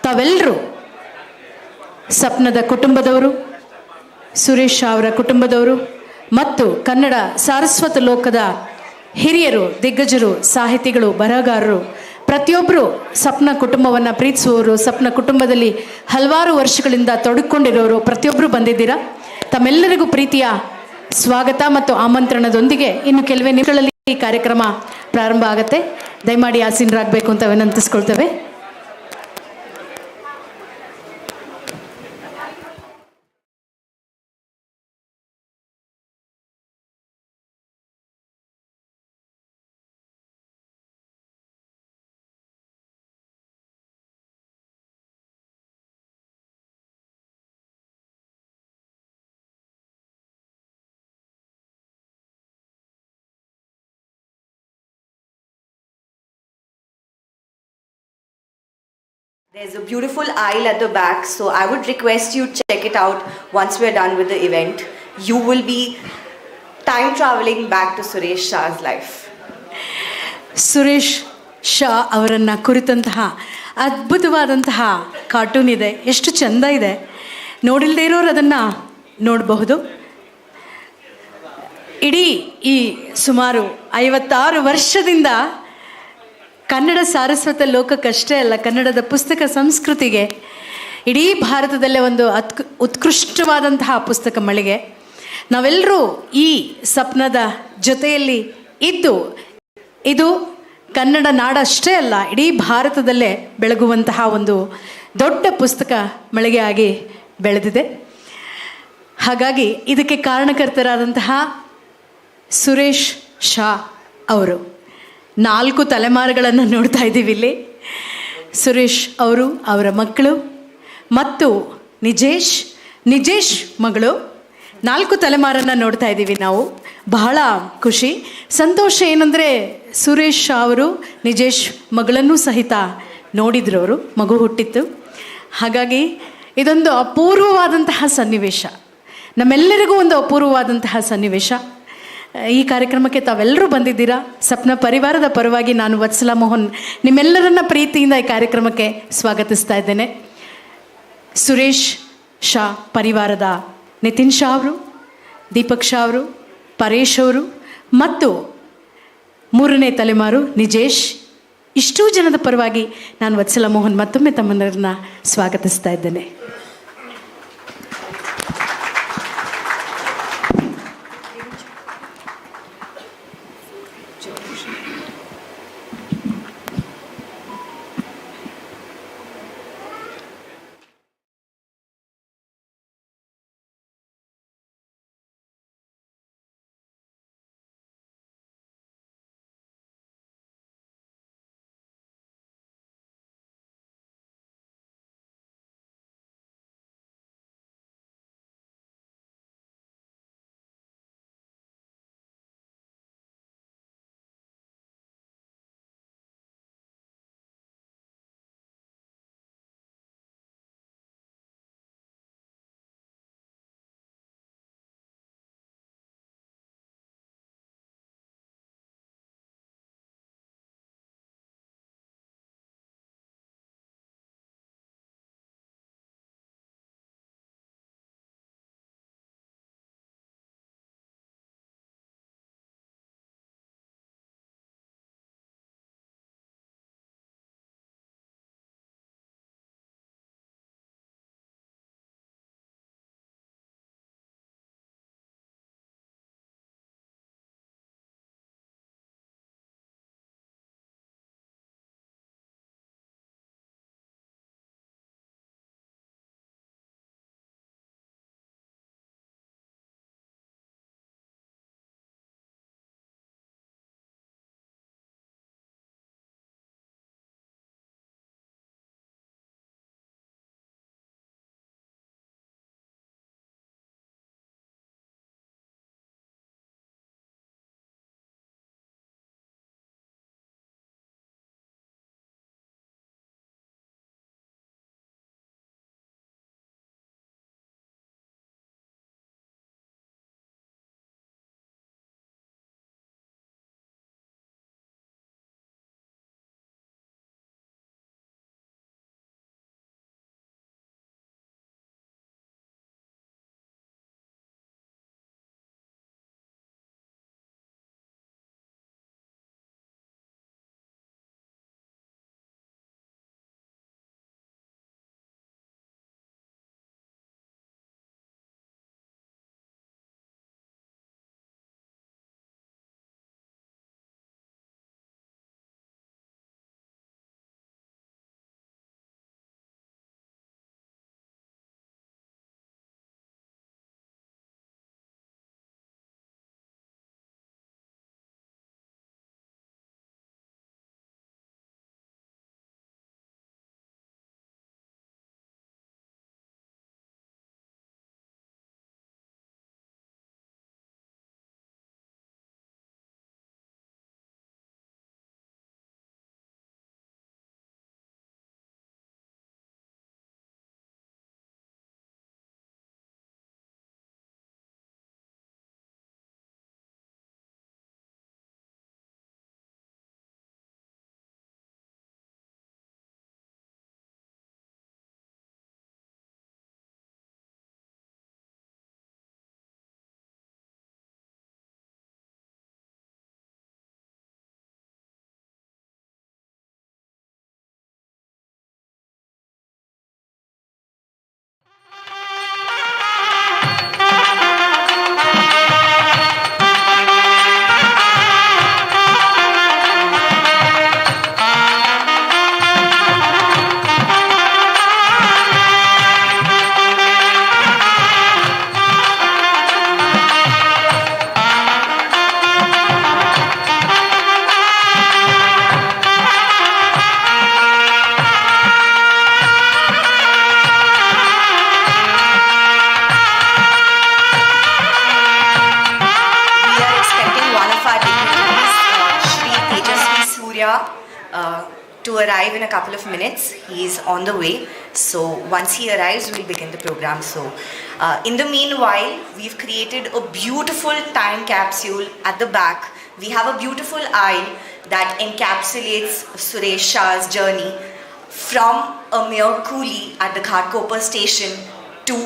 ತಾವೆಲ್ಲರೂ ಸಪ್ನದ ಕುಟುಂಬದವರು, ಸುರೇಶ್ ಅವರ ಕುಟುಂಬದವರು ಮತ್ತು ಕನ್ನಡ ಸಾರಸ್ವತ ಲೋಕದ ಹಿರಿಯರು, ದಿಗ್ಗಜರು, ಸಾಹಿತಿಗಳು, ಬರಹಗಾರರು ಪ್ರತಿಯೊಬ್ಬರು ಸಪ್ನ ಕುಟುಂಬವನ್ನು ಪ್ರೀತಿಸುವವರು, ಸಪ್ನ ಕುಟುಂಬದಲ್ಲಿ ಹಲವಾರು ವರ್ಷಗಳಿಂದ ತೊಡಗಿಕೊಂಡಿರೋರು ಪ್ರತಿಯೊಬ್ಬರು ಬಂದಿದ್ದೀರಾ. ತಮ್ಮೆಲ್ಲರಿಗೂ ಪ್ರೀತಿಯ ಸ್ವಾಗತ ಮತ್ತು ಆಮಂತ್ರಣದೊಂದಿಗೆ ಇನ್ನು ಕೆಲವೇ ನಿಮಿಷಗಳಲ್ಲಿ ಈ ಕಾರ್ಯಕ್ರಮ ಪ್ರಾರಂಭ ಆಗುತ್ತೆ. ದಯಮಾಡಿ ಆಸೀನರಾಗಬೇಕು ಅಂತ ವಿನಂತಿಸ್ಕೊಳ್ತೇವೆ. There's a beautiful aisle at the back, so I would request you check it out once we're done with the event. You will be time traveling back to Suresh Shah's life. Suresh Shah ಅವರನ್ನು ಕುರಿತಂತಹ ಅದ್ಭುತವಾದಂತಹ cartoon ಇದೆ. ಎಷ್ಟು ಚೆಂದ ಇದೆ, ನೋಡಿಲ್ಲದೆ ಇರೋರು ಅದನ್ನು ನೋಡಬಹುದು. ಇಡೀ ಈ ಸುಮಾರು 56 ವರ್ಷದಿಂದ ಕನ್ನಡ ಸಾರಸ್ವತ ಲೋಕಕ್ಕಷ್ಟೇ ಅಲ್ಲ, ಕನ್ನಡದ ಪುಸ್ತಕ ಸಂಸ್ಕೃತಿಗೆ ಇಡೀ ಭಾರತದಲ್ಲೇ ಒಂದು ಉತ್ಕೃಷ್ಟವಾದಂತಹ ಪುಸ್ತಕ ಮಳಿಗೆ. ನಾವೆಲ್ಲರೂ ಈ ಸಪ್ನದ ಜೊತೆಯಲ್ಲಿ ಇದ್ದು ಇದು ಕನ್ನಡ ನಾಡಷ್ಟೇ ಅಲ್ಲ, ಇಡೀ ಭಾರತದಲ್ಲೇ ಬೆಳಗುವಂತಹ ಒಂದು ದೊಡ್ಡ ಪುಸ್ತಕ ಮಳಿಗೆ ಆಗಿ ಬೆಳೆದಿದೆ. ಹಾಗಾಗಿ ಇದಕ್ಕೆ ಕಾರಣಕರ್ತರಾದಂತಹ ಸುರೇಶ್ ಶಾ ಅವರು 4 ತಲೆಮಾರುಗಳನ್ನು ನೋಡ್ತಾ ಇದ್ದೀವಿ ಇಲ್ಲಿ. ಸುರೇಶ್ ಅವರು, ಅವರ ಮಕ್ಕಳು ಮತ್ತು ನಿಜೇಶ್ ಮಗಳು, 4 ತಲೆಮಾರನ್ನು ನೋಡ್ತಾ ಇದ್ದೀವಿ ನಾವು. ಬಹಳ ಖುಷಿ, ಸಂತೋಷ ಏನಂದರೆ ಸುರೇಶ್ ಅವರು ನಿಜೇಶ್ ಮಗಳನ್ನು ಸಹಿತ ನೋಡಿದ್ರು, ಅವರು ಮಗು ಹುಟ್ಟಿತ್ತು. ಹಾಗಾಗಿ ಇದೊಂದು ಅಪೂರ್ವವಾದಂತಹ ಸನ್ನಿವೇಶ, ನಮ್ಮೆಲ್ಲರಿಗೂ ಒಂದು ಅಪೂರ್ವವಾದಂತಹ ಸನ್ನಿವೇಶ. ಈ ಕಾರ್ಯಕ್ರಮಕ್ಕೆ ತಾವೆಲ್ಲರೂ ಬಂದಿದ್ದೀರಾ. ಸಪ್ನ ಪರಿವಾರದ ಪರವಾಗಿ ನಾನು ವತ್ಸಲ ಮೋಹನ್ ನಿಮ್ಮೆಲ್ಲರನ್ನ ಪ್ರೀತಿಯಿಂದ ಈ ಕಾರ್ಯಕ್ರಮಕ್ಕೆ ಸ್ವಾಗತಿಸ್ತಾ ಇದ್ದೇನೆ. ಸುರೇಶ್ ಶಾ ಪರಿವಾರದ ನಿತಿನ್ ಶಾ ಅವರು, ದೀಪಕ್ ಶಾ ಅವರು, ಪರೇಶ್ ಅವರು ಮತ್ತು 3ನೇ ತಲೆಮಾರು ನಿಜೇಶ್, ಇಷ್ಟೂ ಜನದ ಪರವಾಗಿ ನಾನು ವತ್ಸಲ ಮೋಹನ್ ಮತ್ತೊಮ್ಮೆ ತಮ್ಮನ್ನ ಸ್ವಾಗತಿಸ್ತಾ ಇದ್ದೇನೆ. to arrive in a couple of minutes. He's on the way. So once he arrives, we'll begin the program. So in the meanwhile, we've created a beautiful time capsule at the back. We have a beautiful aisle that encapsulates Suresh Shah's journey from a mere coolie at the Ghatkopar station to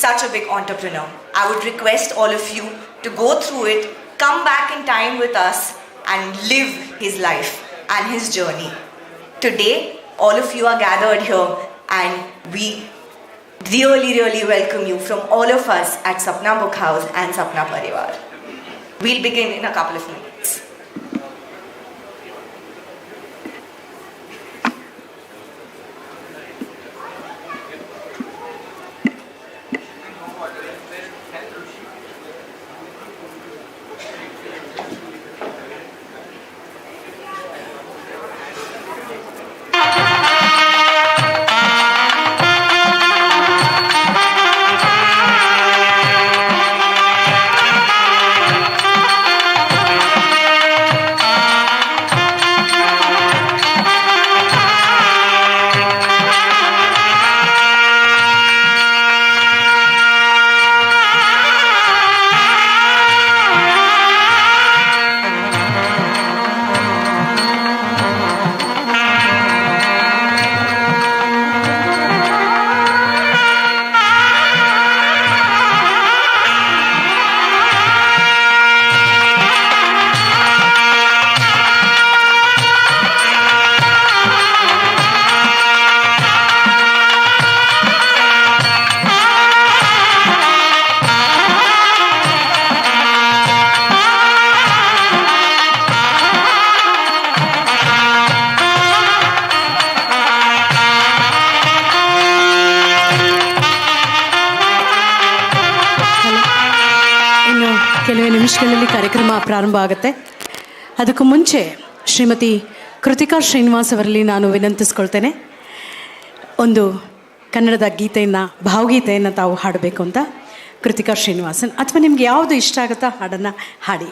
such a big entrepreneur. I would request all of you to go through it, come back in time with us and live his life and his journey. Today, all of you are gathered here and we really welcome you from all of us at Sapna Book House and Sapna Parivar. We'll begin in a couple of minutes. ಕೆಲವೇ ನಿಮಿಷಗಳಲ್ಲಿ ಕಾರ್ಯಕ್ರಮ ಪ್ರಾರಂಭ ಆಗುತ್ತೆ. ಅದಕ್ಕೂ ಮುಂಚೆ ಶ್ರೀಮತಿ ಕೃತಿಕಾ ಶ್ರೀನಿವಾಸ್ ಅವರಲ್ಲಿ ನಾನು ವಿನಂತಿಸ್ಕೊಳ್ತೇನೆ, ಒಂದು ಕನ್ನಡದ ಗೀತೆಯನ್ನು, ಭಾವಗೀತೆಯನ್ನು ತಾವು ಹಾಡಬೇಕು ಅಂತ. ಕೃತಿಕಾ ಶ್ರೀನಿವಾಸನ್, ಅಥವಾ ನಿಮ್ಗೆ ಯಾವುದು ಇಷ್ಟ ಆಗುತ್ತಾ ಹಾಡನ್ನು ಹಾಡಿ.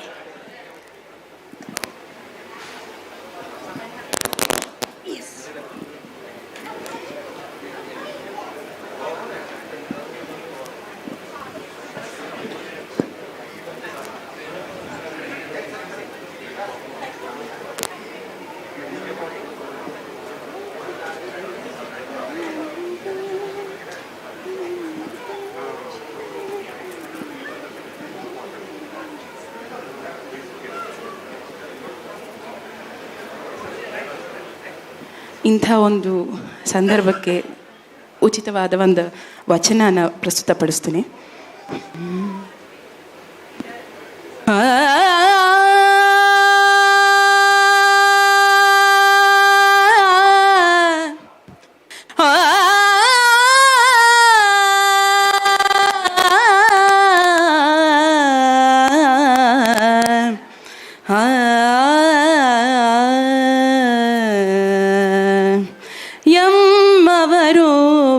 ಇಂಥ ಒಂದು ಸಂದರ್ಭಕ್ಕೆ ಉಚಿತವಾದ ಒಂದು ವಚನನ ಪ್ರಸ್ತುತಪಡಿಸ್ತೀನಿ.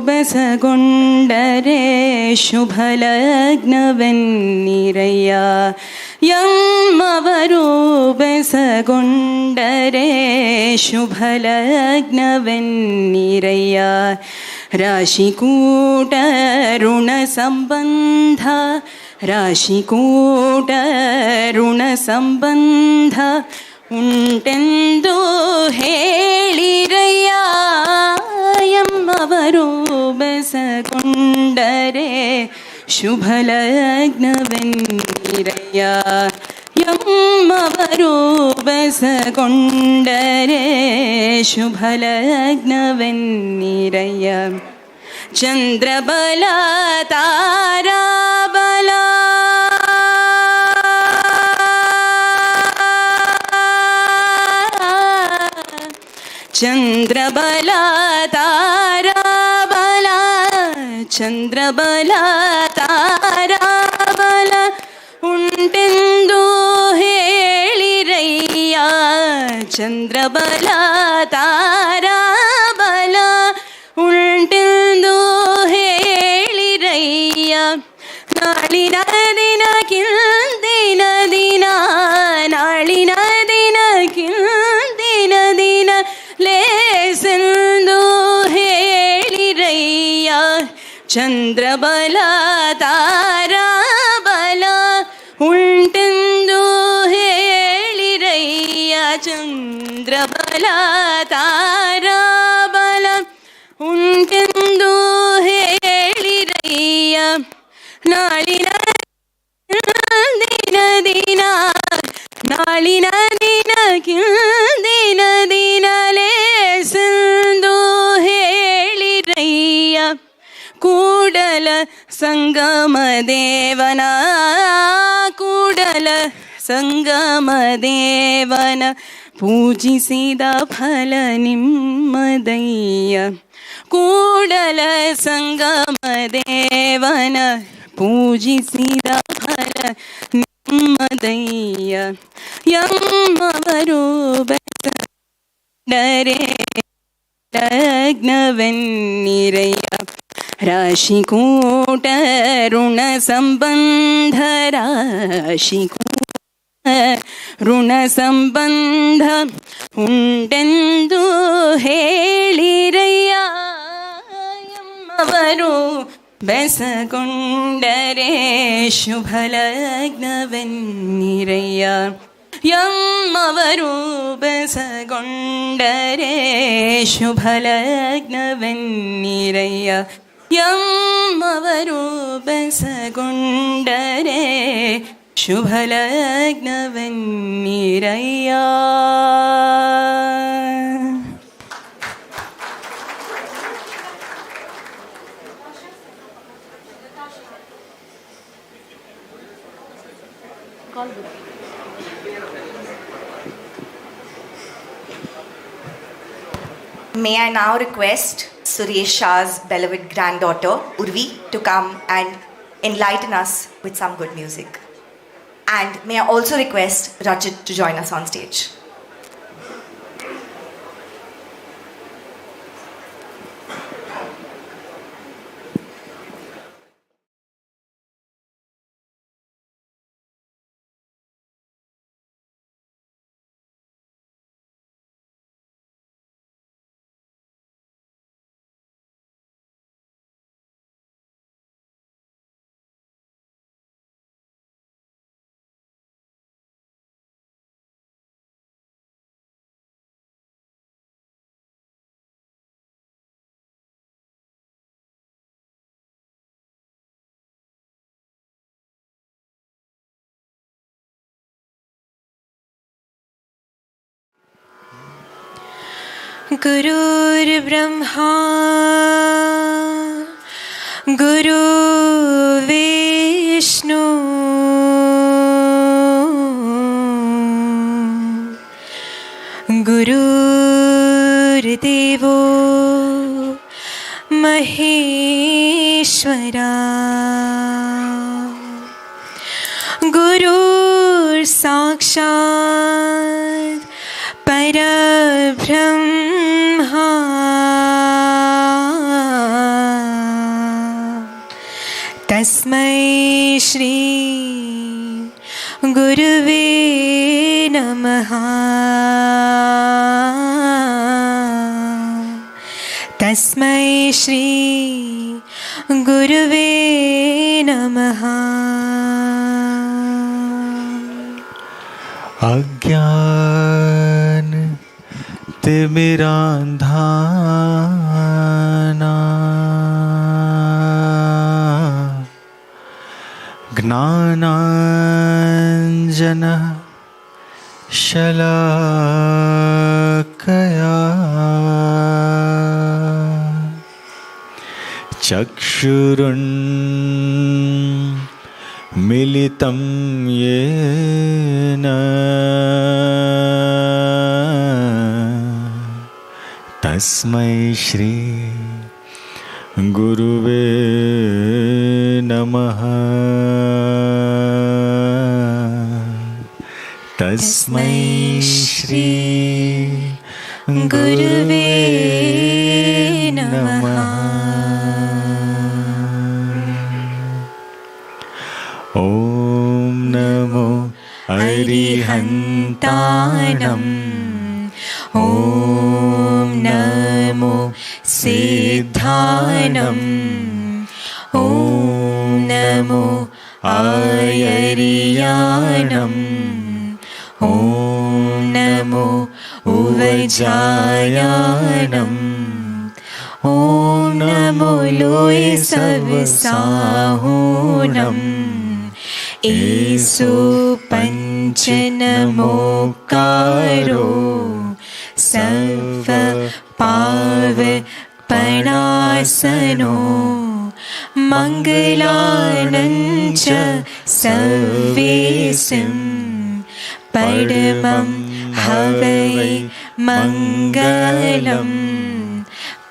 ಬೆಸಗೊಂಡರೆ ಶುಭಲಗ್ನವೆನ್ನಿರಯ್ಯ, ಎಮ್ಮವರು ಬೆಸಗೊಂಡರೆ ಶುಭಲಗ್ನವೆನ್ನಿರಯ್ಯ. ರಾಶಿಕೂಟ ಋಣ ಸಂಬಂಧ, ರಾಶಿಕೂಟ ಋಣ ಸಂಬಂಧ ಉಂಟೆಂದು ಹೇಳಿರಯ್ಯ, ಎಮ್ಮವರು ಬೆಸಗೊಂಡರೆ ಶುಭಲಗ್ನವೆನ್ನಿರಯ್ಯ, ಎಮ್ಮವರು ಬೆಸಗೊಂಡರೆ ಶುಭಲಗ್ನವೆನ್ನಿರಯ್ಯ. ಚಂದ್ರಬಲ ತಾರಾಬಲ, ಚಂದ್ರಬಲ ತಾರಾಬಲ, ಚಂದ್ರಬಲ ತಾರಾಬಲ ಉಂಟೆಂದು ಹೇಳಿರಯ್ಯ, ಚಂದ್ರಬಲ ತಾರಾಬಲ ಉಂಟೆಂದು ಹೇಳಿರಯ್ಯ. ನಾಳಿನ ದಿನಕ್ಕಿಂದಿನ ದಿನ, ನಾಳಿನ ದಿನಕ್ಕಿಂದಿನ ದಿನ ಲೇ ಚಂದ್ರಬಲ ತಾರಾಬಲ ಉಂಟೆಂದು ಹೇಳಿರಯ್ಯ. ಚಂದ್ರಬಲ ತಾರಾಬಲ ಉಂಟೆಂದು ಹೇಳಿರಯ್ಯ. ನಾಳಿನ ದಿನ ನಾಳಿನ ದಿನಕ್ಕಿಂದಿನ ದಿನಲೇ ಸಂದು ಹೇಳಿರಯ್ಯ. ಕೂಡಲ ಸಂಗಮ ದೇವನ ಕೂಡಲ ಸಂಗಮ ದೇವನ ಪೂಜಿಸಿದ ಫಲ ನಿಮ್ಮದಯ್ಯ. ಕೂಡಲ ಸಂಗಮ ದೇವನ ಪೂಜಿಸಿದ ಫಲ ನಿಮ್ಮದಯ್ಯ. ಎಮ್ಮವರು ಬೆಸರೆ ಲಗ್ನವೆನ್ನಿರಯ್ಯ. ರಾಶಿಕೂಟ ಋಣ ಸಂಬಂಧ ರಾಶಿಕೂಟ ಋಣ ಸಂಬಂಧ ಉಂಟೆಂದು ಹೇಳಿರಯ್ಯ. ಎಮ್ಮವರು ಬೆಸಗೊಂಡರೆ ಶುಭ ಲಗ್ನವೆನ್ನಿರಯ್ಯ. ಎಮ್ಮವರು ಬೆಸಗೊಂಡರೆ ಶುಭ ಲಗ್ನವೆನ್ನಿರಯ್ಯ. ಎಮ್ಮವರು ಬೆಸಗೊಂಡರೆ ಶುಭ ಲಗ್ನವೆನ್ನಿರಯ್ಯ. May I now request Suresh Shah's beloved granddaughter, Urvi, to come and enlighten us with some good music. And may I also request Rajit to join us on stage. गुरुर्ब्रह्मा गुरुर्विष्णु गुरुर्देवो महेश्वरा गुरुर्साक्षात् परब्रह्मा तस्मै श्री गुरुवे नमः. तस्मै श्री गुरुवे नमः. अज्ञान तिमिरांधाना ज्ञानांजन शलाकया चक्षुरुन्मिलितं येन तस्मै श्री गुरुवे नमः. तस्मै श्री गुरुवे नमः. ॐ नमो अरिहन्ताणम्. ॐ नमो सिद्धानम्. ॐ नमो आयर्याणम् ॐ नमो उवजायाणम् ॐ नमो लोय सवसाहूनम् एसु पञ्चनमोकारो सर्व पावपणासनो मङ्गलानञ्च सर्वेसिं परमं हवै मङ्गलं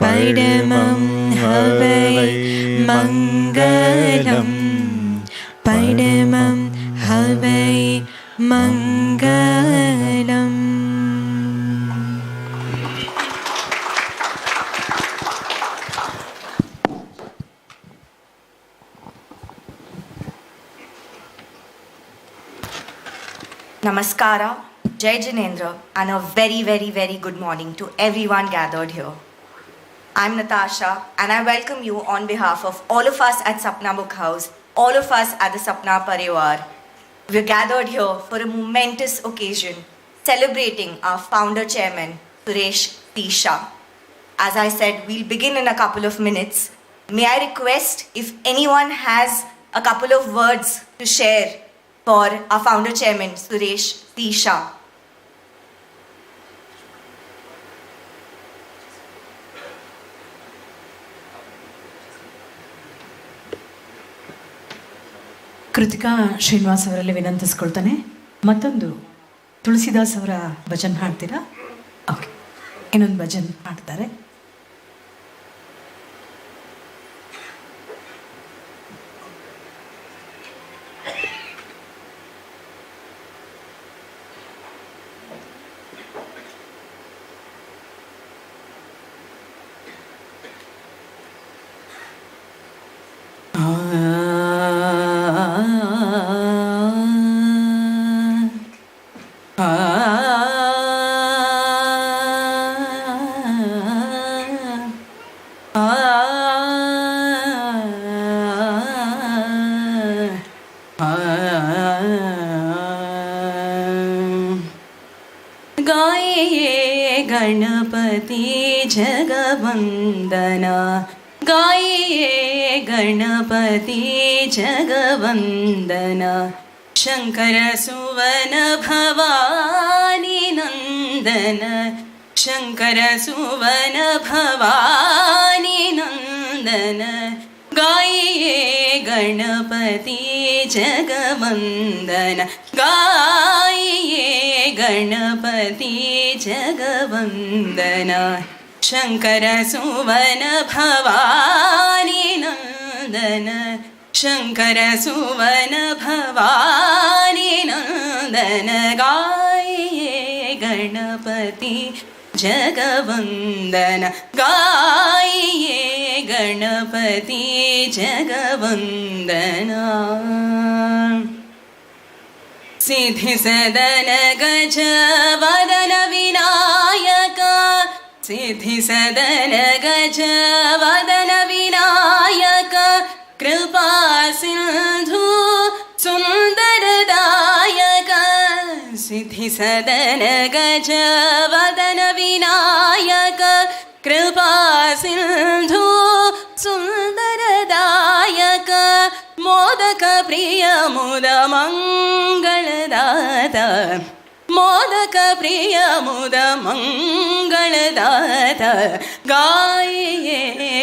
परमं हवै मङ्गलं परमं हवै मङ्गलम्. Namaskara, Jai Jinendra, and a very, very, very good morning to everyone gathered here. I'm Natasha, and I welcome you on behalf of all of us at Sapna Book House, all of us at the Sapna Parivar. We're gathered here for a momentous occasion, celebrating our founder chairman, Suresh C Shah. As I said, we'll begin in a couple of minutes. May I request if anyone has a couple of words to share for our founder chairman, Suresh C Shah. Krithika Srinivas ಅವರಲ್ಲಿ ವಿನಂತಿಸ್ಕೊಳ್ತಾನೆ. ಮತ್ತೊಂದು ತುಳಸಿದಾಸ್ ಅವರ bhajan ಹಾಡ್ತೀರಾ? Okay, ಇನ್ನೊಂದು ಭಜನ್ ಹಾಡ್ತಾರೆ. गणपति जगवन्दना गाये गणपति जगवन्दना शङ्कर सुवन भवानी नन्दन शङ्कर सुवन भवानी नन्दन गाये गणपति जगवन्दन गाये गणपति जगवन्दन शङ्कर सुवन भवानी नन्दन शङ्कर सुवन भवानी नन्दन गाये गणपति जगवन्दन गाये गणपति जगवन्दन सिद्धि सदन गज वदन विनायक सिद्धि सदन गज वदन विनायक कृपा सिंधु सुंदरदायक सिद्धि सदन गज वदन विनायक कृपा सिंधु सुंदरदायक मोदक प्रिय मुद मंगलदाता मोदक प्रिय मुद मंगलदाता गाये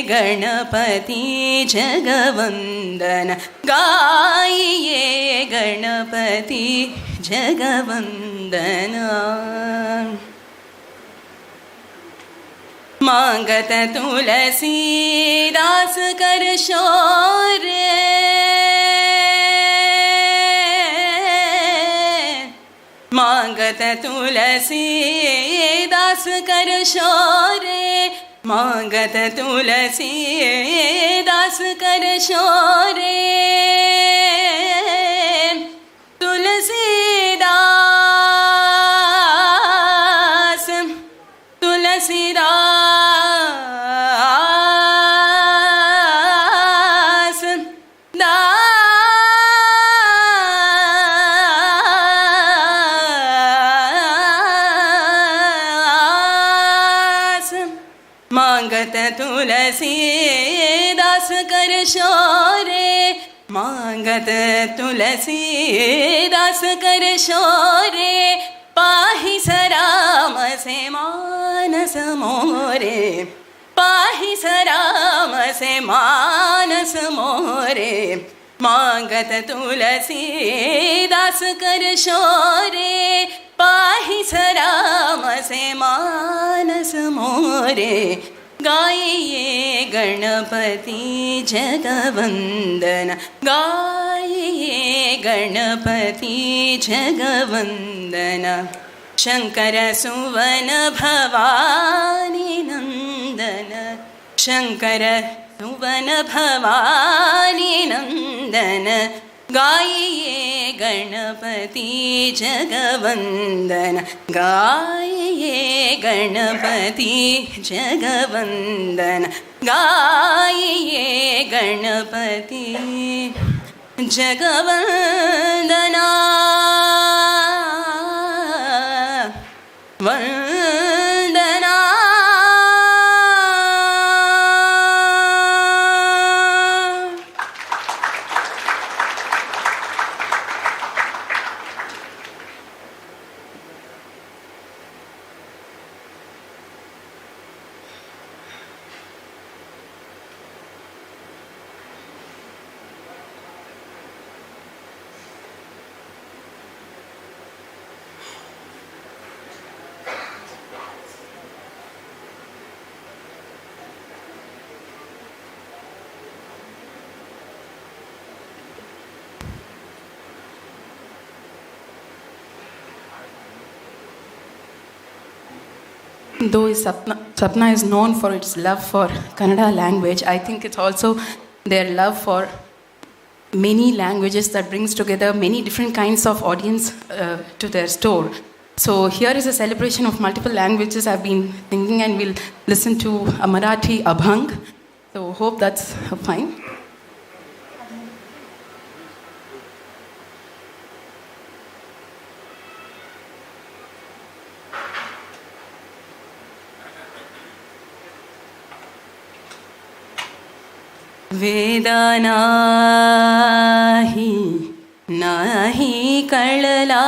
गणपति जगवन्दन गाये गणपति जगवन्दन मांगत तुलसीदास कर शौर्य मांगत तुलसीदास कर शौर्य मांगत तुलसीदास कर शौर्य तुलसीदास तुलसीदास मांगत तुलसीदास कर शौरे मांगत तुलसीदास कर शौरे पाहि सराम से मानस मोरे पाहि सराम से मानस मोरे मांगत तुलसीदास कर शौरे पाहि सराम से मानस मोरे गाइए गणपति जगवंदन गाइए गणपति जगवंदन शंकर सुवन भवानी नंदन शंकर सुवन भवानी नंदन गाइए गणपति जगवंदन गाइए गणपति जगवंदन गाइए गणपति जगवंदना वंदना Though Sapna is known for its love for Kannada language, I think it's also their love for many languages that brings together many different kinds of audience to their store. So here is a celebration of multiple languages I've been thinking, and we'll listen to a Marathi Abhang. So hope that's fine. वेदा नाही नाही कळला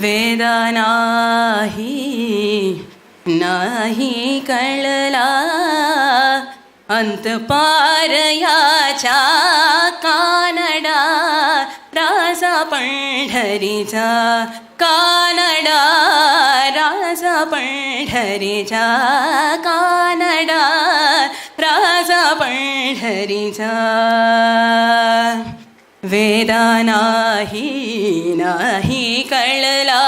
वेदा नाही नाही कळला अंत पार याच्या कानडा राजा पंढरीचा कानडा राजा पंढरीचा कानडा राजा पंढरीचा वेदा नाही नाही कळला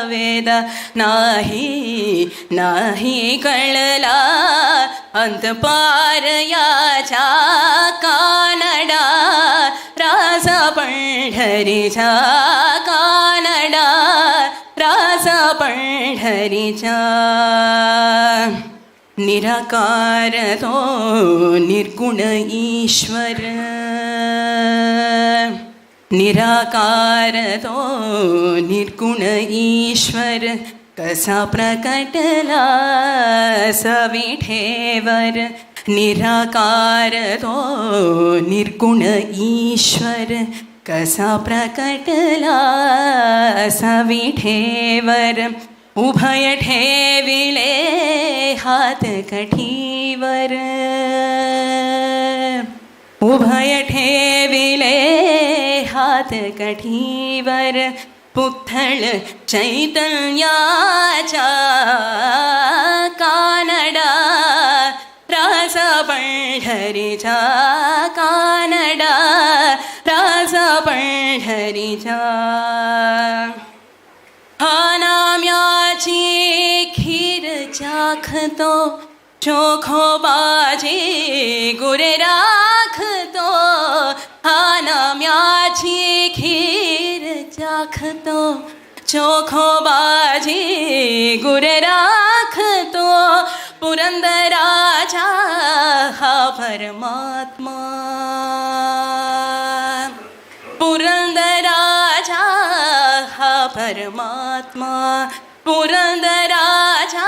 वेदा नाही नाही कळला अंत पार याच्या कानडा राजा पंढरीचा कानडा राजा पंढरीचा निराकार तो निर्गुण ईश्वर निराकार तो निर्गुण ईश्वर कसा प्रकटला सविठेवर निराकार तो निर्गुण ईश्वर कसा प्रकटला सविठेवर उभय ठेविले हात कठीवर उभय ठेविले हात कठीवर पुत्थळ चैतन्याचा कानडा राजा पंढरीचा कानडा राजा पंढरीचा हा नाम्याची खीर चाखतो चोखोबाजी गुरे राखतो हा नाम्याची खीर चाखतो चोखोबाजी गुरे राखतो पुरंदराचा हा परमात्मा पुरंदराचा हा परमात्मा पुरंदराचा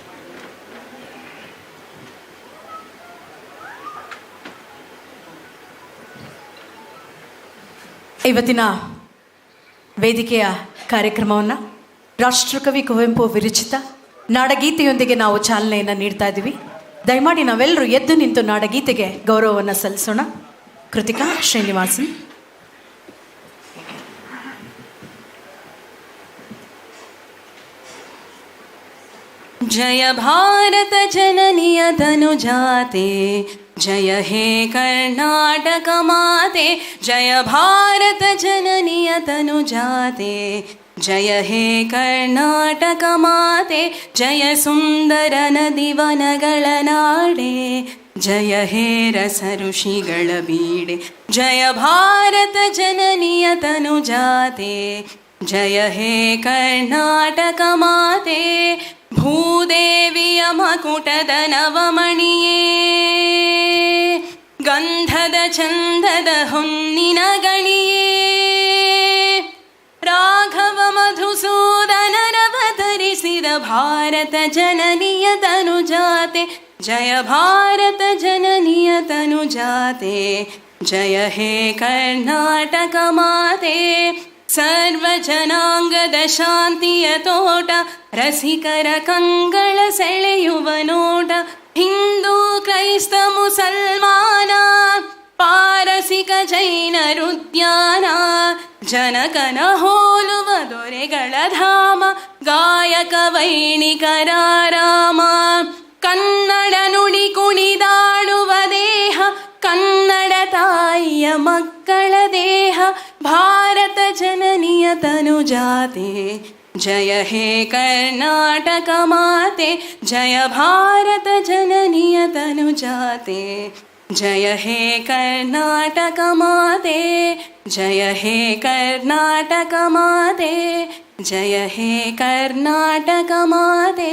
ಇವತ್ತಿನ ವೇದಿಕೆಯ ಕಾರ್ಯಕ್ರಮವನ್ನು ರಾಷ್ಟ್ರಕವಿ ಕುವೆಂಪು ವಿರಚಿತ ನಾಡಗೀತೆಯೊಂದಿಗೆ ನಾವು ಚಾಲನೆಯನ್ನು ನೀಡ್ತಾ ಇದ್ದೀವಿ. ದಯಮಾಡಿ ನಾವೆಲ್ಲರೂ ಎದ್ದು ನಿಂತು ನಾಡಗೀತೆಗೆ ಗೌರವವನ್ನು ಸಲ್ಲಿಸೋಣ. ಕೃತಿಕಾ ಶ್ರೀನಿವಾಸನ್. जय भारत जननीय तनुजाते, जय हे कर्नाटक माते. जय भारत जननीय तनुजाते, जय हे कर्नाटक माते. जय सुंदर नदिवनಗಳ ನಾಡೆ, जय हे रस ಋಷಿಗಳ ಬೀಡೆ. जय भारत जननीय तनुजाते, जय हे कर्नाटक माते. ಭೂದೇವಿಯ ಮಕುಟದ ನವಮಣಿಯೇ, ಗಂಧದ ಚಂದದ ಹೊನ್ನಿನ ಗಳಿಯೇ, ರಾಘವ ಮಧುಸೂದನರವತರಿಸಿದ ಭಾರತ ಜನನಿಯ ತನುಜಾತೆ. ಜಯ ಭಾರತ ಜನನಿಯ ತನುಜಾತೆ, ಜಯ ಹೇ ಕರ್ನಾಟಕ ಮಾತೆ. ಸರ್ವ ಜನಾಂಗದ ಶಾಂತಿಯ ತೋಟ, ರಸಿಕರ ಕಂಗಳ ಸೆಳೆಯುವ ನೋಟ. ಹಿಂದೂ ಕ್ರೈಸ್ತ ಮುಸಲ್ಮಾನ, ಪಾರಸಿಕ ಜೈನರುದ್ಯಾನ. ಜನಕನ ಹೋಲುವ ದೊರೆಗಳ ಧಾಮ, ಗಾಯಕ ವೈಣಿಕರ ರಾಮ. ಕನ್ನಡ ನುಡಿ ಕುಣಿದಾಡುವ ದೇಹ, ಕನ್ನಡ ತಾಯಿಯ ಮಕ್ಕಳ ದೇಹ. ಭಾರತ ಜನನಿಯ ತನುಜಾತೆ, ಜಯ ಹೇ ಕರ್ನಾಟಕ ಮಾತೆ. ಜಯ ಭಾರತ ಜನನಿಯ ತನುಜಾತೆ, ಜಯ ಹೇ ಕರ್ನಾಟಕ ಮಾತೆ. ಜಯ ಹೇ ಕರ್ನಾಟಕ ಮಾತೆ, ಜಯ ಹೇ ಕರ್ನಾಟಕ ಮಾತೆ.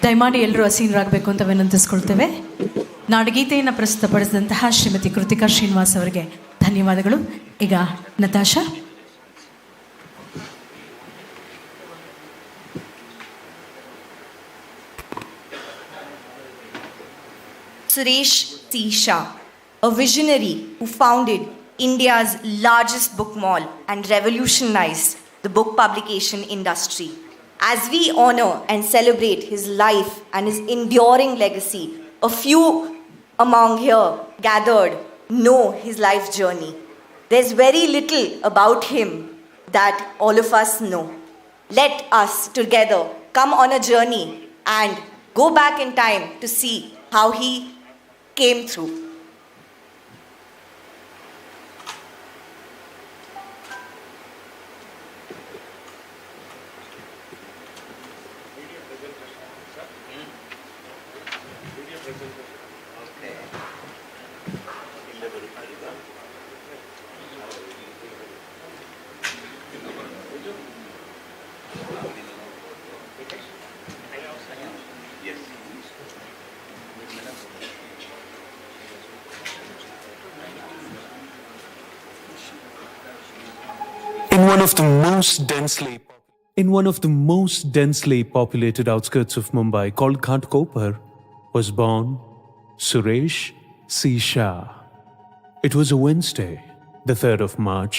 ದಯಮಾಡಿ ಎಲ್ಲರೂ ಅಸೀನರಾಗಬೇಕು ಅಂತ ವಿನಂತಿಸ್ಕೊಳ್ತೇವೆ. ನಾಡಗೀತೆಯನ್ನು ಪ್ರಸ್ತುತಪಡಿಸಿದಂತಹ ಶ್ರೀಮತಿ ಕೃತಿಕಾ ಶ್ರೀನಿವಾಸ್ ಅವರಿಗೆ ಧನ್ಯವಾದಗಳು. ಈಗ Natasha. Suresh C Shah, a visionary who founded India's largest book mall and revolutionized the book publication industry. As we honor and celebrate his life and his enduring legacy, a few among here gathered know his life journey. There's very little about him that all of us know. Let us together come on a journey and go back in time to see how he came through. In one of the most densely populated outskirts of Mumbai, called Ghatkopar, was born Suresh C Shah. It was a Wednesday, the 3rd of March,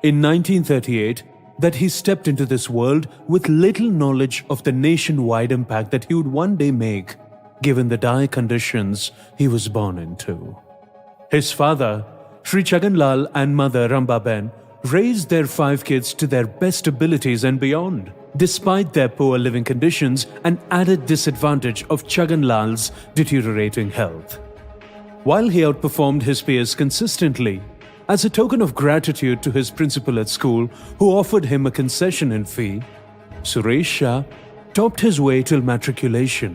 in 1938, that he stepped into this world with little knowledge of the nationwide impact that he would one day make, given the dire conditions he was born into. His father, Sri Chaganlal, and mother, Rambaben, raised their 5 kids to their best abilities and beyond, despite their poor living conditions and added disadvantage of Chaganlal's deteriorating health. While he outperformed his peers consistently, as a token of gratitude to his principal at school, who offered him a concession in fee, Suresh Shah topped his way till matriculation.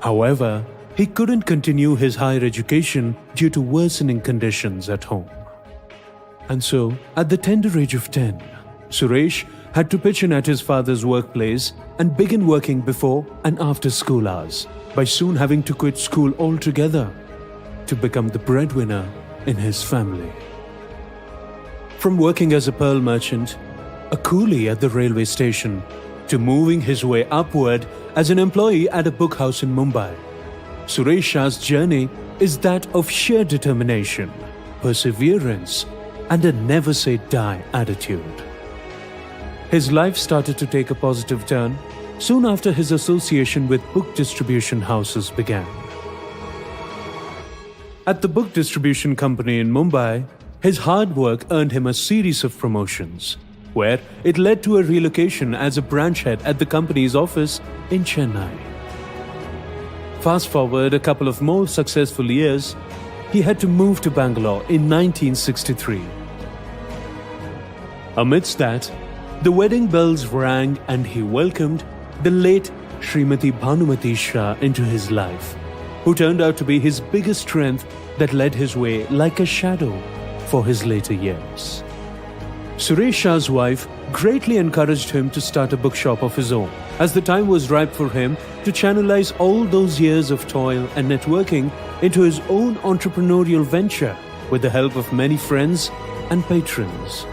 However, he couldn't continue his higher education due to worsening conditions at home. And so, at the tender age of 10, Suresh had to pitch in at his father's workplace and begin working before and after school hours, by soon having to quit school altogether to become the breadwinner in his family. From working as a pearl merchant, a coolie at the railway station, to moving his way upward as an employee at a book house in Mumbai, Suresh Shah's journey is that of sheer determination, perseverance, and a never-say-die attitude. His life started to take a positive turn soon after his association with book distribution houses began. At the book distribution company in Mumbai, his hard work earned him a series of promotions, where it led to a relocation as a branch head at the company's office in Chennai. Fast forward a couple of more successful years, he had to move to Bangalore in 1963. Amidst that, the wedding bells rang and he welcomed the late Srimati Bhanumati Shah into his life, who turned out to be his biggest strength that led his way like a shadow for his later years. Suresh Shah's wife greatly encouraged him to start a bookshop of his own, as the time was ripe for him to channelize all those years of toil and networking into his own entrepreneurial venture with the help of many friends and patrons.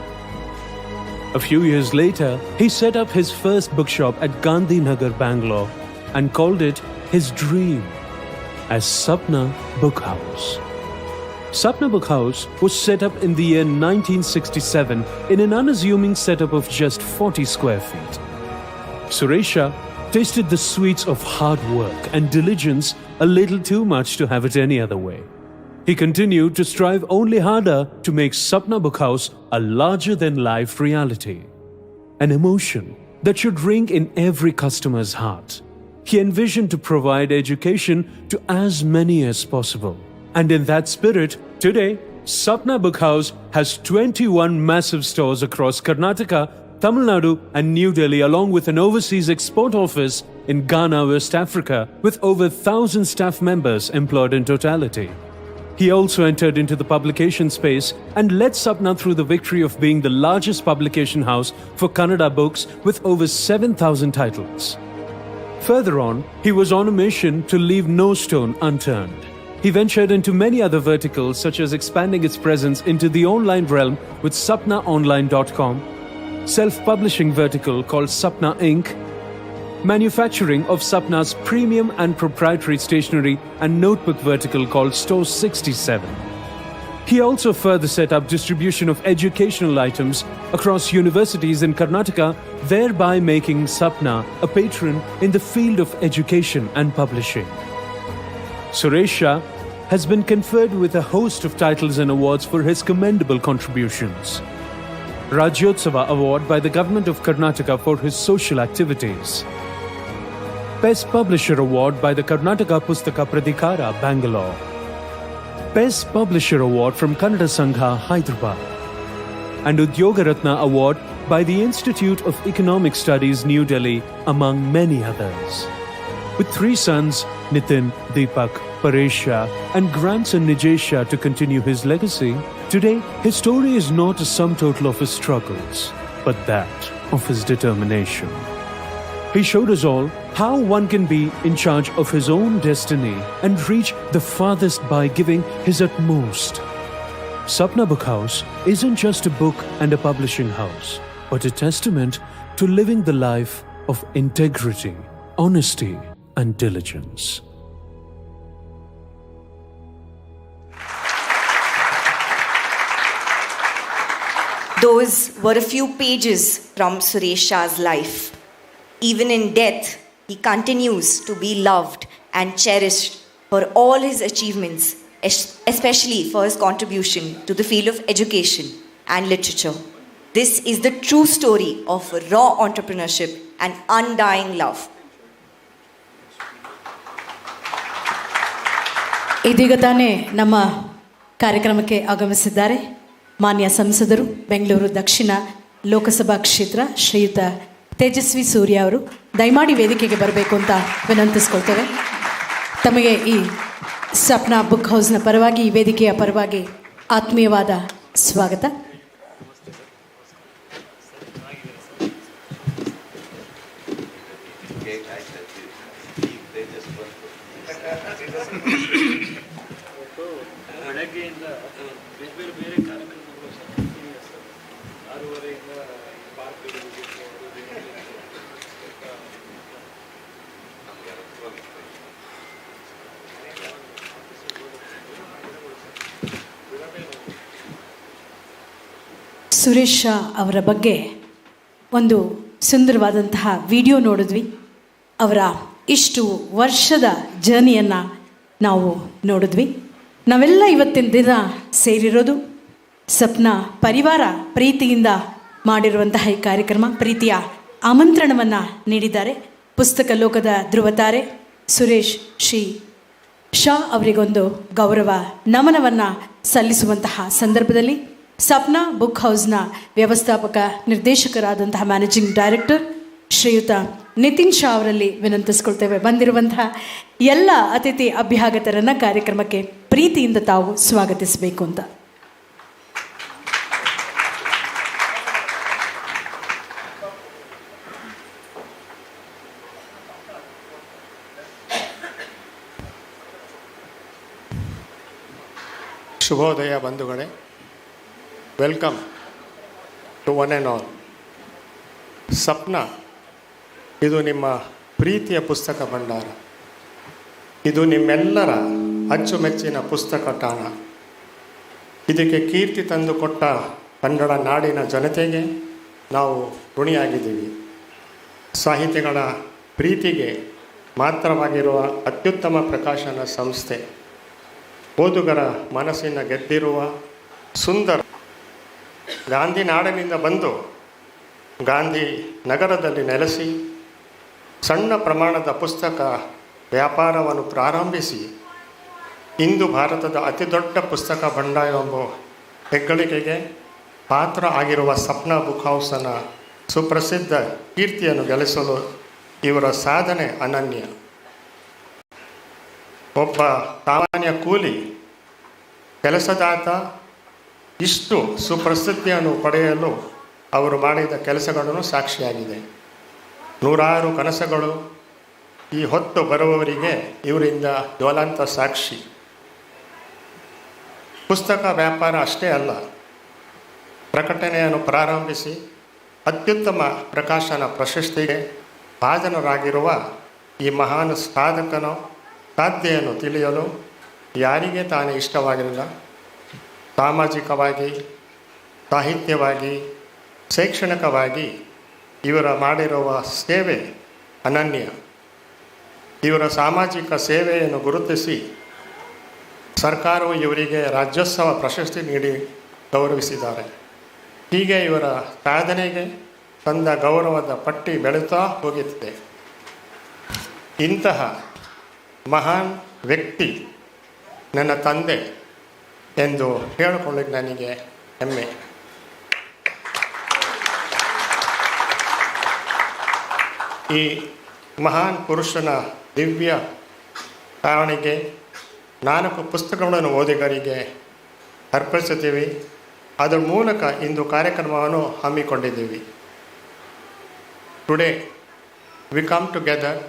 A few years later, he set up his first bookshop at Gandhi Nagar, Bangalore, and called it his dream as Sapna Book House. Sapna Book House was set up in the year 1967 in an unassuming setup of just 40 square feet. Suresh Shah tasted the sweets of hard work and diligence a little too much to have it any other way. He continued to strive only harder to make Sapna Book House a larger-than-life reality, an emotion that should ring in every customer's heart. He envisioned to provide education to as many as possible. And in that spirit, today, Sapna Book House has 21 massive stores across Karnataka, Tamil Nadu and New Delhi, along with an overseas export office in Ghana, West Africa, with over 1,000 staff members employed in totality. He also entered into the publication space and led Sapna through the victory of being the largest publication house for Kannada books with over 7,000 titles. Further on, he was on a mission to leave no stone unturned. He ventured into many other verticals, such as expanding its presence into the online realm with sapnaonline.com, self-publishing vertical called Sapna Inc., manufacturing of Sapna's premium and proprietary stationery and notebook vertical called Store 67. He also further set up distribution of educational items across universities in Karnataka, thereby making Sapna a patron in the field of education and publishing. Suresh Shah has been conferred with a host of titles and awards for his commendable contributions. Rajyotsava Award by the Government of Karnataka for his social activities. Best Publisher Award by the Karnataka Pustaka Pradhikara, Bangalore. Best Publisher Award from Kannada Sangha, Hyderabad. And Udyoga Ratna Award by the Institute of Economic Studies, New Delhi, among many others. With 3 sons, Nitin, Deepak, Paresh Shah, and grandson Nijesh Shah to continue his legacy, today his story is not a sum total of his struggles, but that of his determination. He showed us all how one can be in charge of his own destiny and reach the farthest by giving his utmost. Sapna Book House isn't just a book and a publishing house, but a testament to living the life of integrity, honesty, and diligence. Those were a few pages from Suresh Shah's life. Even in death, he continues to be loved and cherished for all his achievements, especially for his contribution to the field of education and literature. This is the true story of raw entrepreneurship and undying love. ಇದೀಗ ತಾನೇ ನಮ್ಮ ಕಾರ್ಯಕ್ರಮಕ್ಕೆ ಆಗಮಿಸಿದ್ದಾರೆ ಮಾನ್ಯ ಸಂಸದರು, ಬೆಂಗಳೂರು ದಕ್ಷಿಣ ಲೋಕಸಭಾ ಕ್ಷೇತ್ರ, ಶ್ರೀಯುತ ತೇಜಸ್ವಿ ಸೂರ್ಯ ಅವರು. ದಯಮಾಡಿ ವೇದಿಕೆಗೆ ಬರಬೇಕು ಅಂತ ವಿನಂತಿಸ್ಕೊಳ್ತೇವೆ. ತಮಗೆ ಈ ಸಪ್ನಾ ಬುಕ್ ಹೌಸ್ನ ಪರವಾಗಿ, ಈ ವೇದಿಕೆಯ ಪರವಾಗಿ ಆತ್ಮೀಯವಾದ ಸ್ವಾಗತ. ಸುರೇಶ್ ಶಾ ಅವರ ಬಗ್ಗೆ ಒಂದು ಸುಂದರವಾದಂತಹ ವಿಡಿಯೋ ನೋಡಿದ್ವಿ. ಅವರ ಇಷ್ಟು ವರ್ಷದ ಜರ್ನಿಯನ್ನು ನಾವು ನೋಡಿದ್ವಿ. ನಾವೆಲ್ಲ ಇವತ್ತಿನ ದಿನ ಸೇರಿರೋದು ಸಪ್ನಾ ಪರಿವಾರ ಪ್ರೀತಿಯಿಂದ ಮಾಡಿರುವಂತಹ ಈ ಕಾರ್ಯಕ್ರಮ. ಪ್ರೀತಿಯ ಆಮಂತ್ರಣವನ್ನು ನೀಡಿದ್ದಾರೆ ಪುಸ್ತಕ ಲೋಕದ ಧ್ರುವತಾರೆ ಸುರೇಶ್ ಸಿ ಶಾ ಅವರಿಗೊಂದು ಗೌರವ ನಮನವನ್ನು ಸಲ್ಲಿಸುವಂತಹ ಸಂದರ್ಭದಲ್ಲಿ ಸಪ್ನಾ ಬುಕ್ ಹೌಸ್ನ ವ್ಯವಸ್ಥಾಪಕ ನಿರ್ದೇಶಕರಾದಂತಹ ಮ್ಯಾನೇಜಿಂಗ್ ಡೈರೆಕ್ಟರ್ ಶ್ರೀಯುತ ನಿತಿನ್ ಶಾ ಅವರಲ್ಲಿ ವಿನಂತಿಸ್ಕೊಳ್ತೇವೆ, ಬಂದಿರುವಂತಹ ಎಲ್ಲ ಅತಿಥಿ ಅಭ್ಯಾಗತರನ್ನು ಕಾರ್ಯಕ್ರಮಕ್ಕೆ ಪ್ರೀತಿಯಿಂದ ತಾವು ಸ್ವಾಗತಿಸಬೇಕು ಅಂತ. ಶುಭೋದಯ ಬಂಧುಗಳೇ, welcome to one and all. Sapna ಇದು ನಿಮ್ಮ ಪ್ರೀತಿಯ ಪುಸ್ತಕ ಭಂಡಾರ. ಇದು ನಿಮ್ಮೆಲ್ಲರ ಅಚ್ಚುಮೆಚ್ಚಿನ ಪುಸ್ತಕ ತಾಣ. ಇದಕ್ಕೆ ಕೀರ್ತಿ ತಂದು ಕೊಟ್ಟ ಕನ್ನಡ ನಾಡಿನ ಜನತೆಗೆ ನಾವು ಋಣಿಯಾಗಿದ್ದೀವಿ. ಸಾಹಿತಿಗಳ ಪ್ರೀತಿಗೆ ಮಾತ್ರವಾಗಿರುವ ಅತ್ಯುತ್ತಮ ಪ್ರಕಾಶನ ಸಂಸ್ಥೆ, ಓದುಗರ ಮನಸ್ಸಿನ ಗೆದ್ದಿರುವ ಸುಂದರ ಗಾಂಧಿ ನಾಡಿನಿಂದ ಬಂದು ಗಾಂಧಿ ನಗರದಲ್ಲಿ ನೆಲೆಸಿ ಸಣ್ಣ ಪ್ರಮಾಣದ ಪುಸ್ತಕ ವ್ಯಾಪಾರವನ್ನು ಪ್ರಾರಂಭಿಸಿ ಇಂದು ಭಾರತದ ಅತಿದೊಡ್ಡ ಪುಸ್ತಕ ಭಂಡಾರ ಎಂಬ ಹೆಗ್ಗಳಿಕೆಗೆ ಪಾತ್ರ ಆಗಿರುವ ಸಪ್ನಾ ಬುಕ್ ಹೌಸನ ಸುಪ್ರಸಿದ್ಧ ಕೀರ್ತಿಯನ್ನು ಗಳಿಸಲು ಇವರ ಸಾಧನೆ ಅನನ್ಯ. ಒಬ್ಬ ಸಾಮಾನ್ಯ ಕೂಲಿ ಕೆಲಸದಾತ ಇಷ್ಟು ಸುಪ್ರಸಿದ್ಧಿಯನ್ನು ಪಡೆಯಲು ಅವರು ಮಾಡಿದ ಕೆಲಸಗಳನ್ನು ಸಾಕ್ಷಿಯಾಗಿದೆ. ನೂರಾರು ಕನಸುಗಳು ಈ ಹೊತ್ತು ಬರುವವರಿಗೆ ಇವರಿಂದ ಜ್ವಲಂತ ಸಾಕ್ಷಿ. ಪುಸ್ತಕ ವ್ಯಾಪಾರ ಅಷ್ಟೇ ಅಲ್ಲ, ಪ್ರಕಟಣೆಯನ್ನು ಪ್ರಾರಂಭಿಸಿ ಅತ್ಯುತ್ತಮ ಪ್ರಕಾಶನ ಪ್ರಶಸ್ತಿಗೆ ಭಾಜನರಾಗಿರುವ ಈ ಮಹಾನ್ ಸಾಧಕನ ಸಾಧ್ಯೆಯನ್ನು ತಿಳಿಯಲು ಯಾರಿಗೆ ತಾನೇ ಇಷ್ಟವಾಗಿರಲಿಲ್ಲ. ಸಾಮಾಜಿಕವಾಗಿ, ಸಾಹಿತ್ಯವಾಗಿ, ಶೈಕ್ಷಣಿಕವಾಗಿ ಇವರ ಮಾಡಿರುವ ಸೇವೆ ಅನನ್ಯ. ಇವರ ಸಾಮಾಜಿಕ ಸೇವೆಯನ್ನು ಗುರುತಿಸಿ ಸರ್ಕಾರವು ಇವರಿಗೆ ರಾಜ್ಯೋತ್ಸವ ಪ್ರಶಸ್ತಿ ನೀಡಿ ಗೌರವಿಸಿದ್ದಾರೆ. ಹೀಗೆ ಇವರ ಸಾಧನೆಗೆ ತಂದ ಗೌರವದ ಪಟ್ಟಿ ಬೆಳೀತಾ ಹೋಗುತ್ತದೆ. ಇಂತಹ ಮಹಾನ್ ವ್ಯಕ್ತಿ ನನ್ನ ತಂದೆ ಎಂದು ಹೇಳಿಕೊಳ್ಳಿಕ್ಕೆ ನನಗೆ ಹೆಮ್ಮೆ. ಈ ಮಹಾನ್ ಪುರುಷನ ದಿವ್ಯ ಕಾರಣಿಗೆ 4 ಪುಸ್ತಕಗಳನ್ನು ಓದಿಗರಿಗೆ ಅರ್ಪಿಸುತ್ತೀವಿ. ಅದರ ಮೂಲಕ ಇಂದು ಕಾರ್ಯಕ್ರಮವನ್ನು ಹಮ್ಮಿಕೊಂಡಿದ್ದೀವಿ. Today we come together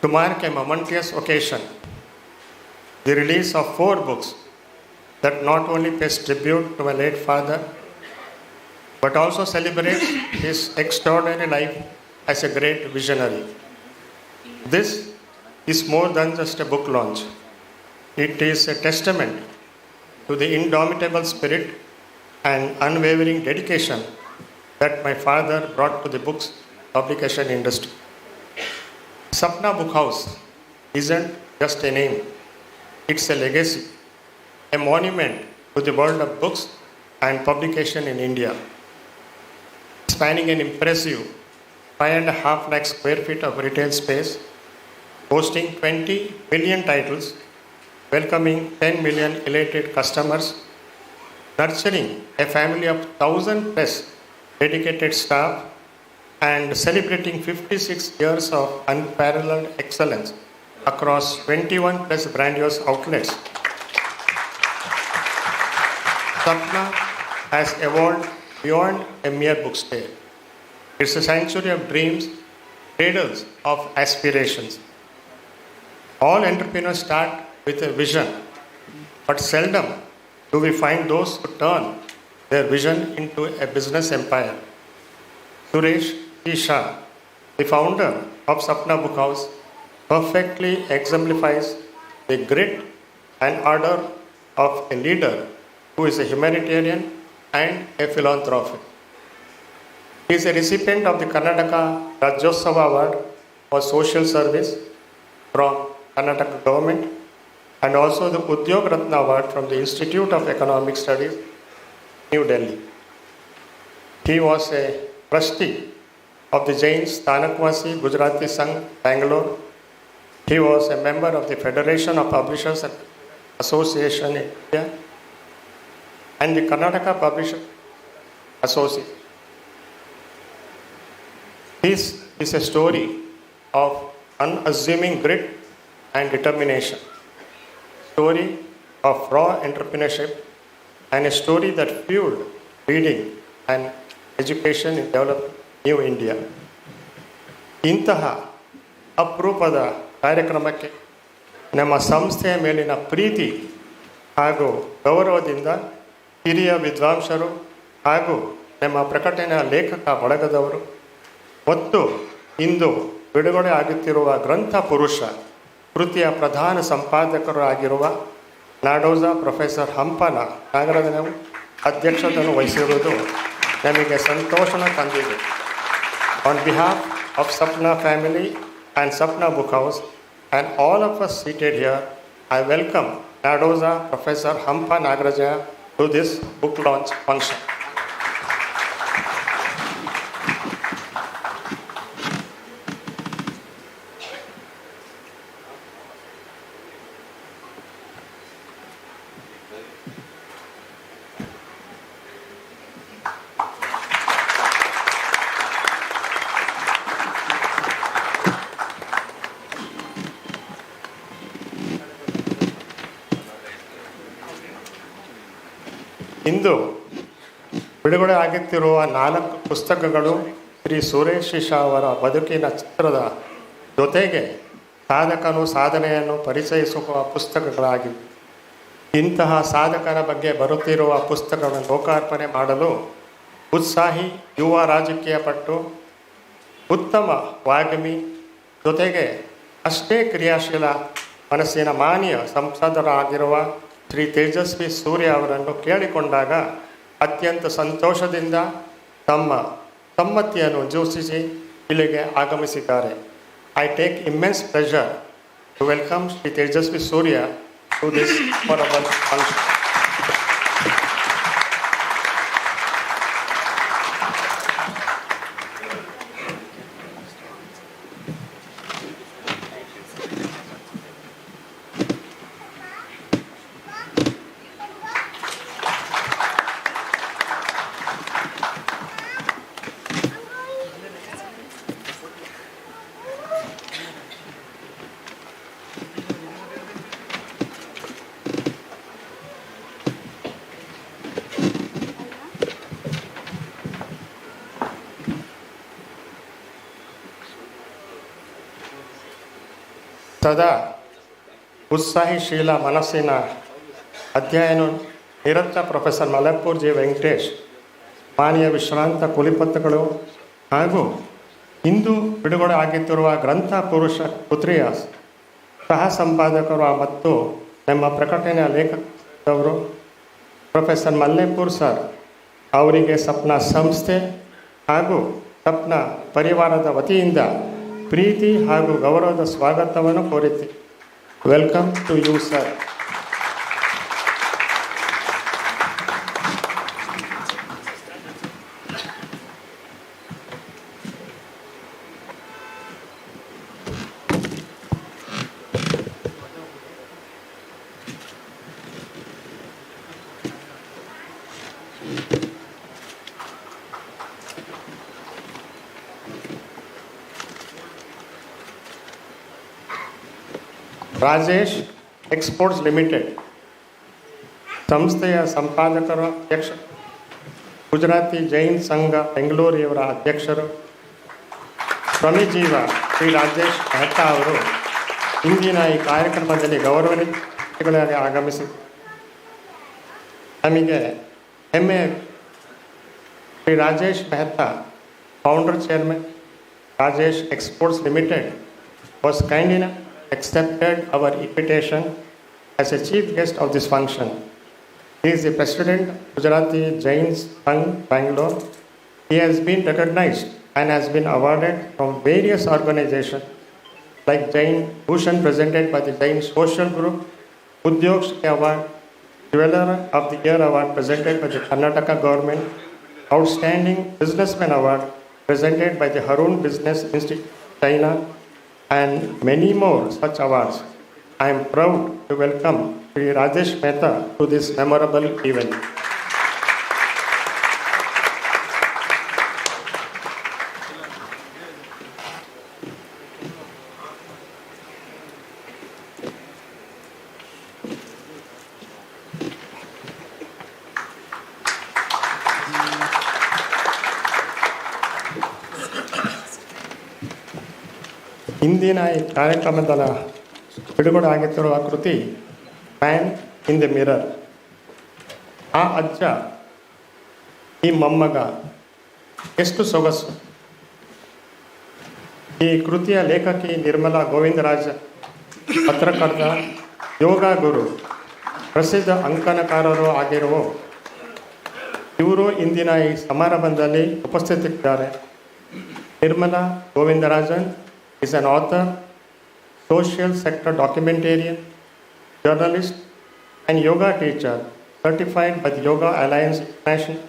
to mark a momentous occasion, the release of 4 books that not only pays tribute to my late father, but also celebrate his extraordinary life as a great visionary. This is more than just a book launch. It is a testament to the indomitable spirit and unwavering dedication that my father brought to the books publication industry. Sapna Book House isn't just a name, it's a legacy, a monument to the world of books and publication in India. Spanning an impressive 5.5 lakh square feet of retail space, hosting 20 million titles, welcoming 10 million elated customers, nurturing a family of 1,000 plus dedicated staff, and celebrating 56 years of unparalleled excellence across 21 plus grandiose outlets. Sapna has evolved beyond a mere book sale. It's a sanctuary of dreams, cradles of aspirations. All entrepreneurs start with a vision, but seldom do we find those who turn their vision into a business empire. Suresh C Shah, the founder of Sapna Book House, perfectly exemplifies the grit and ardor of a leader who is a humanitarian and a philanthropist. He is a recipient of the Karnataka Rajyotsava Award for Social Service from Karnataka government and also the Udyog Ratna Award from the Institute of Economic Studies, New Delhi. He was a trustee of the Jain Stanakwasi Gujarati Sangh, Bangalore. He was a member of the Federation of Publishers Association in India and the Karnataka Publishers Association. This is a story of unassuming grit and determination, story of raw entrepreneurship, and a story that fueled reading and education in developing New India. ಇಂತಹ ಅಪರೂಪದ ಕಾರ್ಯಕ್ರಮಕ್ಕೆ ನಮ್ಮ ಸಂಸ್ಥೆಯ ಮೇಲಿನ ಪ್ರೀತಿ ಹಾಗೂ ಗೌರವದಿಂದ ಹಿರಿಯ ವಿದ್ವಾಂಸರು ಹಾಗೂ ನಮ್ಮ ಪ್ರಕಟಣೆಯ ಲೇಖಕ ಬಳಗದವರು ಮತ್ತು ಇಂದು ಬಿಡುಗಡೆ ಆಗುತ್ತಿರುವ ಗ್ರಂಥ ಪುರುಷ ಕೃತಿಯ ಪ್ರಧಾನ ಸಂಪಾದಕರು ಆಗಿರುವ ನಾಡೋಜ ಪ್ರೊಫೆಸರ್ ಹಂಪನ ನಾಗರಾಜನವರು ಅಧ್ಯಕ್ಷತೆಯನ್ನು ವಹಿಸಿರುವುದು ನಮಗೆ ಸಂತೋಷನ ತಂದಿದೆ. On behalf of Sapna family and Sapna Book House and all of us seated here, I welcome Nadoza Professor Hampa Nagaraja to this book launch function. ಇಂದು ಬಿಡುಗಡೆ ಆಗುತ್ತಿರುವ 4 ಪುಸ್ತಕಗಳು ಶ್ರೀ ಸುರೇಶ್ ಸಿ ಶಾ ಅವರ ಬದುಕಿನ ಚಿತ್ರದ ಜೊತೆಗೆ ಸಾಧಕನು ಸಾಧನೆಯನ್ನು ಪರಿಚಯಿಸುವ ಪುಸ್ತಕಗಳಾಗಿವೆ. ಇಂತಹ ಸಾಧಕರ ಬಗ್ಗೆ ಬರುತ್ತಿರುವ ಪುಸ್ತಕಗಳನ್ನು ಲೋಕಾರ್ಪಣೆ ಮಾಡಲು ಉತ್ಸಾಹಿ ಯುವ ರಾಜಕೀಯ ಪಟು, ಉತ್ತಮ ವಾಗ್ಮಿ, ಜೊತೆಗೆ ಅಷ್ಟೇ ಕ್ರಿಯಾಶೀಲ ಮನಸ್ಸಿನ ಮಾನ್ಯ ಸಂಸದರಾಗಿರುವ ಶ್ರೀ ತೇಜಸ್ವಿ ಸೂರ್ಯ ಅವರನ್ನು ಕೇಳಿಕೊಂಡಾಗ ಅತ್ಯಂತ ಸಂತೋಷದಿಂದ ತಮ್ಮ ಸಮ್ಮತಿಯನ್ನು ಸೂಚಿಸಿ ಇಲ್ಲಿಗೆ ಆಗಮಿಸಿದ್ದಾರೆ. I take immense pleasure to welcome Shri Tejasvi Surya to this honourable function. ಸದಾ ಉತ್ಸಾಹಿಶೀಲ ಮನಸ್ಸಿನ ಅಧ್ಯಯನ ನಿರತ ಪ್ರೊಫೆಸರ್ ಮಲಪ್ಪೂರ್ ಜಿ ವೆಂಕಟೇಶ್, ಮಾನ್ಯ ವಿಶ್ರಾಂತ ಕುಲಪತಿಗಳು ಹಾಗೂ ಇಂದು ಬಿಡುಗಡೆ ಆಗುತ್ತಿರುವ ಗ್ರಂಥ ಪುರುಷ ಕೃತಿಯ ಸಹ ಸಂಪಾದಕರು ಮತ್ತು ನಮ್ಮ ಪ್ರಕಟಣೆಯ ಲೇಖಕರು ಪ್ರೊಫೆಸರ್ ಮಲ್ಲೇಪುರ್ ಸರ್ ಅವರಿಗೆ ಸಪ್ನಾ ಸಂಸ್ಥೆ ಹಾಗೂ ಸಪ್ನಾ ಪರಿವಾರದ ವತಿಯಿಂದ ಪ್ರೀತಿ ಹಾಗೂ ಗೌರವದ ಸ್ವಾಗತವನ್ನು ಕೋರುತ್ತೀವಿ. Welcome to you sir. Rajesh exports limited ಸಂಸ್ಥೆಯ ಸಂಪಾದಕರ ಅಧ್ಯಕ್ಷ, ಗುಜರಾತಿ ಜೈನ್ ಸಂಘ ಬೆಂಗಳೂರು ಇವರ ಅಧ್ಯಕ್ಷರು, ಸ್ವಾಮೀಜೀವ ಶ್ರೀ ರಾಜೇಶ್ ಮೆಹ್ತಾ ಅವರು ಇಂದಿನ ಈ ಕಾರ್ಯಕ್ರಮದಲ್ಲಿ ಗೌರವಗಳಾಗಿ ಆಗಮಿಸಿ ನಮಗೆ ಹೆಮ್ಮೆ. Shri Rajesh Mehta, founder chairman, Rajesh exports limited, was kind enough accepted our invitation as a chief guest of this function. He is the president of Gujarati Jain Sangh, Bangalore. He has been recognized and has been awarded from various organizations like Jain Bhushan presented by the Jain Social Group, Udyog Shri Award, Jeweler of the Year Award presented by the Karnataka government, Outstanding Businessman Award presented by the Harun Business Institute, China, and many more such awards. I am proud to welcome Sri Rajesh Mehta to this memorable event. ಇಂದಿನ ಈ ಕಾರ್ಯಕ್ರಮದ ಬಿಡುಗಡೆ ಆಗುತ್ತಿರುವ ಕೃತಿ man in the mirror. ಆ ಅಜ್ಜ ಈ ಮೊಮ್ಮಗ ಎಷ್ಟು ಸೊಗಸು. ಈ ಕೃತಿಯ ಲೇಖಕಿ ನಿರ್ಮಲಾ ಗೋವಿಂದರಾಜ, ಪತ್ರಕರ್ತ, ಯೋಗ ಗುರು, ಪ್ರಸಿದ್ಧ ಅಂಕಣಕಾರರು ಆಗಿರುವ ಇವರು ಇಂದಿನ ಈ ಸಮಾರಂಭದಲ್ಲಿ ಉಪಸ್ಥಿತರಿದ್ದಾರೆ. Nirmala Govindarajan is an author, social sector documentarian, journalist, and yoga teacher certified by the Yoga Alliance International,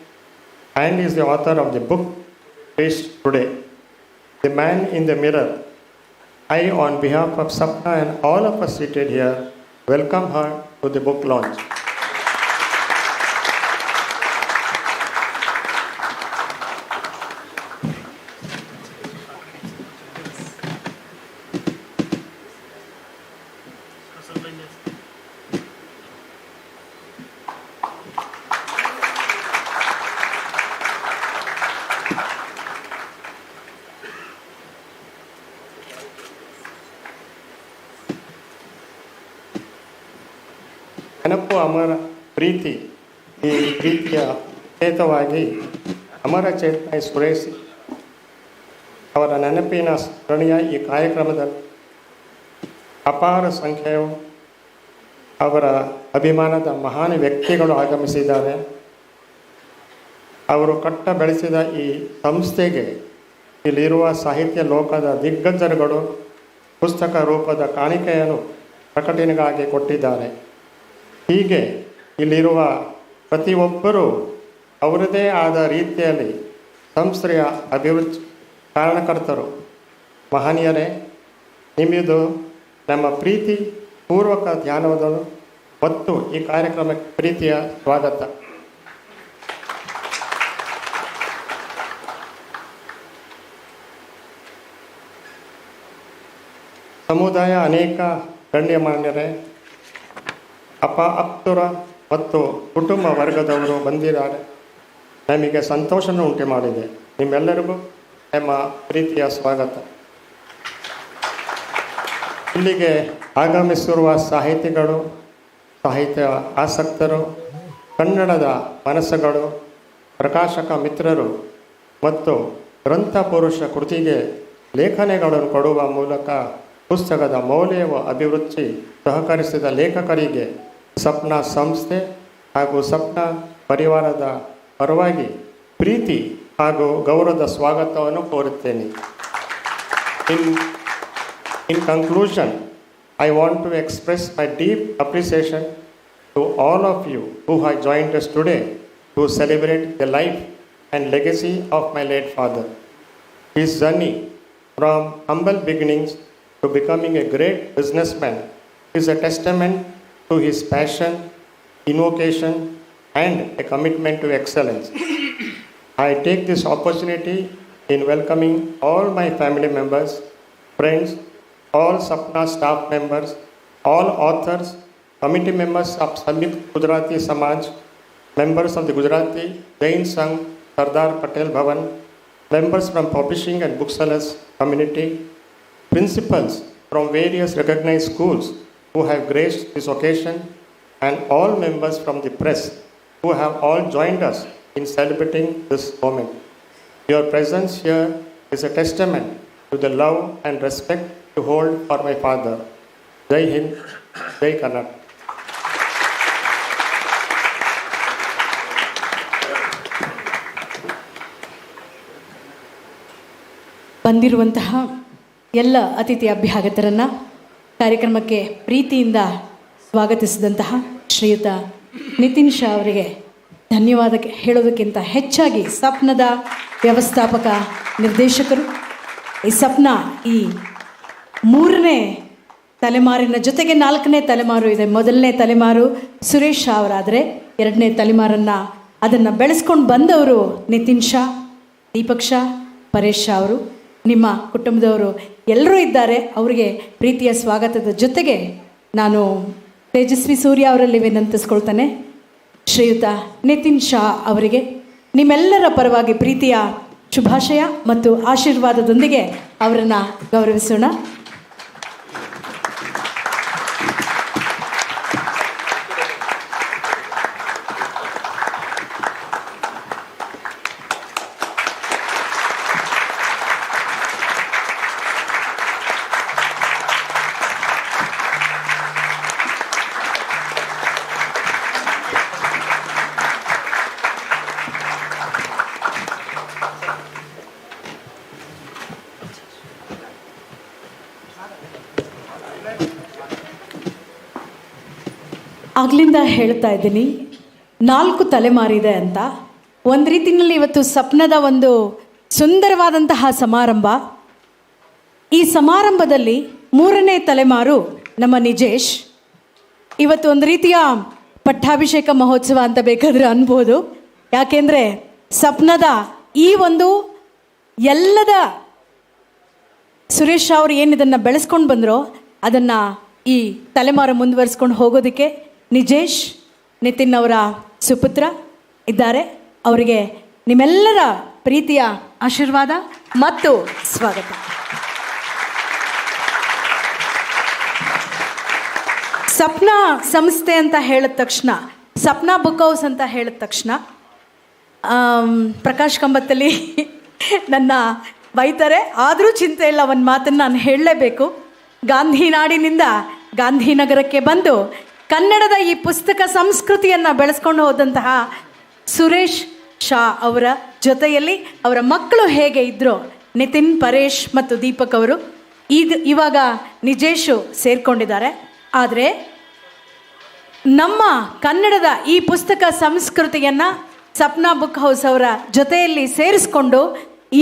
and is the author of the book released today, The Man in the Mirror. I, on behalf of Sapna and all of us seated here, welcome her to the book launch. ನೆನಪು ಅಮರ ಪ್ರೀತಿ. ಈ ಪ್ರೀತಿಯ ಚೇತವಾಗಿ ಅಮರ ಚೇತನ ಸುರೇಶ್ ಅವರ ನೆನಪಿನ ಸ್ಮರಣೀಯ ಈ ಕಾರ್ಯಕ್ರಮದಲ್ಲಿ ಅಪಾರ ಸಂಖ್ಯೆಯ ಅವರ ಅಭಿಮಾನದ ಮಹಾನ್ ವ್ಯಕ್ತಿಗಳು ಆಗಮಿಸಿದ್ದಾರೆ. ಅವರು ಕಟ್ಟ ಬೆಳೆಸಿದ ಈ ಸಂಸ್ಥೆಗೆ ಇಲ್ಲಿರುವ ಸಾಹಿತ್ಯ ಲೋಕದ ದಿಗ್ಗಜರುಗಳು ಪುಸ್ತಕ ರೂಪದ ಕಾಣಿಕೆಯನ್ನು ಪ್ರಕಟಣೆಗಾಗಿ ಕೊಟ್ಟಿದ್ದಾರೆ. ಹೀಗೆ ಇಲ್ಲಿರುವ ಪ್ರತಿಯೊಬ್ಬರೂ ಅವರದೇ ಆದ ರೀತಿಯಲ್ಲಿ ಸಂಸ್ಥೆಯ ಅಭಿವೃದ್ಧಿ ಕಾರಣಕರ್ತರು. ಮಹನೀಯರೇ, ನಿಮ್ಮದು ನಮ್ಮ ಪ್ರೀತಿ ಪೂರ್ವಕ ಧ್ಯಾನವಾದಗಳು ಮತ್ತು ಈ ಕಾರ್ಯಕ್ರಮಕ್ಕೆ ಪ್ರೀತಿಯ ಸ್ವಾಗತ. ಸಮುದಾಯ ಅನೇಕ ಗಣ್ಯಮಾನ್ಯರೇ, ಆಪ್ತರ ಮತ್ತು ಕುಟುಂಬ ವರ್ಗದವರು ಬಂದಿದ್ದಾರೆ. ನಮಗೆ ಸಂತೋಷವನ್ನು ಉಂಟು ಮಾಡಿದೆ. ನಿಮ್ಮೆಲ್ಲರಿಗೂ ನಮ್ಮ ಪ್ರೀತಿಯ ಸ್ವಾಗತ. ಇಲ್ಲಿಗೆ ಆಗಮಿಸಿರುವ ಸಾಹಿತಿಗಳು, ಸಾಹಿತ್ಯ ಆಸಕ್ತರು, ಕನ್ನಡದ ಮನಸ್ಸುಗಳು, ಪ್ರಕಾಶಕ ಮಿತ್ರರು ಮತ್ತು ಗ್ರಂಥಪುರುಷ ಕೃತಿಗೆ ಲೇಖನಗಳನ್ನು ಕೊಡುವ ಮೂಲಕ ಪುಸ್ತಕದ ಮೌಲ್ಯವ ಅಭಿವೃದ್ಧಿ ಸಹಕರಿಸಿದ ಲೇಖಕರಿಗೆ ಸಪ್ನಾ ಸಂಸ್ಥೆ ಹಾಗೂ ಸಪ್ನಾ ಪರಿವಾರದ ಪರವಾಗಿ ಪ್ರೀತಿ ಹಾಗೂ ಗೌರವದ ಸ್ವಾಗತವನ್ನು ಕೋರುತ್ತೇನೆ. In conclusion, I want to express my deep appreciation to all of you who have joined us today to celebrate the life and legacy of my late father. His journey from humble beginnings to becoming a great businessman is a testament to his passion, invocation, and a commitment to excellence. I take this opportunity in welcoming all my family members, friends, all Sapna staff members, all authors, committee members of Samyukt Gujarati Samaj, members of the Gujarati Jain Sangh, Sardar Patel Bhavan, members from publishing and booksellers community, principals from various recognized schools who have graced this occasion, and all members from the press who have all joined us in celebrating this moment. Your presence here is a testament to the love and respect you hold for my father. Jai Hind, Jai Kannada. ಬಂದಿರುವಂತಹ ಎಲ್ಲ ಅತಿಥಿ ಅಭ್ಯಾಗತರನ್ನು ಕಾರ್ಯಕ್ರಮಕ್ಕೆ ಪ್ರೀತಿಯಿಂದ ಸ್ವಾಗತಿಸಿದಂತಹ ಶ್ರೀಯುತ ನಿತಿನ್ ಶಾ ಅವರಿಗೆ ಧನ್ಯವಾದ ಹೇಳೋದಕ್ಕಿಂತ ಹೆಚ್ಚಾಗಿ ಸಪ್ನದ ವ್ಯವಸ್ಥಾಪಕ ನಿರ್ದೇಶಕರು, ಈ ಸಪ್ನ ಈ 3ನೇ ತಲೆಮಾರಿನ ಜೊತೆಗೆ 4ನೇ ತಲೆಮಾರು ಇದೆ. 1ನೇ ತಲೆಮಾರು ಸುರೇಶ್ ಶಾ ಅವರಾದರೆ 2ನೇ ತಲೆಮಾರನ್ನು ಅದನ್ನು ಬೆಳೆಸ್ಕೊಂಡು ಬಂದವರು ನಿತಿನ್ ಶಾ, ದೀಪಕ್ ಶಾ, ಪರೇಶ್ ಶಾ ಅವರು. ನಿಮ್ಮ ಕುಟುಂಬದವರು ಎಲ್ಲರೂ ಇದ್ದಾರೆ. ಅವರಿಗೆ ಪ್ರೀತಿಯ ಸ್ವಾಗತದ ಜೊತೆಗೆ ನಾನು ತೇಜಸ್ವಿ ಸೂರ್ಯ ಅವರಲ್ಲಿ ವಿನಂತಿಸ್ಕೊಳ್ತಾನೆ, ಶ್ರೀಯುತ ನಿತಿನ್ ಶಾ ಅವರಿಗೆ ನಿಮ್ಮೆಲ್ಲರ ಪರವಾಗಿ ಪ್ರೀತಿಯ ಶುಭಾಶಯ ಮತ್ತು ಆಶೀರ್ವಾದದೊಂದಿಗೆ ಅವರನ್ನು ಗೌರವಿಸೋಣ. ಆಗಲಿಂದ ಹೇಳ್ತಾ ಇದ್ದೀನಿ 4 ತಲೆಮಾರಿದೆ ಅಂತ. ಒಂದು ರೀತಿಯಲ್ಲಿ ಇವತ್ತು ಸಪ್ನದ ಒಂದು ಸುಂದರವಾದಂತಹ ಸಮಾರಂಭ. ಈ ಸಮಾರಂಭದಲ್ಲಿ 3ನೇ ತಲೆಮಾರು ನಮ್ಮ ನಿಜೇಶ್ ಇವತ್ತು ಒಂದು ರೀತಿಯ ಪಟ್ಟಾಭಿಷೇಕ ಮಹೋತ್ಸವ ಅಂತ ಬೇಕಾದರೆ ಅನ್ಬೋದು. ಯಾಕೆಂದರೆ ಸಪ್ನದ ಈ ಒಂದು ಎಲ್ಲದ ಸುರೇಶ್ ಅವರು ಏನಿದನ್ನು ಬೆಳೆಸ್ಕೊಂಡು ಬಂದರೋ ಅದನ್ನು ಈ ತಲೆಮಾರು ಮುಂದುವರಿಸ್ಕೊಂಡು ಹೋಗೋದಕ್ಕೆ ನಿಜೇಶ್, ನಿತಿನ್ ಅವರ ಸುಪುತ್ರ ಇದ್ದಾರೆ. ಅವರಿಗೆ ನಿಮ್ಮೆಲ್ಲರ ಪ್ರೀತಿಯ ಆಶೀರ್ವಾದ ಮತ್ತು ಸ್ವಾಗತ. ಸಪ್ನಾ ಸಂಸ್ಥೆ ಅಂತ ಹೇಳಿದ ತಕ್ಷಣ, ಸಪ್ನಾ ಬುಕ್ ಹೌಸ್ ಅಂತ ಹೇಳಿದ ತಕ್ಷಣ ಪ್ರಕಾಶ್ ಕಂಬತ್ತಲ್ಲಿ ನನ್ನ ಬೈತಾರೆ. ಆದರೂ ಚಿಂತೆ ಇಲ್ಲ, ಒಂದು ಮಾತನ್ನು ನಾನು ಹೇಳಲೇಬೇಕು. ಗಾಂಧಿನಾಡಿನಿಂದ ಗಾಂಧಿನಗರಕ್ಕೆ ಬಂದು ಕನ್ನಡದ ಈ ಪುಸ್ತಕ ಸಂಸ್ಕೃತಿಯನ್ನು ಬೆಳೆಸ್ಕೊಂಡು ಹೋದಂತಹ ಸುರೇಶ್ ಶಾ ಅವರ ಜೊತೆಯಲ್ಲಿ ಅವರ ಮಕ್ಕಳು ಹೇಗೆ ಇದ್ರೋ ನಿತಿನ್, ಪರೇಶ್ ಮತ್ತು ದೀಪಕ್ ಅವರು ಇವಾಗ ನಿಜೇಶು ಸೇರಿಕೊಂಡಿದ್ದಾರೆ. ಆದರೆ ನಮ್ಮ ಕನ್ನಡದ ಈ ಪುಸ್ತಕ ಸಂಸ್ಕೃತಿಯನ್ನು ಸಪ್ನಾ ಬುಕ್ ಹೌಸ್ ಅವರ ಜೊತೆಯಲ್ಲಿ ಸೇರಿಸ್ಕೊಂಡು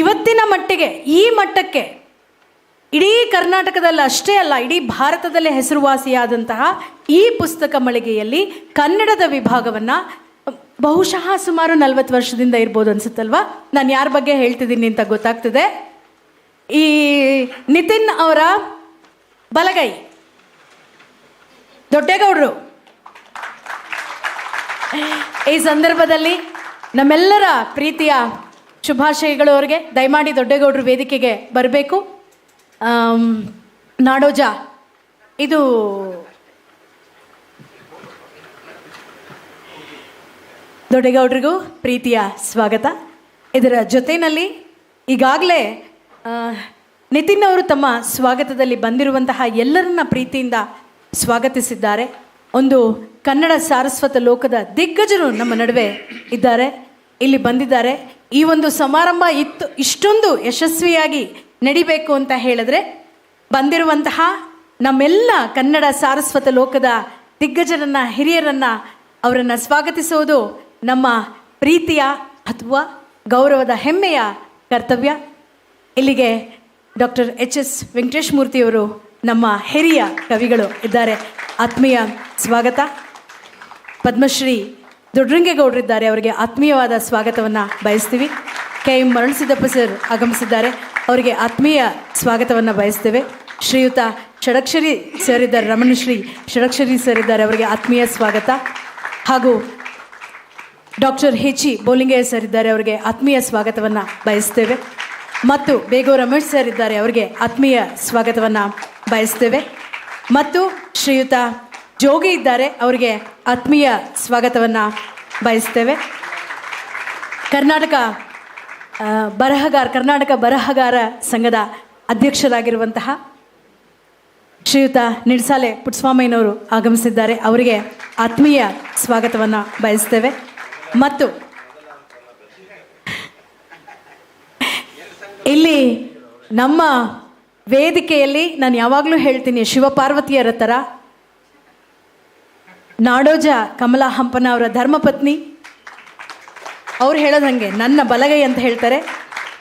ಇವತ್ತಿನ ಮಟ್ಟಿಗೆ ಈ ಮಟ್ಟಕ್ಕೆ ಇಡೀ ಕರ್ನಾಟಕದಲ್ಲಿ ಅಷ್ಟೇ ಅಲ್ಲ, ಇಡೀ ಭಾರತದಲ್ಲೇ ಹೆಸರುವಾಸಿಯಾದಂತಹ ಈ ಪುಸ್ತಕ ಮಳಿಗೆಯಲ್ಲಿ ಕನ್ನಡದ ವಿಭಾಗವನ್ನು ಬಹುಶಃ ಸುಮಾರು 40 ವರ್ಷದಿಂದ ಇರ್ಬೋದು ಅನ್ಸುತ್ತಲ್ವಾ. ನಾನು ಯಾರ ಬಗ್ಗೆ ಹೇಳ್ತಿದ್ದೀನಿ ಅಂತ ಗೊತ್ತಾಗ್ತದೆ. ಈ ನಿತಿನ್ ಅವರ ಬಲಗೈ ದೊಡ್ಡೇಗೌಡರು. ಈ ಸಂದರ್ಭದಲ್ಲಿ ನಮ್ಮೆಲ್ಲರ ಪ್ರೀತಿಯ ಶುಭಾಶಯಗಳು ಅವರಿಗೆ. ದಯಮಾಡಿ ದೊಡ್ಡೇಗೌಡರು ವೇದಿಕೆಗೆ ಬರಬೇಕು. ನಾಡೋಜ ಇದು ದೊಡ್ಡೇಗೌಡರಿಗೂ ಪ್ರೀತಿಯ ಸ್ವಾಗತ. ಇದರ ಜೊತೆಯಲ್ಲಿ ಈಗಾಗಲೇ ನಿತಿನ್ ಅವರು ತಮ್ಮ ಸ್ವಾಗತದಲ್ಲಿ ಬಂದಿರುವಂತಹ ಎಲ್ಲರನ್ನ ಪ್ರೀತಿಯಿಂದ ಸ್ವಾಗತಿಸಿದ್ದಾರೆ. ಒಂದು ಕನ್ನಡ ಸಾರಸ್ವತ ಲೋಕದ ದಿಗ್ಗಜರು ನಮ್ಮ ನಡುವೆ ಇದ್ದಾರೆ, ಇಲ್ಲಿ ಬಂದಿದ್ದಾರೆ. ಈ ಒಂದು ಸಮಾರಂಭ ಇಷ್ಟೊಂದು ಯಶಸ್ವಿಯಾಗಿ ನಡಿಬೇಕು ಅಂತ ಹೇಳಿದ್ರೆ ಬಂದಿರುವಂತಹ ನಮ್ಮೆಲ್ಲ ಕನ್ನಡ ಸಾರಸ್ವತ ಲೋಕದ ದಿಗ್ಗಜರನ್ನು, ಹಿರಿಯರನ್ನು, ಅವರನ್ನು ಸ್ವಾಗತಿಸುವುದು ನಮ್ಮ ಪ್ರೀತಿಯ ಅಥವಾ ಗೌರವದ ಹೆಮ್ಮೆಯ ಕರ್ತವ್ಯ. ಇಲ್ಲಿಗೆ ಡಾಕ್ಟರ್ HS ವೆಂಕಟೇಶ್ ಮೂರ್ತಿಯವರು ನಮ್ಮ ಹಿರಿಯ ಕವಿಗಳು ಇದ್ದಾರೆ, ಆತ್ಮೀಯ ಸ್ವಾಗತ. ಪದ್ಮಶ್ರೀ ದೊಡ್ಡರಂಗೇಗೌಡರಿದ್ದಾರೆ, ಅವರಿಗೆ ಆತ್ಮೀಯವಾದ ಸ್ವಾಗತವನ್ನು ಬಯಸ್ತೀವಿ. KM ಮರಳಸಿದ್ದಪ್ಪ ಸರ್ ಆಗಮಿಸಿದ್ದಾರೆ, ಅವರಿಗೆ ಆತ್ಮೀಯ ಸ್ವಾಗತವನ್ನು ಬಯಸ್ತೇವೆ. ಶ್ರೀಯುತ ಷಡಕ್ಷರಿ ಸರ್ ಇದ್ದಾರೆ, ರಮಣಶ್ರೀ ಷಡಕ್ಷರಿ ಸರ್ ಇದ್ದಾರೆ, ಅವರಿಗೆ ಆತ್ಮೀಯ ಸ್ವಾಗತ. ಹಾಗೂ ಡಾಕ್ಟರ್ HE ಬೋಲಿಂಗಯ್ಯ ಸರ್ ಇದ್ದಾರೆ, ಅವರಿಗೆ ಆತ್ಮೀಯ ಸ್ವಾಗತವನ್ನು ಬಯಸ್ತೇವೆ. ಮತ್ತು ಬೇಗೋ ರಮೇಶ್ ಸರ್ ಇದ್ದಾರೆ, ಅವರಿಗೆ ಆತ್ಮೀಯ ಸ್ವಾಗತವನ್ನು ಬಯಸ್ತೇವೆ. ಮತ್ತು ಶ್ರೀಯುತ ಜೋಗಿ ಇದ್ದಾರೆ, ಅವರಿಗೆ ಆತ್ಮೀಯ ಸ್ವಾಗತವನ್ನು ಬಯಸ್ತೇವೆ. ಕರ್ನಾಟಕ ಬರಹಗಾರ ಸಂಘದ ಅಧ್ಯಕ್ಷರಾಗಿರುವಂತಹ ಶ್ರೀಯುತ ನಿಡ್ಸಾಲೆ ಪುಟ್ಟಸ್ವಾಮಯ್ಯನವರು ಆಗಮಿಸಿದ್ದಾರೆ, ಅವರಿಗೆ ಆತ್ಮೀಯ ಸ್ವಾಗತವನ್ನು ಬಯಸ್ತೇವೆ. ಮತ್ತು ಇಲ್ಲಿ ನಮ್ಮ ವೇದಿಕೆಯಲ್ಲಿ ನಾನು ಯಾವಾಗಲೂ ಹೇಳ್ತೀನಿ, ಶಿವಪಾರ್ವತಿಯರ ಥರ ನಾಡೋಜ ಕಮಲಾ ಹಂಪನ ಅವರ ಧರ್ಮಪತ್ನಿ ಅವ್ರು ಹೇಳೋದು ಹಾಗೆ ನನ್ನ ಬಲಗೈ ಅಂತ ಹೇಳ್ತಾರೆ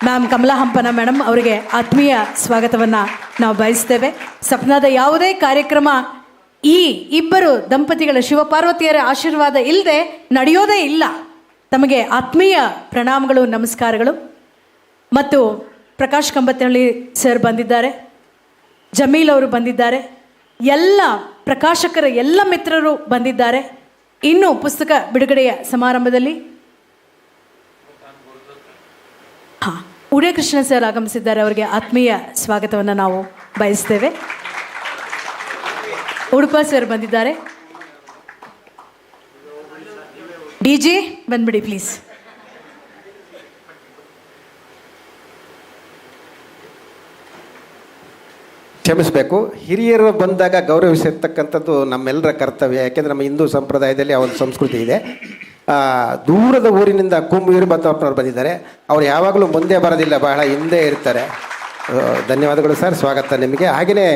ಮ್ಯಾಮ್ ಕಮಲಾ ಹಂಪನ ಮೇಡಮ್ ಅವರಿಗೆ ಆತ್ಮೀಯ ಸ್ವಾಗತವನ್ನು ನಾವು ಬಯಸ್ತೇವೆ. ಸಪ್ನಾದ ಯಾವುದೇ ಕಾರ್ಯಕ್ರಮ ಈ ಇಬ್ಬರು ದಂಪತಿಗಳ ಶಿವಪಾರ್ವತಿಯರ ಆಶೀರ್ವಾದ ಇಲ್ಲದೆ ನಡೆಯೋದೇ ಇಲ್ಲ. ತಮಗೆ ಆತ್ಮೀಯ ಪ್ರಣಾಮಗಳು, ನಮಸ್ಕಾರಗಳು. ಮತ್ತು ಪ್ರಕಾಶ್ ಕಂಬತ್ತಳ್ಳಿ ಸರ್ ಬಂದಿದ್ದಾರೆ, ಜಮೀಲ್ ಅವರು ಬಂದಿದ್ದಾರೆ, ಎಲ್ಲ ಪ್ರಕಾಶಕರ ಎಲ್ಲ ಮಿತ್ರರು ಬಂದಿದ್ದಾರೆ. ಇನ್ನು ಪುಸ್ತಕ ಬಿಡುಗಡೆಯ ಸಮಾರಂಭದಲ್ಲಿ ಉಡೇ ಕೃಷ್ಣ ಸರ್ ಆಗಮಿಸಿದ್ದಾರೆ. ಅವರಿಗೆ ಆತ್ಮೀಯ ಸ್ವಾಗತವನ್ನು ನಾವು ಬಯಸ್ತೇವೆ. ಉಡುಪ ಸರ್ ಬಂದಿದ್ದಾರೆ. DJ ಬಂದ್ಬಿಡಿ ಪ್ಲೀಸ್. ಕ್ಷಮಿಸಬೇಕು, ಹಿರಿಯರು ಬಂದಾಗ ಗೌರವಿಸಿರ್ತಕ್ಕಂಥದ್ದು ನಮ್ಮೆಲ್ಲರ ಕರ್ತವ್ಯ. ಯಾಕೆಂದರೆ ನಮ್ಮ ಹಿಂದೂ ಸಂಪ್ರದಾಯದಲ್ಲಿ ಆ ಒಂದು ಸಂಸ್ಕೃತಿ ಇದೆ. ದೂರದ ಊರಿನಿಂದ ವೀರಭದ್ರಪ್ಪನವ್ರು ಬಂದಿದ್ದಾರೆ. ಅವ್ರು ಯಾವಾಗಲೂ ಮುಂದೆ ಬರೋದಿಲ್ಲ, ಬಹಳ ಹಿಂದೆ ಇರ್ತಾರೆ. ಧನ್ಯವಾದಗಳು ಸರ್, ಸ್ವಾಗತ ನಿಮಗೆ. ಹಾಗೆಯೇ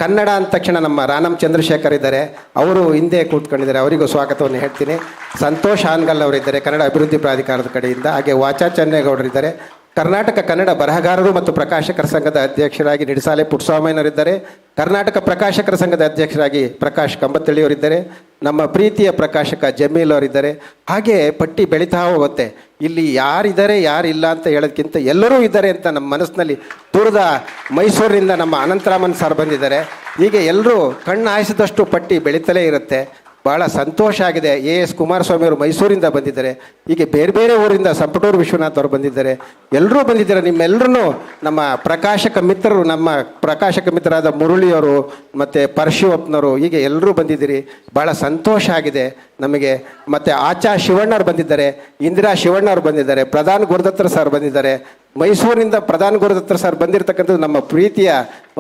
ಕನ್ನಡ ಅಂದ ತಕ್ಷಣ ನಮ್ಮ ರಾನಮ್ ಚಂದ್ರಶೇಖರ್ ಇದ್ದಾರೆ, ಅವರು ಹಿಂದೆ ಕೂತ್ಕೊಂಡಿದ್ದಾರೆ, ಅವರಿಗೂ ಸ್ವಾಗತವನ್ನು ಹೇಳ್ತೀನಿ. ಸಂತೋಷ್ ಹಾನ್ಗಲ್ ಅವರಿದ್ದಾರೆ ಕನ್ನಡ ಅಭಿವೃದ್ಧಿ ಪ್ರಾಧಿಕಾರದ ಕಡೆಯಿಂದ. ಹಾಗೆ ವಾಚಾ ಚೆನ್ನೇಗೌಡರಿದ್ದಾರೆ, ಕರ್ನಾಟಕ ಕನ್ನಡ ಬರಹಗಾರರು ಮತ್ತು ಪ್ರಕಾಶಕರ ಸಂಘದ ಅಧ್ಯಕ್ಷರಾಗಿ ನಿಡಸಾಲೆ ಪುಟ್ಟಸ್ವಾಮಯ್ಯನವರಿದ್ದಾರೆ. ಕರ್ನಾಟಕ ಪ್ರಕಾಶಕರ ಸಂಘದ ಅಧ್ಯಕ್ಷರಾಗಿ ಪ್ರಕಾಶ್ ಕಂಬತ್ತಳ್ಳಿಯವರಿದ್ದಾರೆ. ನಮ್ಮ ಪ್ರೀತಿಯ ಪ್ರಕಾಶಕ ಜಮೀಲ್ ಅವರಿದ್ದಾರೆ. ಹಾಗೆ ಪಟ್ಟಿ ಬೆಳೀತಾ ಹೋಗುತ್ತೆ. ಇಲ್ಲಿ ಯಾರಿದ್ದಾರೆ ಯಾರಿಲ್ಲ ಅಂತ ಹೇಳೋದಕ್ಕಿಂತ ಎಲ್ಲರೂ ಇದ್ದಾರೆ ಅಂತ ನಮ್ಮ ಮನಸ್ಸಿನಲ್ಲಿ ದೂರದ ಮೈಸೂರಿನಿಂದ ನಮ್ಮ ಅನಂತರಾಮನ್ ಸರ್ ಬಂದಿದ್ದಾರೆ. ಹೀಗೆ ಎಲ್ಲರೂ ಕಣ್ಣು ಹಾಯಿಸಿದಷ್ಟು ಪಟ್ಟಿ ಬೆಳೀತಲೇ ಇರುತ್ತೆ. ಭಾಳ ಸಂತೋಷ ಆಗಿದೆ. AS ಕುಮಾರಸ್ವಾಮಿ ಅವರು ಮೈಸೂರಿಂದ ಬಂದಿದ್ದಾರೆ. ಹೀಗೆ ಬೇರೆ ಬೇರೆ ಊರಿಂದ ಸಂಪಟೂರು ವಿಶ್ವನಾಥ್ ಅವರು ಬಂದಿದ್ದಾರೆ. ಎಲ್ಲರೂ ಬಂದಿದ್ದಾರೆ. ನಿಮ್ಮೆಲ್ಲರೂ ನಮ್ಮ ಪ್ರಕಾಶಕ ಮಿತ್ರರು, ನಮ್ಮ ಪ್ರಕಾಶಕ ಮಿತ್ರರಾದ ಮುರಳಿಯವರು ಮತ್ತು ಪರಶಿವಪ್ಪನವರು, ಹೀಗೆ ಎಲ್ಲರೂ ಬಂದಿದ್ದೀರಿ. ಭಾಳ ಸಂತೋಷ ಆಗಿದೆ ನಮಗೆ. ಮತ್ತು ಆಚಾ ಶಿವಣ್ಣವ್ರು ಬಂದಿದ್ದಾರೆ, ಇಂದಿರಾ ಶಿವಣ್ಣವ್ರು ಬಂದಿದ್ದಾರೆ, ಪ್ರಧಾನ್ ಗುರುದತ್ರ ಸರ್ ಬಂದಿದ್ದಾರೆ. ಮೈಸೂರಿನಿಂದ ಪ್ರಧಾನ್ ಗುರುದತ್ರ ಸರ್ ಬಂದಿರತಕ್ಕಂಥದ್ದು ನಮ್ಮ ಪ್ರೀತಿಯ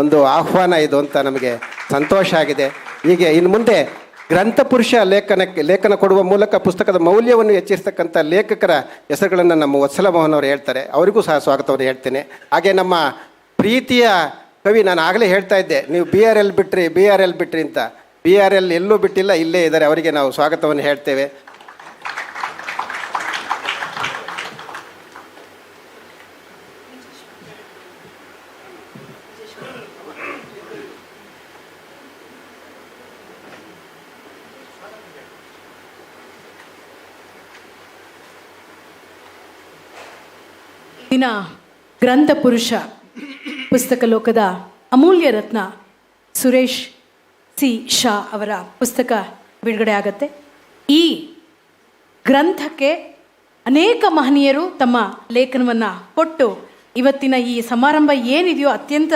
ಒಂದು ಆಹ್ವಾನ ಇದು ಅಂತ ನಮಗೆ ಸಂತೋಷ ಆಗಿದೆ. ಹೀಗೆ ಇನ್ನು ಮುಂದೆ ಗ್ರಂಥಪುರುಷ ಲೇಖನ ಕೊಡುವ ಮೂಲಕ ಪುಸ್ತಕದ ಮೌಲ್ಯವನ್ನು ಹೆಚ್ಚಿಸ್ತಕ್ಕಂಥ ಲೇಖಕರ ಹೆಸರುಗಳನ್ನು ನಮ್ಮ ವತ್ಸಲ ಮೋಹನ್ ಅವರು ಹೇಳ್ತಾರೆ. ಅವರಿಗೂ ಸಹ ಸ್ವಾಗತವನ್ನು ಹೇಳ್ತೇನೆ. ಹಾಗೆ ನಮ್ಮ ಪ್ರೀತಿಯ ಕವಿ, ನಾನು ಆಗಲೇ ಹೇಳ್ತಾ ಇದ್ದೆ ನೀವು BRL ಬಿಟ್ರಿ ಅಂತ. BRL ಎಲ್ಲೂ ಬಿಟ್ಟಿಲ್ಲ, ಇಲ್ಲೇ ಇದ್ದಾರೆ. ಅವರಿಗೆ ನಾವು ಸ್ವಾಗತವನ್ನು ಹೇಳ್ತೇವೆ. ದಿನ ಗ್ರಂಥ ಪುರುಷ ಪುಸ್ತಕ ಲೋಕದ ಅಮೂಲ್ಯ ರತ್ನ ಸುರೇಶ್ C ಶಾ ಅವರ ಪುಸ್ತಕ ಬಿಡುಗಡೆ ಆಗುತ್ತೆ. ಈ ಗ್ರಂಥಕ್ಕೆ ಅನೇಕ ಮಹನೀಯರು ತಮ್ಮ ಲೇಖನವನ್ನು ಕೊಟ್ಟು ಇವತ್ತಿನ ಈ ಸಮಾರಂಭ ಏನಿದೆಯೋ ಅತ್ಯಂತ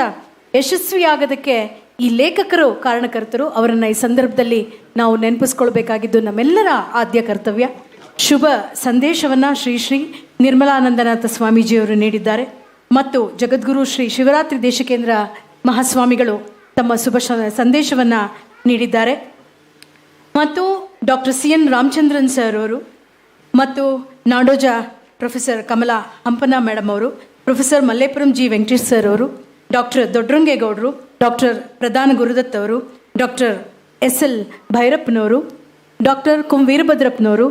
ಯಶಸ್ವಿಯಾಗೋದಕ್ಕೆ ಈ ಲೇಖಕರು ಕಾರಣಕರ್ತರು. ಅವರನ್ನು ಈ ಸಂದರ್ಭದಲ್ಲಿ ನಾವು ನೆನಪಿಸ್ಕೊಳ್ಬೇಕಾಗಿದ್ದು ನಮ್ಮೆಲ್ಲರ ಆದ್ಯ ಕರ್ತವ್ಯ. ಶುಭ ಸಂದೇಶವನ್ನು ಶ್ರೀ ನಿರ್ಮಲಾನಂದನಾಥ ಸ್ವಾಮೀಜಿಯವರು ನೀಡಿದ್ದಾರೆ ಮತ್ತು ಜಗದ್ಗುರು ಶ್ರೀ ಶಿವರಾತ್ರಿ ದೇಶಿಕೇಂದ್ರ ಮಹಾಸ್ವಾಮಿಗಳು ತಮ್ಮ ಶುಭ ಸಂದೇಶವನ್ನು ನೀಡಿದ್ದಾರೆ. ಮತ್ತು ಡಾಕ್ಟರ್ CN ರಾಮಚಂದ್ರನ್ ಸರ್ ಅವರು ಮತ್ತು ನಾಡೋಜ ಪ್ರೊಫೆಸರ್ ಕಮಲಾ ಹಂಪನ ಮೇಡಮ್ ಅವರು, professor Mallepuram G Venkatesh sir ಅವರು, ಡಾಕ್ಟರ್ ದೊಡ್ಡರಂಗೇಗೌಡರು, ಡಾಕ್ಟರ್ ಪ್ರಧಾನ ಗುರುದತ್ ಅವರು, ಡಾಕ್ಟರ್ SL ಭೈರಪ್ಪನವರು, ಡಾಕ್ಟರ್ ವೀರಭದ್ರಪ್ಪನವರು,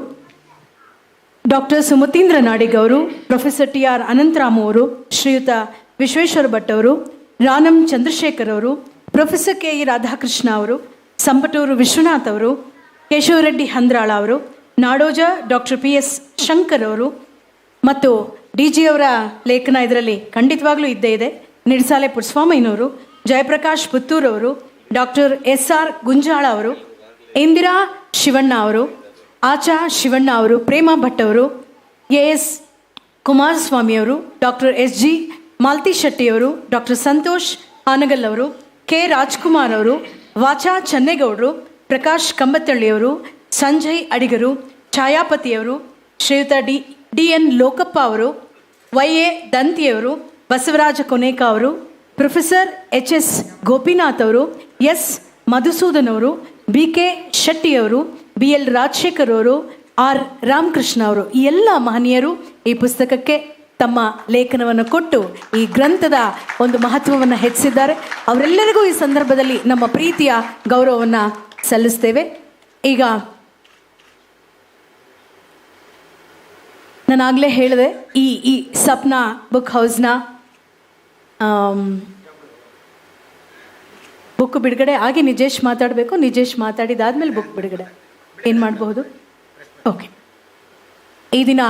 ಡಾಕ್ಟರ್ ಸುಮತೀಂದ್ರ ನಾಡಿಗ್ ಅವರು, ಪ್ರೊಫೆಸರ್ TR ಅನಂತರಾಮು ಅವರು, ಶ್ರೀಯುತ ವಿಶ್ವೇಶ್ವರ ಭಟ್ ಅವರು, ರಾನಮ್ ಚಂದ್ರಶೇಖರ್ ಅವರು, ಪ್ರೊಫೆಸರ್ KE ರಾಧಾಕೃಷ್ಣ ಅವರು, ಸಂಪಟೂರು ವಿಶ್ವನಾಥ್ ಅವರು, ಕೇಶವರೆಡ್ಡಿ ಹಂದ್ರಾಳ ಅವರು, ನಾಡೋಜ ಡಾಕ್ಟರ್ PS ಶಂಕರ್ ಅವರು ಮತ್ತು DG ಅವರ ಲೇಖನ ಇದರಲ್ಲಿ ಖಂಡಿತವಾಗ್ಲೂ ಇದ್ದೇ ಇದೆ. ನಿಡಸಾಲೆ ಪುಟ್ಟಸ್ವಾಮಯ್ಯನವರು, ಜಯಪ್ರಕಾಶ್ ಪುತ್ತೂರವರು, ಡಾಕ್ಟರ್ SR ಗುಂಜಾಳ ಅವರು, ಇಂದಿರಾ ಶಿವಣ್ಣ ಅವರು, ಆಚಾ ಶಿವಣ್ಣ ಅವರು, ಪ್ರೇಮಾ ಭಟ್ ಅವರು, AS ಕುಮಾರಸ್ವಾಮಿಯವರು, ಡಾಕ್ಟರ್ SG ಮಾಲ್ತಿ ಶೆಟ್ಟಿಯವರು, ಡಾಕ್ಟರ್ ಸಂತೋಷ್ ಹಾನಗಲ್ ಅವರು, K ರಾಜ್ಕುಮಾರ್ ಅವರು, ವಾಚಾ ಚೆನ್ನೇಗೌಡರು, ಪ್ರಕಾಶ್ ಕಂಬತ್ತಳ್ಳಿಯವರು, ಸಂಜಯ್ ಅಡಿಗರು, ಛಾಯಾಪತಿಯವರು, ಶ್ರೀಯುತ DN ಲೋಕಪ್ಪ ಅವರು, YA ದಂತಿಯವರು, ಬಸವರಾಜ ಕೊನೇಕ ಅವರು, ಪ್ರೊಫೆಸರ್ HS ಗೋಪಿನಾಥ್ ಅವರು, S ಮಧುಸೂದನ್ ಅವರು, BK ಶೆಟ್ಟಿಯವರು, BL ರಾಜಶೇಖರ್ ಅವರು, R ರಾಮಕೃಷ್ಣ ಅವರು, ಈ ಎಲ್ಲ ಮಹನೀಯರು ಈ ಪುಸ್ತಕಕ್ಕೆ ತಮ್ಮ ಲೇಖನವನ್ನು ಕೊಟ್ಟು ಈ ಗ್ರಂಥದ ಒಂದು ಮಹತ್ವವನ್ನು ಹೆಚ್ಚಿಸಿದ್ದಾರೆ. ಅವರೆಲ್ಲರಿಗೂ ಈ ಸಂದರ್ಭದಲ್ಲಿ ನಮ್ಮ ಪ್ರೀತಿಯ ಗೌರವವನ್ನು ಸಲ್ಲಿಸ್ತೇವೆ. ಈಗ ನಾನಾಗಲೇ ಹೇಳಿದೆ, ಈ ಸಪ್ನಾ ಬುಕ್ ಹೌಸ್ನ ಬುಕ್ ಬಿಡುಗಡೆ ಆಗಿ ನಿಜೇಶ್ ಮಾತಾಡಬೇಕು. ನಿಜೇಶ್ ಮಾತಾಡಿದಾದ್ಮೇಲೆ ಬುಕ್ ಬಿಡುಗಡೆ ಏನು ಮಾಡಬಹುದು? ಓಕೆ. ಈ ದಿನ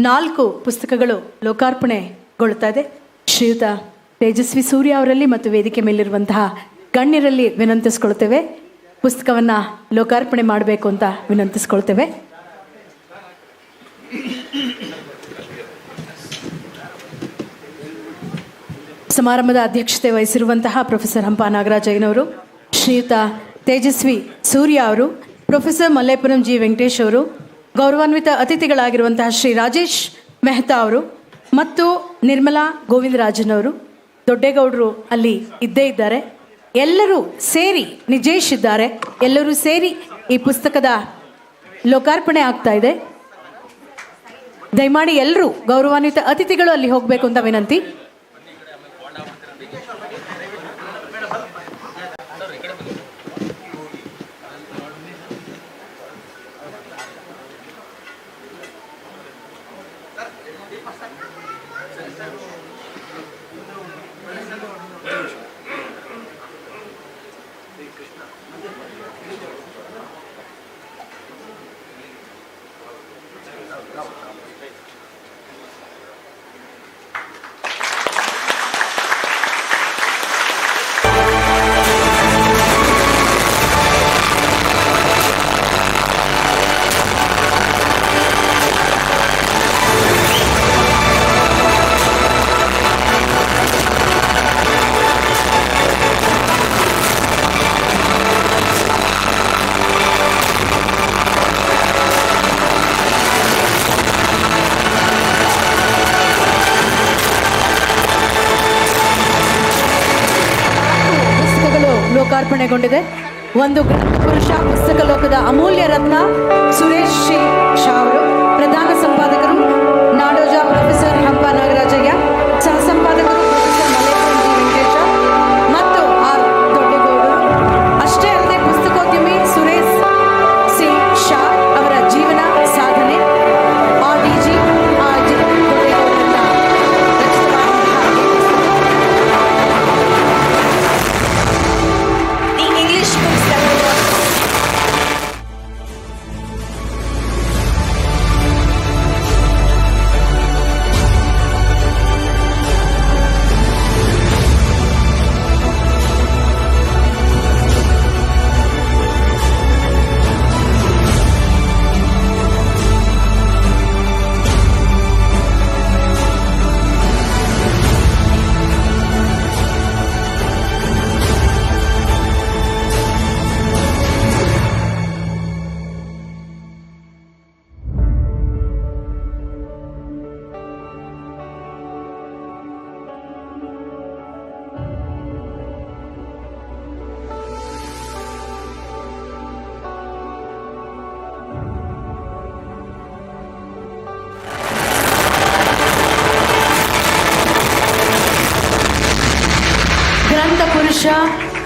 4 ಪುಸ್ತಕಗಳು ಲೋಕಾರ್ಪಣೆಗೊಳ್ತಾ ಇದೆ. ಶ್ರೀಯುತ ತೇಜಸ್ವಿ ಸೂರ್ಯ ಅವರಲ್ಲಿ ಮತ್ತು ವೇದಿಕೆ ಮೇಲಿರುವಂತಹ ಗಣ್ಯರಲ್ಲಿ ವಿನಂತಿಸ್ಕೊಳ್ತೇವೆ, ಪುಸ್ತಕವನ್ನು ಲೋಕಾರ್ಪಣೆ ಮಾಡಬೇಕು ಅಂತ ವಿನಂತಿಸ್ಕೊಳ್ತೇವೆ. ಸಮಾರಂಭದ ಅಧ್ಯಕ್ಷತೆ ವಹಿಸಿರುವಂತಹ ಪ್ರೊಫೆಸರ್ ಹಂಪ ನಾಗರಾಜಯ್ಯನವರು, ಶ್ರೀಯುತ ತೇಜಸ್ವಿ ಸೂರ್ಯ ಅವರು, ಪ್ರೊಫೆಸರ್ ಮಲ್ಲೇಪುರಂ ಜಿ ವೆಂಕಟೇಶ್ ಅವರು, ಗೌರವಾನ್ವಿತ ಅತಿಥಿಗಳಾಗಿರುವಂತಹ ಶ್ರೀ ರಾಜೇಶ್ ಮೆಹ್ತಾ ಅವರು ಮತ್ತು ನಿರ್ಮಲಾ ಗೋವಿಂದರಾಜನವರು, ದೊಡ್ಡೇಗೌಡರು ಅಲ್ಲಿ ಇದ್ದೇ ಇದ್ದಾರೆ. ಎಲ್ಲರೂ ಸೇರಿ, ನಿಜೇಶ್ ಇದ್ದಾರೆ, ಎಲ್ಲರೂ ಸೇರಿ ಈ ಪುಸ್ತಕದ ಲೋಕಾರ್ಪಣೆ ಆಗ್ತಾ ಇದೆ. ದಯಮಾಡಿ ಎಲ್ಲರೂ ಗೌರವಾನ್ವಿತ ಅತಿಥಿಗಳು ಅಲ್ಲಿ ಹೋಗಬೇಕು ಅಂತ ವಿನಂತಿ. ಲೋಕಾರ್ಪಣೆಗೊಂಡಿದೆ. ಒಂದು ಪುರುಷ ಪುಸ್ತಕ ಲೋಕದ ಅಮೂಲ್ಯ ರತ್ನ ಸುರೇಶ್ ಸಿ ಶಾ ಅವರು, ಪ್ರಧಾನ ಸಂಪಾದಕರು ನಾಡೋಜ ಪ್ರೊಫೆಸರ್ ಹಂಪ ನಾಗರಾಜಯ್ಯ, ಸಹ ಸಂಪಾದಕರು ಪ್ರೊಫೆಸರ್ ಮಲ್ಲೇಪುರಂ ಜಿ ವೆಂಕಟೇಶ ಮತ್ತು ಆರ್ ದೊಡ್ಡೇಗೌಡರು. ಅಷ್ಟೇ ಅಲ್ಲದೆ ಪುಸ್ತಕೋದ್ಯಮಿ ಸುರೇಶ್ ಸಿ ಶಾ ಅವರ ಜೀವನ ಸಾಧನೆ RDG ದೊಡ್ಡೇಗೌಡರಿಂದ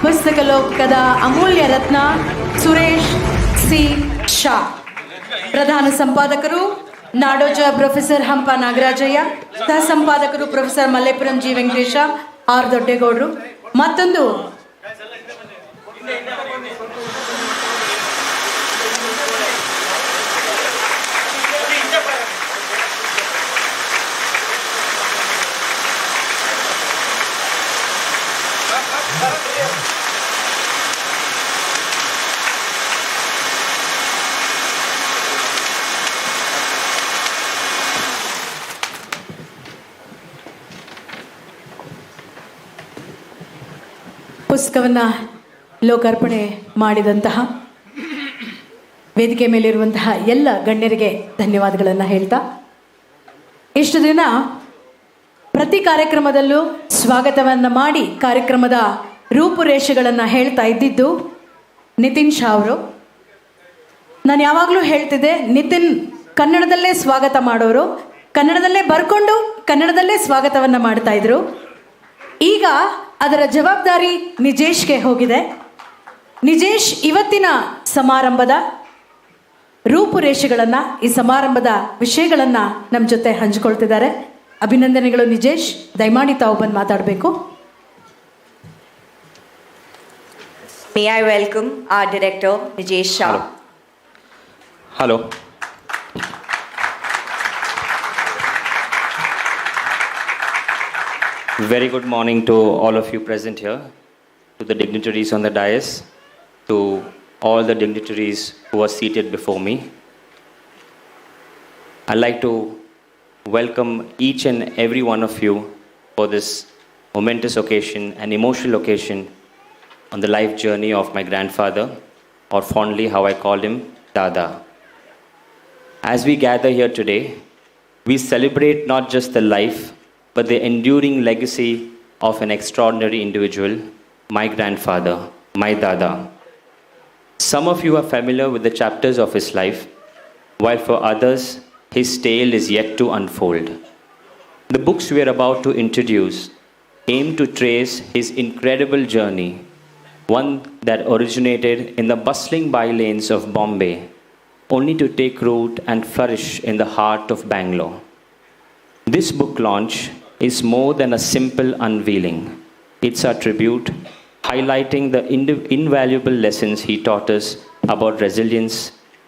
ಪುಸ್ತಕ ಲೋಕದ ಅಮೂಲ್ಯ ರತ್ನ ಸುರೇಶ್ ಸಿ ಶಾ, ಪ್ರಧಾನ ಸಂಪಾದಕರು ನಾಡೋಜ ಪ್ರೊಫೆಸರ್ ಹಂಪ ನಾಗರಾಜಯ್ಯ, ಸಹ ಸಂಪಾದಕರು professor Mallepuram G Venkatesha, R ದೊಡ್ಡೇಗೌಡರು. ಮತ್ತೊಂದು ಪುಸ್ತಕವನ್ನು ಲೋಕಾರ್ಪಣೆ ಮಾಡಿದಂತಹ ವೇದಿಕೆ ಮೇಲಿರುವಂತಹ ಎಲ್ಲ ಗಣ್ಯರಿಗೆ ಧನ್ಯವಾದಗಳನ್ನು ಹೇಳ್ತಾ, ಇಷ್ಟು ದಿನ ಪ್ರತಿ ಕಾರ್ಯಕ್ರಮದಲ್ಲೂ ಸ್ವಾಗತವನ್ನು ಮಾಡಿ ಕಾರ್ಯಕ್ರಮದ ರೂಪುರೇಷೆಗಳನ್ನು ಹೇಳ್ತಾ ಇದ್ದಿದ್ದು ನಿತಿನ್ ಶಾ ಅವರು. ನಾನು ಯಾವಾಗಲೂ ಹೇಳ್ತಿದ್ದೆ, ನಿತಿನ್ ಕನ್ನಡದಲ್ಲೇ ಸ್ವಾಗತ ಮಾಡೋರು, ಕನ್ನಡದಲ್ಲೇ ಬರ್ಕೊಂಡು ಕನ್ನಡದಲ್ಲೇ ಸ್ವಾಗತವನ್ನು ಮಾಡ್ತಾ ಇದ್ರು. ಈಗ ಅದರ ಜವಾಬ್ದಾರಿ ನಿಜೇಶ್ಗೆ ಹೋಗಿದೆ. ನಿಜೇಶ್ ಇವತ್ತಿನ ಸಮಾರಂಭದ ರೂಪುರೇಷೆಗಳನ್ನು, ಈ ಸಮಾರಂಭದ ವಿಷಯಗಳನ್ನು ನಮ್ಮ ಜೊತೆ ಹಂಚಿಕೊಳ್ತಿದ್ದಾರೆ. ಅಭಿನಂದನೆಗಳು ನಿಜೇಶ್. ದಯಮಾಡಿ ತಾವು ಬಂದು ಮಾತಾಡಬೇಕು. May I welcome our director, Suresh Shah. Hello. Very good morning to all of you present here, to the dignitaries on the dais, to all the dignitaries who are seated before me. I'd like to welcome each and every one of you for this momentous occasion, an emotional occasion on the life journey of my grandfather, or fondly how I called him, Dada. As we gather here today, we celebrate not just the life, but the enduring legacy of an extraordinary individual, my grandfather, my Dada. Some of you are familiar with the chapters of his life, while for others, his tale is yet to unfold. The books we are about to introduce aim to trace his incredible journey, one that originated in the bustling bylanes of Bombay, only to take root and flourish in the heart of Bangalore. This book launch is more than a simple unveiling. It's a tribute highlighting the invaluable lessons he taught us about resilience,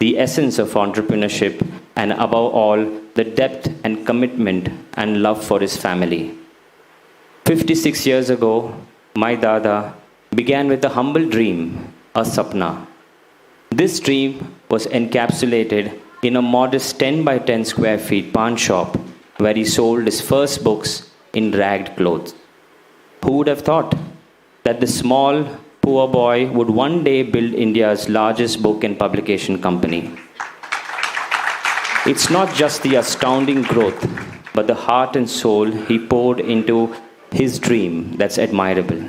the essence of entrepreneurship, and above all, the depth and commitment and love for his family. 56 years ago, my Dada began with a humble dream, a Sapna. This dream was encapsulated in a modest 10 by 10 square feet pawn shop where he sold his first books in ragged clothes. Who would have thought that the small, poor boy would one day build India's largest book and publication company? It's not just the astounding growth, but the heart and soul he poured into his dream that's admirable.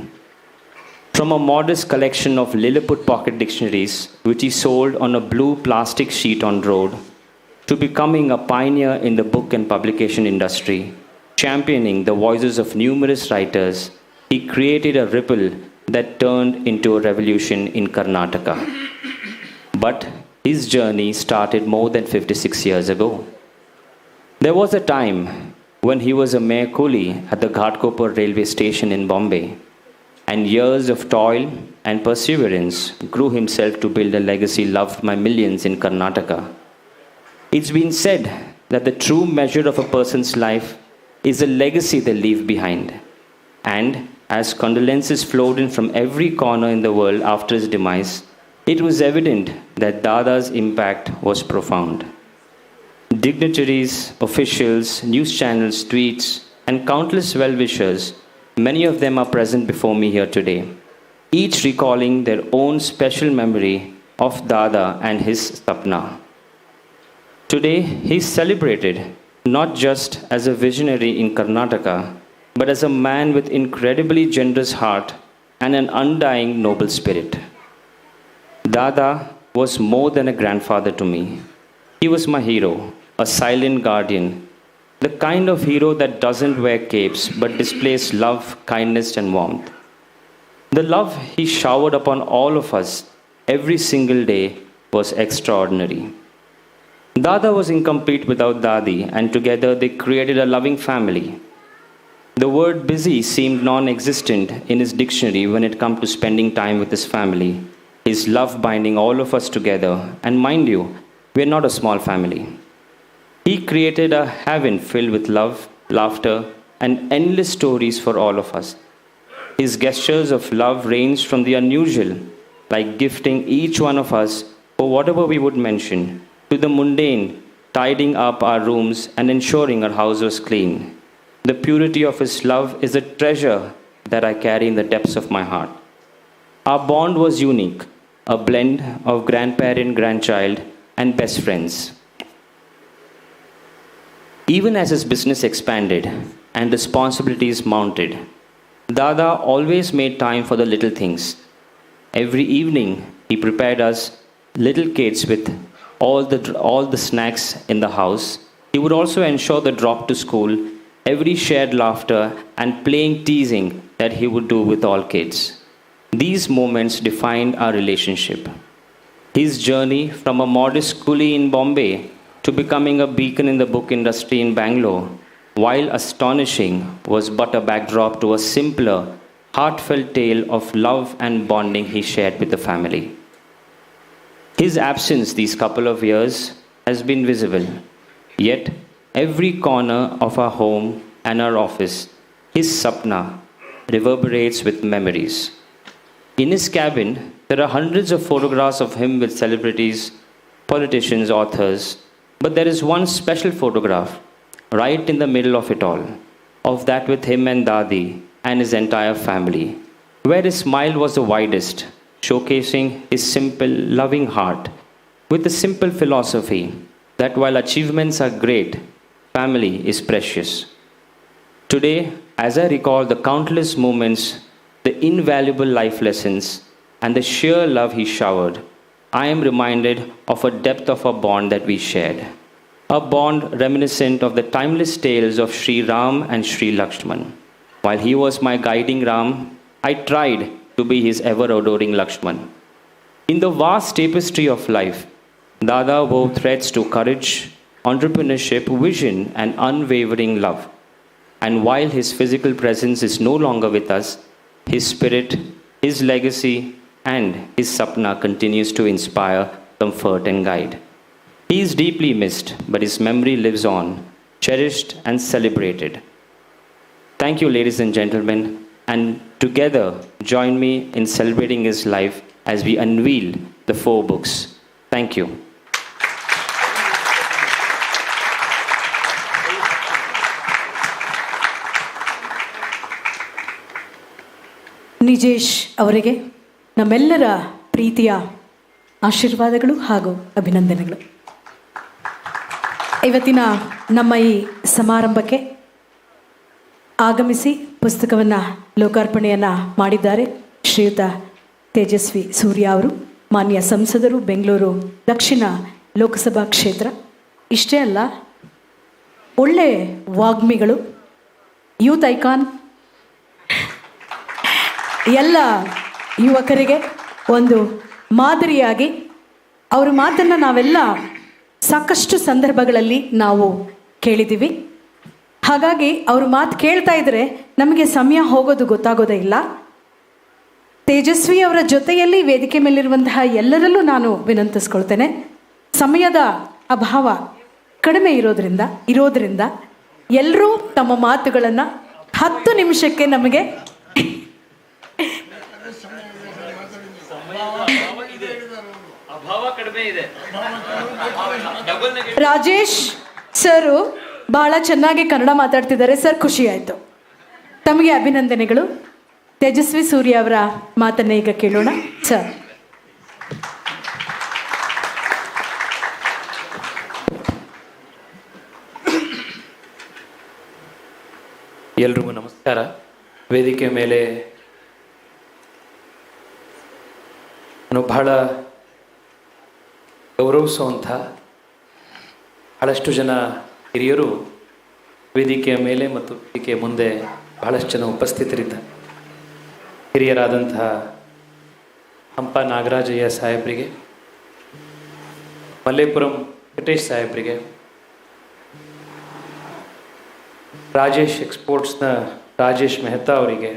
From a modest collection of Lilliput pocket dictionaries, which he sold on a blue plastic sheet on road, to becoming a pioneer in the book and publication industry, championing the voices of numerous writers, he created a ripple that turned into a revolution in Karnataka. But his journey started more than 56 years ago. There was a time when he was a mere coolie at the Ghatkopar railway station in Bombay, and years of toil and perseverance grew himself to build a legacy loved by millions in Karnataka. It's been said that the true measure of a person's life is the legacy they leave behind. And as condolences flowed in from every corner in the world after his demise, it was evident that Dada's impact was profound. Dignitaries, officials, news channels, tweets, and countless well-wishers, many of them are present before me here today, each recalling their own special memory of Dada and his Sapna. Today, he is celebrated not just as a visionary in Karnataka, but as a man with incredibly generous heart and an undying noble spirit. Dada was more than a grandfather to me. He was my hero, a silent guardian, the kind of hero that doesn't wear capes but displays love, kindness, and warmth. The love he showered upon all of us every single day was extraordinary. Dada was incomplete without Dadi, and together they created a loving family. The word busy seemed non-existent in his dictionary when it came to spending time with his family, his love binding all of us together, and mind you, we're not a small family. He created a heaven filled with love, laughter, and endless stories for all of us. His gestures of love ranged from the unusual, like gifting each one of us for whatever we would mention, to the mundane, tidying up our rooms and ensuring our house was clean. The purity of his love is a treasure that I carry in the depths of my heart. Our bond was unique, a blend of grandparent, grandchild, and best friends. Even as his business expanded and responsibilities mounted, Dada always made time for the little things. Every evening, he prepared us little kids with all the snacks in the house He would also ensure the drop to school, every shared laughter, and playing teasing that he would do with all kids. These moments defined our relationship. His journey from a modest coolie in Bombay to becoming a beacon in the book industry in Bangalore, while astonishing, was but a backdrop to a simpler, heartfelt tale of love and bonding he shared with the family. His absence these couple of years has been visible, yet every corner of our home and our office, his Sapna, reverberates with memories. In his cabin, there are hundreds of photographs of him with celebrities, politicians, authors, but there is one special photograph right in the middle of it all, of that with him and Dadi and his entire family, where his smile was the widest, showcasing his simple, loving heart, with the simple philosophy that while achievements are great, family is precious. Today, as I recall the countless moments, the invaluable life lessons, and the sheer love he showered, I am reminded of a depth of a bond that we shared. A bond reminiscent of the timeless tales of Sri Ram and Sri Lakshman. While he was my guiding Ram, I tried to be his ever-adoring Lakshman. In the vast tapestry of life, Dada wove threads to courage, entrepreneurship, vision, and unwavering love. And while his physical presence is no longer with us, his spirit, his legacy, and his Sapna continues to inspire, comfort, and guide. He is deeply missed, but his memory lives on, cherished and celebrated. Thank you, ladies and gentlemen, and together join me in celebrating his life as we unveil the 4 books. Thank you. ನಿಜೇಶ್ ಅವರಿಗೆ ನಮ್ಮೆಲ್ಲರ ಪ್ರೀತಿಯ ಆಶೀರ್ವಾದಗಳು ಹಾಗೂ ಅಭಿನಂದನೆಗಳು. ಇವತ್ತಿನ ನಮ್ಮ ಈ ಸಮಾರಂಭಕ್ಕೆ ಆಗಮಿಸಿ ಪುಸ್ತಕವನ್ನು ಲೋಕಾರ್ಪಣೆಯನ್ನು ಮಾಡಿದ್ದಾರೆ ಶ್ರೀಯುತ ತೇಜಸ್ವಿ ಸೂರ್ಯ ಅವರು, ಮಾನ್ಯ ಸಂಸದರು, ಬೆಂಗಳೂರು ದಕ್ಷಿಣ ಲೋಕಸಭಾ ಕ್ಷೇತ್ರ. ಇಷ್ಟೇ ಅಲ್ಲ, ಒಳ್ಳೆ ವಾಗ್ಮಿಗಳು, ಯೂತ್ ಐಕಾನ್, ಎಲ್ಲ ಯುವಕರಿಗೆ ಒಂದು ಮಾದರಿಯಾಗಿ ಅವ್ರ ಮಾತನ್ನು ನಾವೆಲ್ಲ ಸಾಕಷ್ಟು ಸಂದರ್ಭಗಳಲ್ಲಿ ನಾವು ಕೇಳಿದ್ದೀವಿ. ಹಾಗಾಗಿ ಅವ್ರ ಮಾತು ಕೇಳ್ತಾ ಇದ್ದರೆ ನಮಗೆ ಸಮಯ ಹೋಗೋದು ಗೊತ್ತಾಗೋದೇ ಇಲ್ಲ. ತೇಜಸ್ವಿ ಅವರ ಜೊತೆಯಲ್ಲಿ ವೇದಿಕೆ ಮೇಲಿರುವಂತಹ ಎಲ್ಲರಲ್ಲೂ ನಾನು ವಿನಂತಿಸ್ಕೊಳ್ತೇನೆ, ಸಮಯದ ಅಭಾವ ಕಡಿಮೆ ಇರೋದ್ರಿಂದ ಎಲ್ಲರೂ ತಮ್ಮ ಮಾತುಗಳನ್ನು 10 ನಿಮಿಷಕ್ಕೆ ನಮಗೆ ರಾಜೇಶ್ ಸರ್ ಬಹಳ ಚೆನ್ನಾಗಿ ಕನ್ನಡ ಮಾತಾಡ್ತಿದ್ದಾರೆ ಸರ್, ಖುಷಿ ಆಯಿತು. ತಮಗೆ ಅಭಿನಂದನೆಗಳು. ತೇಜಸ್ವಿ ಸೂರ್ಯ ಅವರ ಮಾತನ್ನ ಈಗ ಕೇಳೋಣ ಸರ್. ಎಲ್ರಿಗೂ ನಮಸ್ಕಾರ. ವೇದಿಕೆ ಮೇಲೆ ನಾನು ಬಹಳ ಗೌರವಿಸುವಂಥ ಬಹಳಷ್ಟು ಜನ ಹಿರಿಯರು ವೇದಿಕೆಯ ಮೇಲೆ ಮತ್ತು ವೇದಿಕೆಯ ಮುಂದೆ ಬಹಳಷ್ಟು ಜನ ಉಪಸ್ಥಿತರಿದ್ದಾರೆ. ಹಿರಿಯರಾದಂತಹ ಹಂಪ ನಾಗರಾಜಯ್ಯ ಸಾಹೇಬರಿಗೆ, ಮಲ್ಲೇಪುರಂ ವೆಂಕಟೇಶ್ ಸಾಹೇಬರಿಗೆ, ರಾಜೇಶ್ ಎಕ್ಸ್ಪೋರ್ಟ್ಸ್ನ ರಾಜೇಶ್ ಮೆಹ್ತಾ ಅವರಿಗೆ,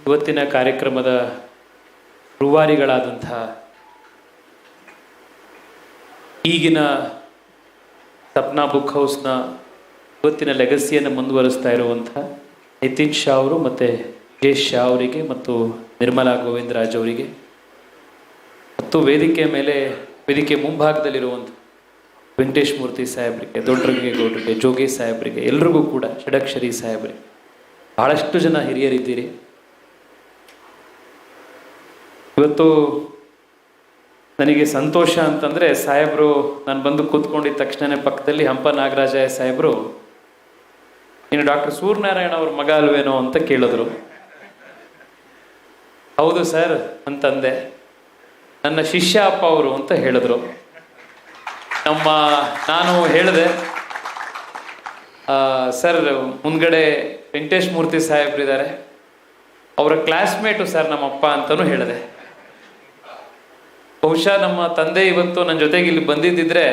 ಇವತ್ತಿನ ಕಾರ್ಯಕ್ರಮದ ರೂವಾರಿಗಳಾದಂಥ ಈಗಿನ ಸಪ್ನಾ ಬುಕ್ ಹೌಸ್ನ ಇವತ್ತಿನ ಲೆಗಸಿಯನ್ನು ಮುಂದುವರಿಸ್ತಾ ಇರುವಂಥ ನಿತಿನ್ ಶಾ ಅವರು ಮತ್ತು ಜೇಶ್ ಶಾ ಅವರಿಗೆ ಮತ್ತು ನಿರ್ಮಲಾ ಗೋವಿಂದರಾಜ್ ಅವರಿಗೆ, ಮತ್ತು ವೇದಿಕೆ ಮುಂಭಾಗದಲ್ಲಿರುವಂಥ ವೆಂಕಟೇಶ್ ಮೂರ್ತಿ ಸಾಹೇಬರಿಗೆ, ದೊಡ್ಡರಂಗೇಗೌಡರಿಗೆ, ಜೋಗಿ ಸಾಹೇಬರಿಗೆ, ಎಲ್ರಿಗೂ ಕೂಡ ಷಡಕ್ಷರಿ ಸಾಹೇಬರಿಗೆ, ಭಾಳಷ್ಟು ಜನ ಹಿರಿಯರಿದ್ದೀರಿ. ಇವತ್ತು ನನಗೆ ಸಂತೋಷ ಅಂತಂದರೆ, ಸಾಹೇಬರು ನಾನು ಬಂದು ಕೂತ್ಕೊಂಡಿದ್ದ ತಕ್ಷಣ ಪಕ್ಕದಲ್ಲಿ ಹಂಪ ನಾಗರಾಜಯ್ಯ ಸಾಹೇಬರು, ನೀನು ಡಾಕ್ಟರ್ ಸೂರ್ಯನಾರಾಯಣ ಅವ್ರ ಮಗ ಅಲ್ವೇನೋ ಅಂತ ಕೇಳಿದ್ರು. ಹೌದು ಸರ್ ಅಂತಂದೆ. ನನ್ನ ಶಿಷ್ಯ ಅಪ್ಪ ಅವರು ಅಂತ ಹೇಳಿದ್ರು. ನಾನು ಹೇಳಿದೆ ಸರ್ ಮುಂದ್ಗಡೆ ವೆಂಕಟೇಶ್ ಮೂರ್ತಿ ಸಾಹೇಬ್ರಿದ್ದಾರೆ, ಅವರ ಕ್ಲಾಸ್ಮೇಟು ಸರ್ ನಮ್ಮಪ್ಪ ಅಂತಲೂ ಹೇಳಿದೆ. ಬಹುಶಃ ನಮ್ಮ ತಂದೆ ಇವತ್ತು ನನ್ನ ಜೊತೆಗೆ ಇಲ್ಲಿ ಬಂದಿದ್ದಿದ್ರೆ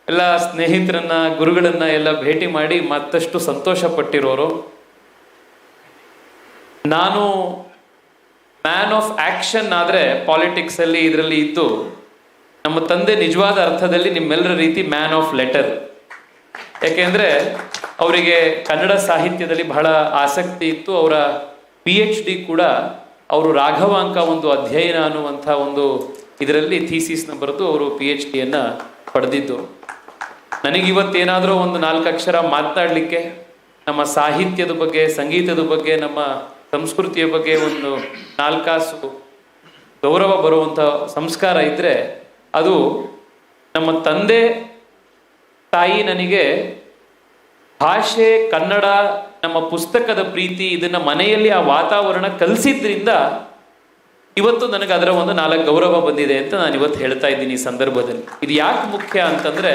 ಎಲ್ಲ ಸ್ನೇಹಿತರನ್ನ ಗುರುಗಳನ್ನ ಎಲ್ಲ ಭೇಟಿ ಮಾಡಿ ಮತ್ತಷ್ಟು ಸಂತೋಷ ಪಟ್ಟಿರೋರು. ನಾನು ಮ್ಯಾನ್ ಆಫ್ ಆಕ್ಷನ್ ಆದರೆ ಪಾಲಿಟಿಕ್ಸಲ್ಲಿ ಇದರಲ್ಲಿ ಇದ್ದು, ನಮ್ಮ ತಂದೆ ನಿಜವಾದ ಅರ್ಥದಲ್ಲಿ ನಿಮ್ಮೆಲ್ಲರ ರೀತಿ ಮ್ಯಾನ್ ಆಫ್ ಲೆಟರ್. ಯಾಕೆಂದರೆ ಅವರಿಗೆ ಕನ್ನಡ ಸಾಹಿತ್ಯದಲ್ಲಿ ಬಹಳ ಆಸಕ್ತಿ ಇತ್ತು. ಅವರ PhD ಕೂಡ ಅವರು ರಾಘವಾಂಕ ಒಂದು ಅಧ್ಯಯನ ಅನ್ನುವಂಥ ಒಂದು ಇದರಲ್ಲಿ ಥೀಸಿಸ್ನ ಬರೆದು ಅವರು PhDಯನ್ನು ಪಡೆದಿದ್ದು. ನನಗಿವತ್ತೇನಾದರೂ ಒಂದು 4 ಅಕ್ಷರ ಮಾತನಾಡಲಿಕ್ಕೆ, ನಮ್ಮ ಸಾಹಿತ್ಯದ ಬಗ್ಗೆ, ಸಂಗೀತದ ಬಗ್ಗೆ, ನಮ್ಮ ಸಂಸ್ಕೃತಿಯ ಬಗ್ಗೆ ಒಂದು 4 ಕಾಸು ಗೌರವ ಬರುವಂಥ ಸಂಸ್ಕಾರ ಇದ್ದರೆ ಅದು ನಮ್ಮ ತಂದೆ ತಾಯಿ ನನಗೆ ಭಾಷೆ, ಕನ್ನಡ, ನಮ್ಮ ಪುಸ್ತಕದ ಪ್ರೀತಿ, ಇದನ್ನು ಮನೆಯಲ್ಲಿ ಆ ವಾತಾವರಣ ಕಲಿಸಿದ್ರಿಂದ ಇವತ್ತು ನನಗೆ ಅದರ ಒಂದು 4 ಗೌರವ ಬಂದಿದೆ ಅಂತ ನಾನು ಇವತ್ತು ಹೇಳ್ತಾ ಇದ್ದೀನಿ ಈ ಸಂದರ್ಭದಲ್ಲಿ. ಇದು ಯಾಕೆ ಮುಖ್ಯ ಅಂತಂದರೆ,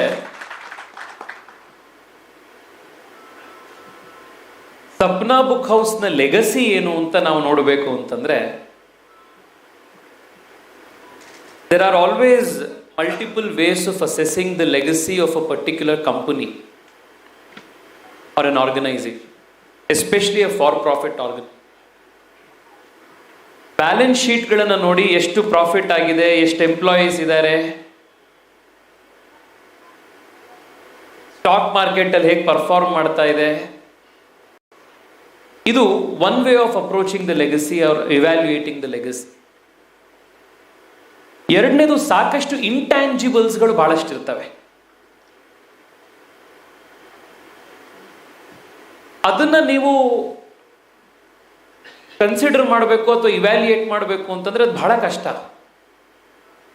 ಸಪ್ನಾ ಬುಕ್ ಹೌಸ್ನ ಲೆಗಸಿ ಏನು ಅಂತ ನಾವು ನೋಡಬೇಕು ಅಂತಂದ್ರೆ, there are always multiple ways of assessing the legacy of a particular company or an organization, especially a for-profit organization. Balance ಶೀಟ್ಗಳನ್ನು ನೋಡಿ ಎಷ್ಟು ಪ್ರಾಫಿಟ್ ಆಗಿದೆ, ಎಷ್ಟು ಎಂಪ್ಲಾಯೀಸ್ ಇದ್ದಾರೆ, ಸ್ಟಾಕ್ ಮಾರ್ಕೆಟಲ್ಲಿ ಹೇಗೆ ಪರ್ಫಾರ್ಮ್ ಮಾಡ್ತಾ ಇದೆ, ಇದು one way of approaching the legacy or evaluating the legacy. ಎರಡನೇದು, ಸಾಕಷ್ಟು ಇಂಟ್ಯಾಂಜಿಬಲ್ಸ್ಗಳು ಬಹಳಷ್ಟು ಇರ್ತವೆ. ಅದನ್ನ ನೀವು ಕನ್ಸಿಡರ್ ಮಾಡಬೇಕು ಅಥವಾ ಇವ್ಯಾಲ್ಯೂಯೇಟ್ ಮಾಡಬೇಕು ಅಂತಂದ್ರೆ ಅದು ಬಹಳ ಕಷ್ಟ.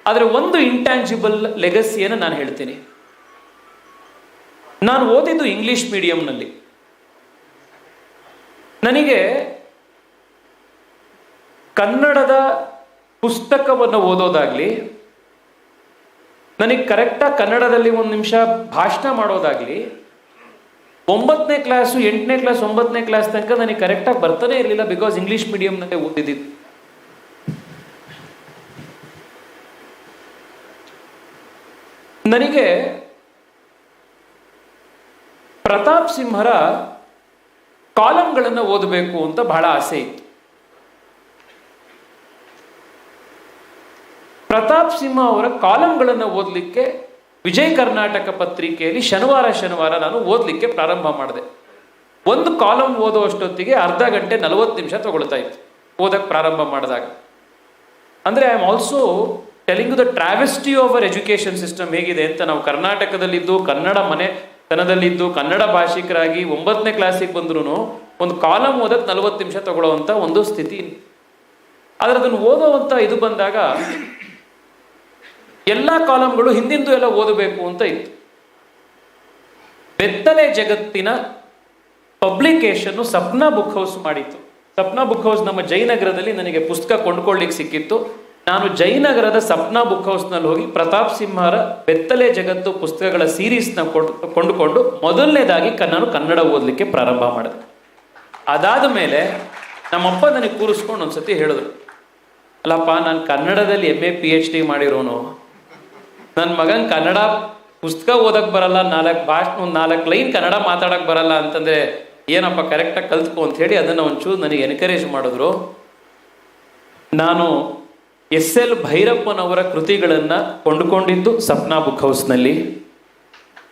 ಆದರೆ ಒಂದು ಇಂಟ್ಯಾಂಜಿಬಲ್ ಲೆಗಸಿಯನ್ನು ನಾನು ಹೇಳ್ತೀನಿ. ನಾನು ಓದಿದ್ದು ಇಂಗ್ಲಿಷ್ ಮೀಡಿಯಂನಲ್ಲಿ. ನನಗೆ ಕನ್ನಡದ ಪುಸ್ತಕವನ್ನು ಓದೋದಾಗ್ಲಿ, ನನಗೆ ಕರೆಕ್ಟಾಗಿ ಕನ್ನಡದಲ್ಲಿ 1 ನಿಮಿಷ ಭಾಷಣ ಮಾಡೋದಾಗ್ಲಿ, 9ನೇ ಕ್ಲಾಸು 8ನೇ ಕ್ಲಾಸ್ 9ನೇ ಕ್ಲಾಸ್ ತನಕ ನನಗೆ ಕರೆಕ್ಟಾಗಿ ಬರ್ತಾನೆ ಇರಲಿಲ್ಲ. ಬಿಕಾಸ್ ಇಂಗ್ಲಿಷ್ ಮೀಡಿಯಂನಲ್ಲೇ ಓದಿದ್ದು. ನನಗೆ ಪ್ರತಾಪ್ ಸಿಂಹರ ಕಾಲಂಗಳನ್ನು ಓದಬೇಕು ಅಂತ ಬಹಳ ಆಸೆ ಇತ್ತು. ಪ್ರತಾಪ್ ಸಿಂಹ ಅವರ ಕಾಲಂಗಳನ್ನು ಓದಲಿಕ್ಕೆ ವಿಜಯ ಕರ್ನಾಟಕ ಪತ್ರಿಕೆಯಲ್ಲಿ ಶನಿವಾರ ನಾನು ಓದಲಿಕ್ಕೆ ಪ್ರಾರಂಭ ಮಾಡಿದೆ. ಒಂದು ಕಾಲಂ ಓದೋಷ್ಟೊತ್ತಿಗೆ ಅರ್ಧ ಗಂಟೆ 40 ನಿಮಿಷ ತಗೊಳ್ತಾ ಇತ್ತು ಓದಕ್ಕೆ ಪ್ರಾರಂಭ ಮಾಡಿದಾಗ. ಅಂದರೆ I am also telling the travesty of our education system ಹೇಗಿದೆ ಅಂತ. ನಾವು ಕರ್ನಾಟಕದಲ್ಲಿದ್ದು, ಕನ್ನಡ ಮನೆತನದಲ್ಲಿದ್ದು, ಕನ್ನಡ ಭಾಷಿಕರಾಗಿ 9ನೇ ಕ್ಲಾಸಿಗೆ ಬಂದ್ರೂ ಒಂದು ಕಾಲಂ ಓದಕ್ಕೆ 40 ನಿಮಿಷ ತಗೊಳ್ಳೋವಂಥ ಒಂದು ಸ್ಥಿತಿ. ಆದರೆ ಅದನ್ನು ಓದೋವಂಥ ಇದು ಬಂದಾಗ ಎಲ್ಲ ಕಾಲಂಗಳು ಹಿಂದಿಂದು ಎಲ್ಲ ಓದಬೇಕು ಅಂತ ಇತ್ತು. ಬೆತ್ತಲೆ ಜಗತ್ತಿನ ಪಬ್ಲಿಕೇಶನ್ ಸಪ್ನಾ ಬುಕ್ ಹೌಸ್ ಮಾಡಿತ್ತು. ಸಪ್ನಾ ಬುಕ್ ಹೌಸ್ ನಮ್ಮ ಜಯನಗರದಲ್ಲಿ ನನಗೆ ಪುಸ್ತಕ ಕೊಂಡ್ಕೊಳ್ಳಿಕ್ಕೆ ಸಿಕ್ಕಿತ್ತು. ನಾನು ಜಯನಗರದ ಸಪ್ನಾ ಬುಕ್ ಹೌಸ್ನಲ್ಲಿ ಹೋಗಿ ಪ್ರತಾಪ್ ಸಿಂಹರ ಬೆತ್ತಲೆ ಜಗತ್ತು ಪುಸ್ತಕಗಳ ಸೀರೀಸ್ನ ಕೊಂಡುಕೊಂಡು ಮೊದಲನೇದಾಗಿ ನಾನು ಕನ್ನಡ ಓದಲಿಕ್ಕೆ ಪ್ರಾರಂಭ ಮಾಡಿದೆ. ಅದಾದ ಮೇಲೆ ನಮ್ಮಪ್ಪ ನನಗೆ ಕೂರಿಸ್ಕೊಂಡು ಒಂದ್ಸತಿ ಹೇಳಿದ್ರು, ಅಲ್ಲಪ್ಪ ನಾನು ಕನ್ನಡದಲ್ಲಿ MA PhD ಮಾಡಿರೋನು, ನನ್ನ ಮಗನ ಕನ್ನಡ ಪುಸ್ತಕ ಓದಕ್ಕೆ ಬರಲ್ಲ, 4 ಲೈನ್ ಕನ್ನಡ ಮಾತಾಡಕ್ಕೆ ಬರಲ್ಲ ಅಂತಂದರೆ ಏನಪ್ಪ ಕರೆಕ್ಟಾಗಿ ಕಲ್ತ್ಕೊ ಅಂತ ಹೇಳಿ ಅದನ್ನು ಒಂಚೂರು ನನಗೆ ಎನ್ಕರೇಜ್ ಮಾಡಿದ್ರು. ನಾನು SL ಭೈರಪ್ಪನವರ ಕೃತಿಗಳನ್ನು ಕೊಂಡುಕೊಂಡಿದ್ದು ಸಪ್ನಾ ಬುಕ್ ಹೌಸ್ನಲ್ಲಿ.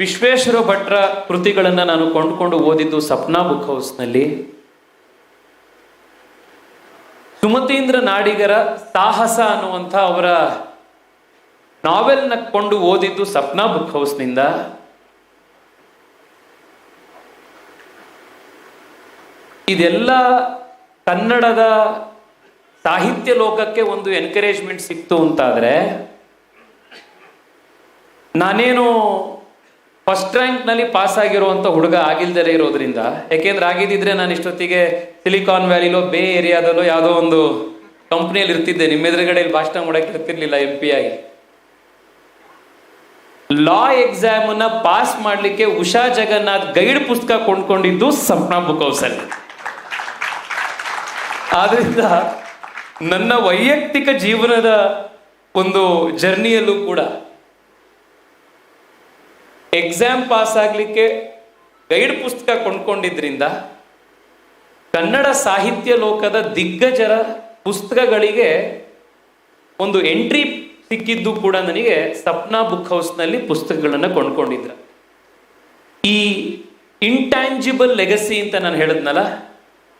ವಿಶ್ವೇಶ್ವರ ಭಟ್ರ ಕೃತಿಗಳನ್ನು ನಾನು ಕೊಂಡುಕೊಂಡು ಓದಿದ್ದು ಸಪ್ನಾ ಬುಕ್ ಹೌಸ್ನಲ್ಲಿ. ಸುಮತೀಂದ್ರ ನಾಡಿಗರ ಸಾಹಸ ಅನ್ನುವಂಥ ಅವರ ನಾವೆಲ್ನ ಕೊಂಡು ಓದಿದ್ದು ಸಪ್ನಾ ಬುಕ್ ಹೌಸ್ನಿಂದ. ಇದೆಲ್ಲ ಕನ್ನಡದ ಸಾಹಿತ್ಯ ಲೋಕಕ್ಕೆ ಒಂದು ಎನ್ಕರೇಜ್ಮೆಂಟ್ ಸಿಕ್ತು ಅಂತಾದರೆ, ನಾನೇನು ಫಸ್ಟ್ ರ್ಯಾಂಕ್ನಲ್ಲಿ ಪಾಸ್ ಆಗಿರುವಂಥ ಹುಡುಗ ಆಗಿಲ್ದಲೇ ಇರೋದ್ರಿಂದ, ಯಾಕೆಂದ್ರೆ ಆಗಿದ್ದಿದ್ರೆ ನಾನು ಇಷ್ಟೊತ್ತಿಗೆ ಸಿಲಿಕಾನ್ ವ್ಯಾಲಿಲೋ ಬೇ ಏರಿಯಾದಲ್ಲೋ ಯಾವುದೋ ಒಂದು ಕಂಪ್ನಿಯಲ್ಲಿ ಇರ್ತಿದ್ದೆ. ನಿಮ್ಮ ಎದುರುಗಡೆ ಭಾಷಣ ಮಾಡೋಕ್ಕೆ ಇರ್ತಿರ್ಲಿಲ್ಲ MP ಆಗಿ. ಲಾ ಎಕ್ಸಾಮನ್ನ ಪಾಸ್ ಮಾಡಲಿಕ್ಕೆ ಉಷಾ ಜಗನ್ನಾಥ್ ಗೈಡ್ ಪುಸ್ತಕ ಕೊಂಡ್ಕೊಂಡಿದ್ದು ಸಪ್ನಾ ಬುಕ್ ಹೌಸಲ್ಲಿ. ಆದ್ರಿಂದ ನನ್ನ ವೈಯಕ್ತಿಕ ಜೀವನದ ಒಂದು ಜರ್ನಿಯಲ್ಲೂ ಕೂಡ ಎಕ್ಸಾಮ್ ಪಾಸ್ ಆಗಲಿಕ್ಕೆ ಗೈಡ್ ಪುಸ್ತಕ ಕೊಂಡ್ಕೊಂಡಿದ್ರಿಂದ ಕನ್ನಡ ಸಾಹಿತ್ಯ ಲೋಕದ ದಿಗ್ಗಜರ ಪುಸ್ತಕಗಳಿಗೆ ಒಂದು ಎಂಟ್ರಿ ಸಿಕ್ಕಿದ್ದು ಕೂಡ ನನಗೆ ಸಪ್ನಾ ಬುಕ್ ಹೌಸ್ನಲ್ಲಿ ಪುಸ್ತಕಗಳನ್ನು ಕೊಂಡ್ಕೊಂಡಿದ್ರ. ಈ ಇಂಟ್ಯಾಂಜಿಬಲ್ ಲೆಗಸಿ ಅಂತ ನಾನು ಹೇಳಿದ್ನಲ್ಲ,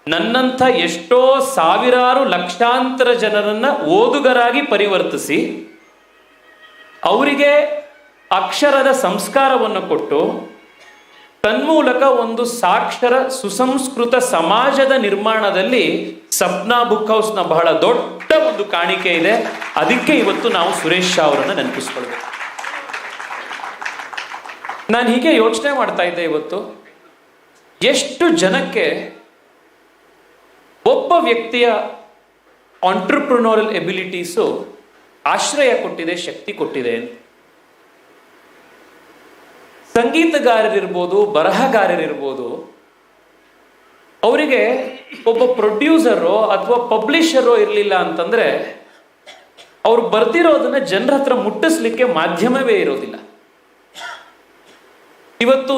ನನ್ನಂಥ ಎಷ್ಟೋ ಸಾವಿರಾರು ಲಕ್ಷಾಂತರ ಜನರನ್ನ ಓದುಗರಾಗಿ ಪರಿವರ್ತಿಸಿ ಅವರಿಗೆ ಅಕ್ಷರದ ಸಂಸ್ಕಾರವನ್ನು ಕೊಟ್ಟು ತನ್ಮೂಲಕ ಒಂದು ಸಾಕ್ಷರ ಸುಸಂಸ್ಕೃತ ಸಮಾಜದ ನಿರ್ಮಾಣದಲ್ಲಿ ಸಪ್ನಾ ಬುಕ್ ಹೌಸ್ನ ಬಹಳ ದೊಡ್ಡ ಒಂದು ಕಾಣಿಕೆ ಇದೆ. ಅದಕ್ಕೆ ಇವತ್ತು ನಾವು ಸುರೇಶ್ ಶಾ ಅವರನ್ನು ನೆನಪಿಸ್ಕೊಳ್ಬೇಕು. ನಾನು ಹೀಗೆ ಯೋಚನೆ ಮಾಡ್ತಾ ಇದ್ದೆ, ಇವತ್ತು ಎಷ್ಟು ಜನಕ್ಕೆ ಒಬ್ಬ ವ್ಯಕ್ತಿಯ ಆಂಟ್ರಪ್ರನೋರಲ್ ಎಬಿಲಿಟೀಸು ಆಶ್ರಯ ಕೊಟ್ಟಿದೆ, ಶಕ್ತಿ ಕೊಟ್ಟಿದೆ ಅಂತ. ಸಂಗೀತಗಾರರಿರ್ಬೋದು, ಬರಹಗಾರರಿರ್ಬೋದು, ಅವರಿಗೆ ಒಬ್ಬ ಪ್ರೊಡ್ಯೂಸರೋ ಅಥವಾ ಪಬ್ಲಿಷರೋ ಇರಲಿಲ್ಲ ಅಂತಂದ್ರೆ ಅವ್ರು ಬರ್ದಿರೋದನ್ನ ಜನರ ಹತ್ರ ಮುಟ್ಟಿಸ್ಲಿಕ್ಕೆ ಮಾಧ್ಯಮವೇ ಇರೋದಿಲ್ಲ. ಇವತ್ತು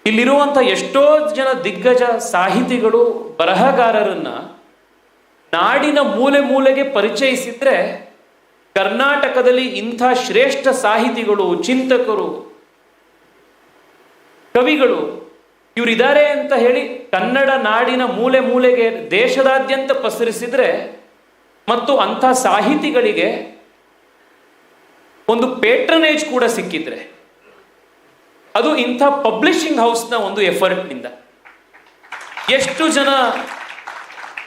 ಇಲ್ಲಿರುವಂಥ ಎಷ್ಟೋ ಜನ ದಿಗ್ಗಜ ಸಾಹಿತಿಗಳು, ಬರಹಗಾರರನ್ನ ನಾಡಿನ ಮೂಲೆ ಮೂಲೆಗೆ ಪರಿಚಯಿಸಿದ್ರೆ ಕರ್ನಾಟಕದಲ್ಲಿ ಇಂಥ ಶ್ರೇಷ್ಠ ಸಾಹಿತಿಗಳು, ಚಿಂತಕರು, ಕವಿಗಳು ಇವರಿದ್ದಾರೆ ಅಂತ ಹೇಳಿ ಕನ್ನಡ ನಾಡಿನ ಮೂಲೆ ಮೂಲೆಗೆ ದೇಶದಾದ್ಯಂತ ಪಸರಿಸಿದ್ರೆ ಮತ್ತು ಅಂಥ ಸಾಹಿತಿಗಳಿಗೆ ಒಂದು ಪೇಟ್ರನೇಜ್ ಕೂಡ ಸಿಕ್ಕಿದ್ರೆ ಅದು ಇಂಥ ಪಬ್ಲಿಷಿಂಗ್ ಹೌಸ್ನ ಒಂದು ಎಫರ್ಟ್ನಿಂದ. ಎಷ್ಟು ಜನ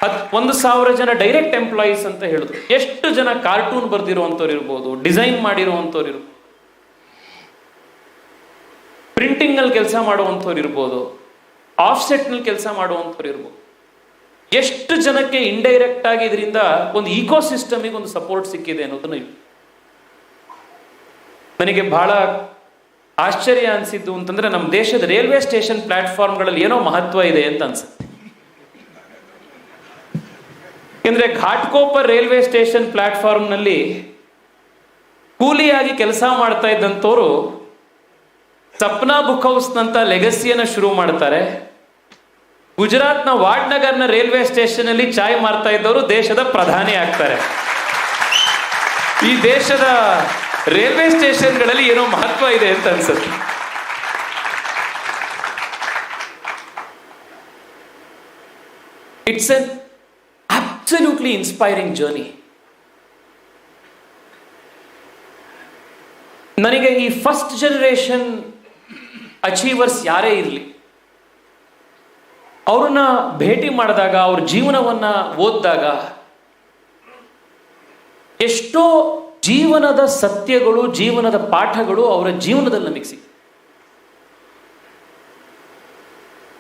1,000 ಜನ ಡೈರೆಕ್ಟ್ ಎಂಪ್ಲಾಯೀಸ್ ಅಂತ ಹೇಳಿದ್ರು. ಎಷ್ಟು ಜನ ಕಾರ್ಟೂನ್ ಬರ್ದಿರುವಂಥವ್ರು ಇರ್ಬೋದು, ಡಿಸೈನ್ ಮಾಡಿರುವಂಥವ್ರು ಇರ್ಬೋದು, ಪ್ರಿಂಟಿಂಗ್ ನಲ್ಲಿ ಕೆಲಸ ಮಾಡುವಂಥವ್ರು ಇರ್ಬೋದು, ಆಫ್ಸೆಟ್ ನಲ್ಲಿ ಕೆಲಸ ಮಾಡುವಂಥವ್ರು ಇರ್ಬೋದು. ಎಷ್ಟು ಜನಕ್ಕೆ ಇಂಡೈರೆಕ್ಟ್ ಆಗಿ ಇದರಿಂದ ಒಂದು ಈಕೋಸಿಸ್ಟಮಿಗೆ ಒಂದು ಸಪೋರ್ಟ್ ಸಿಕ್ಕಿದೆ ಅನ್ನೋದನ್ನ ನನಗೆ ಬಹಳ ಆಶ್ಚರ್ಯ ಅನಿಸಿದ್ದು ಅಂತಂದ್ರೆ, ನಮ್ಮ ದೇಶದ ರೈಲ್ವೆ ಸ್ಟೇಷನ್ ಪ್ಲಾಟ್ಫಾರ್ಮ್ಗಳಲ್ಲಿ ಏನೋ ಮಹತ್ವ ಇದೆ ಅಂತ ಅನ್ಸುತ್ತೆ. ಯಾಕೆಂದ್ರೆ ಘಾಟ್ಕೋಪರ್ ರೈಲ್ವೆ ಸ್ಟೇಷನ್ ಪ್ಲಾಟ್ಫಾರ್ಮ್ನಲ್ಲಿ ಕೂಲಿಯಾಗಿ ಕೆಲಸ ಮಾಡ್ತಾ ಇದ್ದಂಥವ್ರು ಸಪ್ನಾ ಬುಕ್ ಹೌಸ್ನಂತ ಲೆಗಸಿಯನ್ನು ಶುರು ಮಾಡ್ತಾರೆ. ಗುಜರಾತ್ನ ವಾಡ್ನಗರ್ನ ರೈಲ್ವೆ ಸ್ಟೇಷನ್ ಅಲ್ಲಿ ಚಾಯ್ ಮಾರ್ತಾ ಇದ್ದವರು ದೇಶದ ಪ್ರಧಾನಿ ಆಗ್ತಾರೆ. ಈ ದೇಶದ ರೈಲ್ವೆ ಸ್ಟೇಷನ್ಗಳಲ್ಲಿ ಏನೋ ಮಹತ್ವ ಇದೆ ಅಂತ ಅನ್ಸುತ್ತೆ. It's an absolutely inspiring journey. ನನಗೆ ಈ ಫಸ್ಟ್ ಜನರೇಷನ್ ಅಚೀವರ್ಸ್ ಯಾರೇ ಇರಲಿ, ಅವ್ರನ್ನ ಭೇಟಿ ಮಾಡಿದಾಗ, ಅವ್ರ ಜೀವನವನ್ನ ಓದಿದಾಗ ಎಷ್ಟೋ ಜೀವನದ ಸತ್ಯಗಳು, ಜೀವನದ ಪಾಠಗಳು ಅವರ ಜೀವನದಲ್ಲಿ ನಮಗೆ ಸಿಗ್ತವೆ.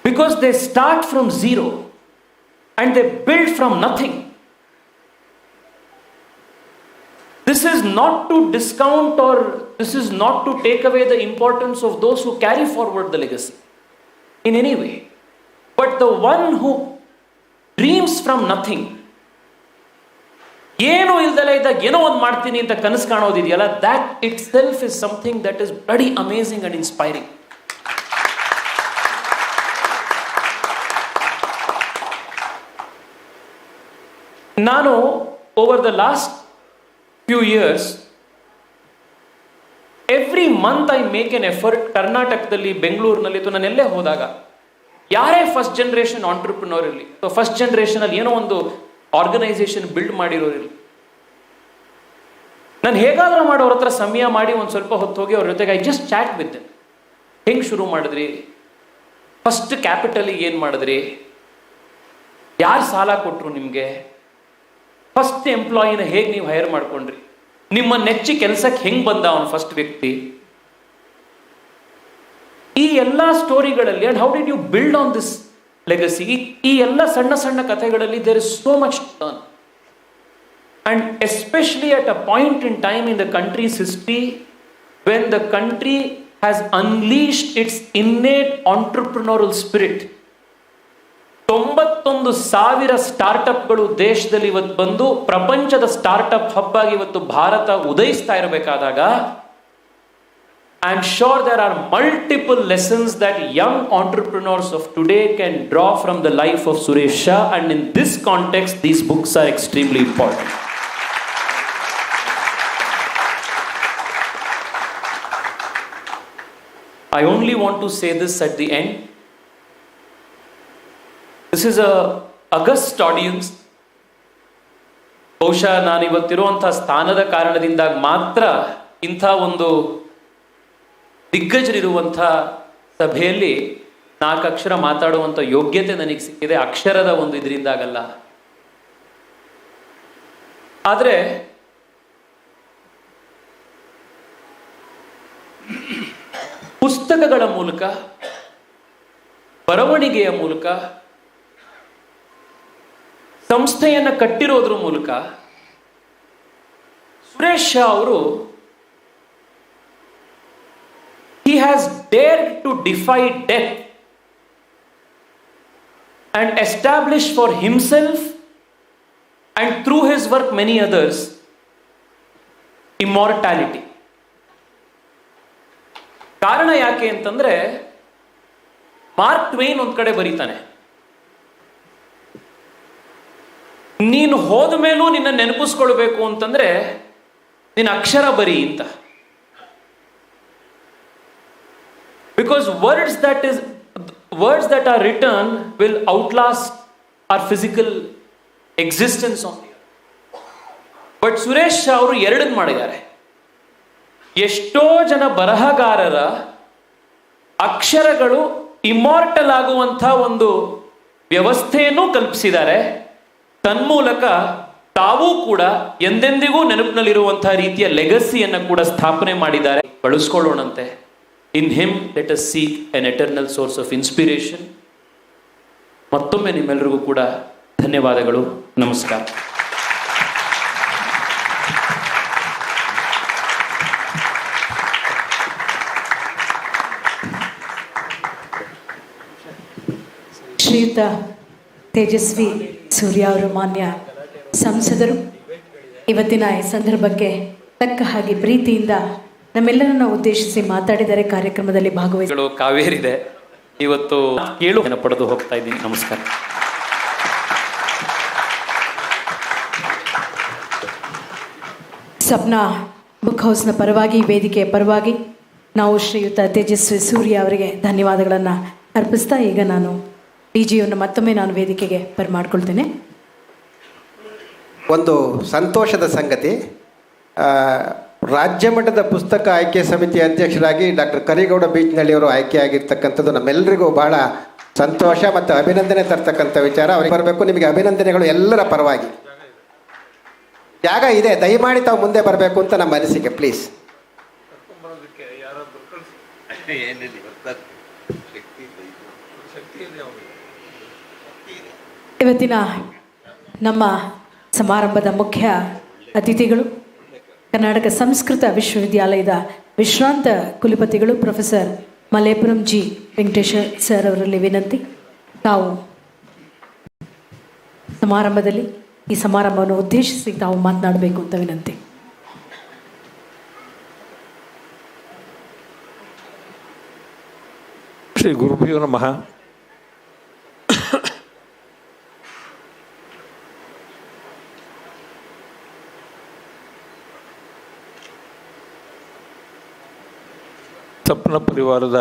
Because they start from zero and they build from nothing. This is not to discount or this is not to take away the importance of those who carry forward the legacy in any way. But the one who dreams from nothing, ಏನು ಇಲ್ದಲೇ ಇದ್ದಾಗ ಏನೋ ಒಂದು ಮಾಡ್ತೀನಿ ಅಂತ ಕನಸು ಕಾಣೋದಿದೆಯಲ್ಲ, that itself is something that is bloody amazing and inspiring. ನಾನು over the last few years every month I make N effort. ಕರ್ನಾಟಕದಲ್ಲಿ, ಬೆಂಗಳೂರಿನಲ್ಲಿ ಅಥವಾ ನಾನು ಎಲ್ಲೇ ಹೋದಾಗ ಯಾರೇ ಫಸ್ಟ್ ಜನರೇಷನ್ ಆಂಟ್ರಪ್ರಿನೋರ್ ಇರಲಿ, ಫಸ್ಟ್ ಜನರೇಷನ್ ಅಲ್ಲಿ ಏನೋ ಒಂದು ಆರ್ಗನೈಸೇಷನ್ ಬಿಲ್ಡ್ ಮಾಡಿರೋರಿರಲಿ, ನಾನು ಹೇಗಾದ್ರೂ ಮಾಡಿ ಅವ್ರ ಹತ್ರ ಸಮಯ ಮಾಡಿ ಒಂದು ಸ್ವಲ್ಪ ಹೊತ್ತು ಹೋಗಿ ಅವ್ರ ಜೊತೆಗೆ I just chat with them. ಹೆಂಗೆ ಶುರು ಮಾಡಿದ್ರಿ, ಫಸ್ಟ್ ಕ್ಯಾಪಿಟಲಿಗೆ ಏನು ಮಾಡಿದ್ರಿ, ಯಾರು ಸಾಲ ಕೊಟ್ಟರು ನಿಮಗೆ, ಫಸ್ಟ್ ಎಂಪ್ಲಾಯಿನ ಹೇಗೆ ನೀವು ಹೈರ್ ಮಾಡ್ಕೊಂಡ್ರಿ, ನಿಮ್ಮ ನೆಚ್ಚಿ ಕೆಲಸಕ್ಕೆ ಹೆಂಗೆ ಬಂದ ಅವನು ಫಸ್ಟ್ ವ್ಯಕ್ತಿ, ಈ ಎಲ್ಲ ಸ್ಟೋರಿಗಳಲ್ಲಿ and how did you build on this legacy, ಈ ಎಲ್ಲ ಸಣ್ಣ ಸಣ್ಣ ಕಥೆಗಳಲ್ಲಿ there is so much turn. and especially at a point in time in the country's history when the country has unleashed its innate entrepreneurial spirit. 91,000 ಸ್ಟಾರ್ಟಪ್ಗಳು ದೇಶದಲ್ಲಿ ಇವತ್ತು ಬಂದು ಪ್ರಪಂಚದ startup hub ಆಗಿ ಇವತ್ತು Bharat ಉದಯಿಸ್ತಾ ಇರಬೇಕಾದಾಗ, I am sure there are multiple lessons that young entrepreneurs of today can draw from the life of Suresh Shah, and in this context these books are extremely important. I only want to say this at the end. This is a august audience. ಬಹುಶಃ ನಾನು ಇವತ್ತಿರುವಂಥ ಸ್ಥಾನದ ಕಾರಣದಿಂದ ಮಾತ್ರ ಇಂಥ ಒಂದು ದಿಗ್ಗಜರಿರುವಂಥ ಸಭೆಯಲ್ಲಿ 4 ಅಕ್ಷರ ಮಾತಾಡುವಂಥ ಯೋಗ್ಯತೆ ನನಗೆ ಸಿಕ್ಕಿದೆ. ಅಕ್ಷರದ ಒಂದು ಇದರಿಂದಾಗಲ್ಲ. ಆದರೆ ಪುಸ್ತಕಗಳ ಮೂಲಕ, ಬರವಣಿಗೆಯ ಮೂಲಕ, ಸಂಸ್ಥೆಯನ್ನು ಕಟ್ಟಿರೋದ್ರ ಮೂಲಕ ಸುರೇಶ್ ಶಾ ಅವರು he has dared to defy death and establish for himself and through his work many others immortality. ಕಾರಣ ಯಾಕೆ ಅಂತಂದ್ರೆ, ಮಾರ್ಕ್ ಟ್ವೇನ್ ಒಂದ್ ಕಡೆ ಬರೀತಾನೆ, ನೀನು ಹೋದ ಮೇಲೂ ನಿನ್ನ ನೆನಪಿಸ್ಕೊಳ್ಬೇಕು ಅಂತಂದ್ರೆ ನಿನ್ನ ಅಕ್ಷರ ಬರಿ ಅಂತ. Because words that are written will outlast our physical existence on the earth. But Suresh Shah ಅವರು ಎರಡನ್ನು ಮಾಡಿದ್ದಾರೆ. ಎಷ್ಟೋ ಜನ ಬರಹಗಾರರ ಅಕ್ಷರಗಳು ಇಮಾರ್ಟಲ್ ಆಗುವಂಥ ಒಂದು ವ್ಯವಸ್ಥೆಯನ್ನು ಕಲ್ಪಿಸಿದ್ದಾರೆ. ತನ್ಮೂಲಕ ತಾವೂ ಕೂಡ ಎಂದೆಂದಿಗೂ ನೆನಪಿನಲ್ಲಿರುವಂತಹ ರೀತಿಯ ಲೆಗಸಿಯನ್ನು ಕೂಡ ಸ್ಥಾಪನೆ ಮಾಡಿದ್ದಾರೆ. ಬಳಸ್ಕೊಳ್ಳೋಣಂತೆ. In him let us seek an eternal source of inspiration. ಮತ್ತೊಮ್ಮೆ ನಿಮ್ಮೆಲ್ಲರಿಗೂ ಕೂಡ ಧನ್ಯವಾದಗಳು. ನಮಸ್ಕಾರ. ಶ್ರೀಯುತ ತೇಜಸ್ವಿ ಸೂರ್ಯ ಅವರು ಮಾನ್ಯ ಸಂಸದರು ಇವತ್ತಿನ ಈ ಸಂದರ್ಭಕ್ಕೆ ತಕ್ಕ ಹಾಗೆ ಪ್ರೀತಿಯಿಂದ ನಮ್ಮೆಲ್ಲರನ್ನ ಉದ್ದೇಶಿಸಿ ಮಾತಾಡಿದರೆ ಕಾರ್ಯಕ್ರಮದಲ್ಲಿ ಭಾಗವಹಿಸಲು ಕಾವೇರಿದೆ ಇವತ್ತು ಕೇಳು ಪಡೆದು ಹೋಗ್ತಾ ಇದ್ದೀನಿ. ನಮಸ್ಕಾರ. ಸಪ್ನಾ ಬುಕ್ ಹೌಸ್ನ ಪರವಾಗಿ, ವೇದಿಕೆಯ ಪರವಾಗಿ ನಾವು ಶ್ರೀಯುತ ತೇಜಸ್ವಿ ಸೂರ್ಯ ಅವರಿಗೆ ಧನ್ಯವಾದಗಳನ್ನು ಅರ್ಪಿಸ್ತಾ ಈಗ ನಾನು ಡಿಜಿಯನ್ನು ಮತ್ತೊಮ್ಮೆ ನಾನು ವೇದಿಕೆಗೆ ಬರಮಾಡ್ಕೊಳ್ತೇನೆ. ಒಂದು ಸಂತೋಷದ ಸಂಗತಿ, ರಾಜ್ಯ ಮಟ್ಟದ ಪುಸ್ತಕ ಆಯ್ಕೆ ಸಮಿತಿ ಅಧ್ಯಕ್ಷರಾಗಿ ಡಾಕ್ಟರ್ ಕರಿಗೌಡ ಬೀಚ್ನಳ್ಳಿಯವರು ಆಯ್ಕೆಯಾಗಿರ್ತಕ್ಕಂಥದ್ದು ನಮ್ಮೆಲ್ಲರಿಗೂ ಬಹಳ ಸಂತೋಷ ಮತ್ತು ಅಭಿನಂದನೆ ತರ್ತಕ್ಕಂಥ ವಿಚಾರ. ಅವರಿಗೆ ಬರಬೇಕು. ನಿಮಗೆ ಅಭಿನಂದನೆಗಳು ಎಲ್ಲರ ಪರವಾಗಿ. ಜಾಗ ಇದೆ, ದಯಮಾಡಿ ತಾವು ಮುಂದೆ ಬರಬೇಕು ಅಂತ ನಮ್ಮ ಅನಿಸಿಕೆ. ಪ್ಲೀಸ್. ಇವತ್ತಿನ ನಮ್ಮ ಸಮಾರಂಭದ ಮುಖ್ಯ ಅತಿಥಿಗಳು ಕರ್ನಾಟಕ ಸಂಸ್ಕೃತ ವಿಶ್ವವಿದ್ಯಾಲಯದ ವಿಶ್ರಾಂತ ಕುಲಪತಿಗಳು ಪ್ರೊಫೆಸರ್ ಮಲೇಪುರಂ ಜಿ ವೆಂಕಟೇಶ ಸರ್ ಅವರಲ್ಲಿ ವಿನಂತಿ, ತಾವು ಸಮಾರಂಭದಲ್ಲಿ ಈ ಸಮಾರಂಭವನ್ನು ಉದ್ದೇಶಿಸಿ ತಾವು ಮಾತನಾಡಬೇಕು ಅಂತ ವಿನಂತಿ. ಶ್ರೀ ಗುರುಭ್ಯೋ ನಮಃ. ಸಪ್ನ ಪರಿವಾರದ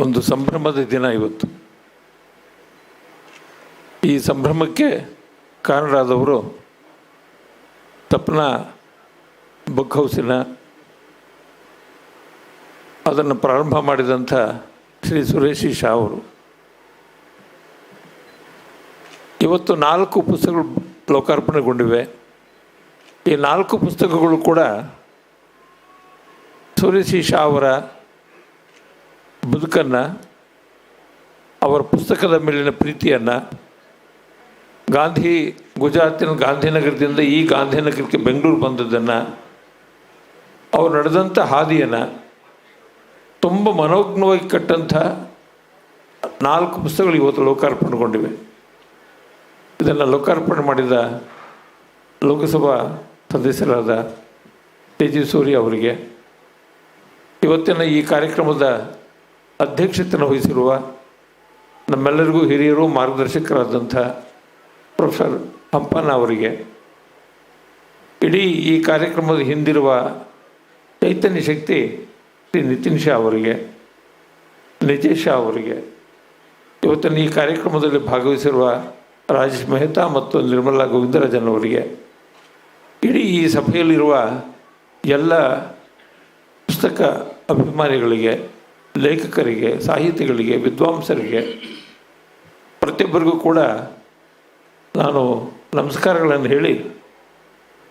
ಒಂದು ಸಂಭ್ರಮದ ದಿನ ಇವತ್ತು. ಈ ಸಂಭ್ರಮಕ್ಕೆ ಕಾರಣರಾದವರು ಸಪ್ನ ಬುಕ್ ಹೌಸಿನ ಅದನ್ನು ಪ್ರಾರಂಭ ಮಾಡಿದಂಥ ಶ್ರೀ ಸುರೇಶ್ ಸಿ ಶಾ ಅವರು. ಇವತ್ತು 4 ಪುಸ್ತಕಗಳು ಲೋಕಾರ್ಪಣೆಗೊಂಡಿವೆ. ಈ 4 ಪುಸ್ತಕಗಳು ಕೂಡ ಸುರೇಶ್ ಸಿ ಶಾ ಅವರ ಬದುಕನ್ನು, ಅವರ ಪುಸ್ತಕದ ಮೇಲಿನ ಪ್ರೀತಿಯನ್ನು ಗುಜರಾತಿನ ಗಾಂಧಿನಗರದಿಂದ ಈ ಗಾಂಧಿನಗರಕ್ಕೆ ಬೆಂಗಳೂರು ಬಂದದ್ದನ್ನು, ಅವ್ರು ನಡೆದಂಥ ಹಾದಿಯನ್ನು ತುಂಬ ಮನೋಜ್ಞವಾಗಿ ಕಟ್ಟಂಥ 4 ಪುಸ್ತಕಗಳು ಇವತ್ತು ಲೋಕಾರ್ಪಣೆಗೊಂಡಿವೆ. ಇದನ್ನು ಲೋಕಾರ್ಪಣೆ ಮಾಡಿದ ಲೋಕಸಭಾ ಸದಸ್ಯರಾದ ತೇಜಸ್ವಿ ಅವರಿಗೆ, ಇವತ್ತಿನ ಈ ಕಾರ್ಯಕ್ರಮದ ಅಧ್ಯಕ್ಷತೆಯನ್ನು ವಹಿಸಿರುವ ನಮ್ಮೆಲ್ಲರಿಗೂ ಹಿರಿಯರು ಮಾರ್ಗದರ್ಶಕರಾದಂಥ ಪ್ರೊಫೆಸರ್ ಹಂಪಣ್ಣ ಅವರಿಗೆ, ಇಡೀ ಈ ಕಾರ್ಯಕ್ರಮದ ಹಿಂದಿರುವ ಚೈತನ್ಯ ಶಕ್ತಿ ಶ್ರೀ ನಿತಿನ್ ಶಾ ಅವರಿಗೆ, ನಿಜೇಶ್ ಶಾ ಅವರಿಗೆ, ಇವತ್ತಿನ ಈ ಕಾರ್ಯಕ್ರಮದಲ್ಲಿ ಭಾಗವಹಿಸಿರುವ ರಾಜೇಶ್ ಮೆಹ್ತಾ ಮತ್ತು ನಿರ್ಮಲಾ ಗೋವಿಂದರಾಜನ್ ಅವರಿಗೆ, ಇಡೀ ಈ ಸಭೆಯಲ್ಲಿರುವ ಎಲ್ಲ ಪುಸ್ತಕ ಅಭಿಮಾನಿಗಳಿಗೆ, ಲೇಖಕರಿಗೆ, ಸಾಹಿತಿಗಳಿಗೆ, ವಿದ್ವಾಂಸರಿಗೆ, ಪ್ರತಿಯೊಬ್ಬರಿಗೂ ಕೂಡ ನಾನು ನಮಸ್ಕಾರಗಳನ್ನು ಹೇಳಿ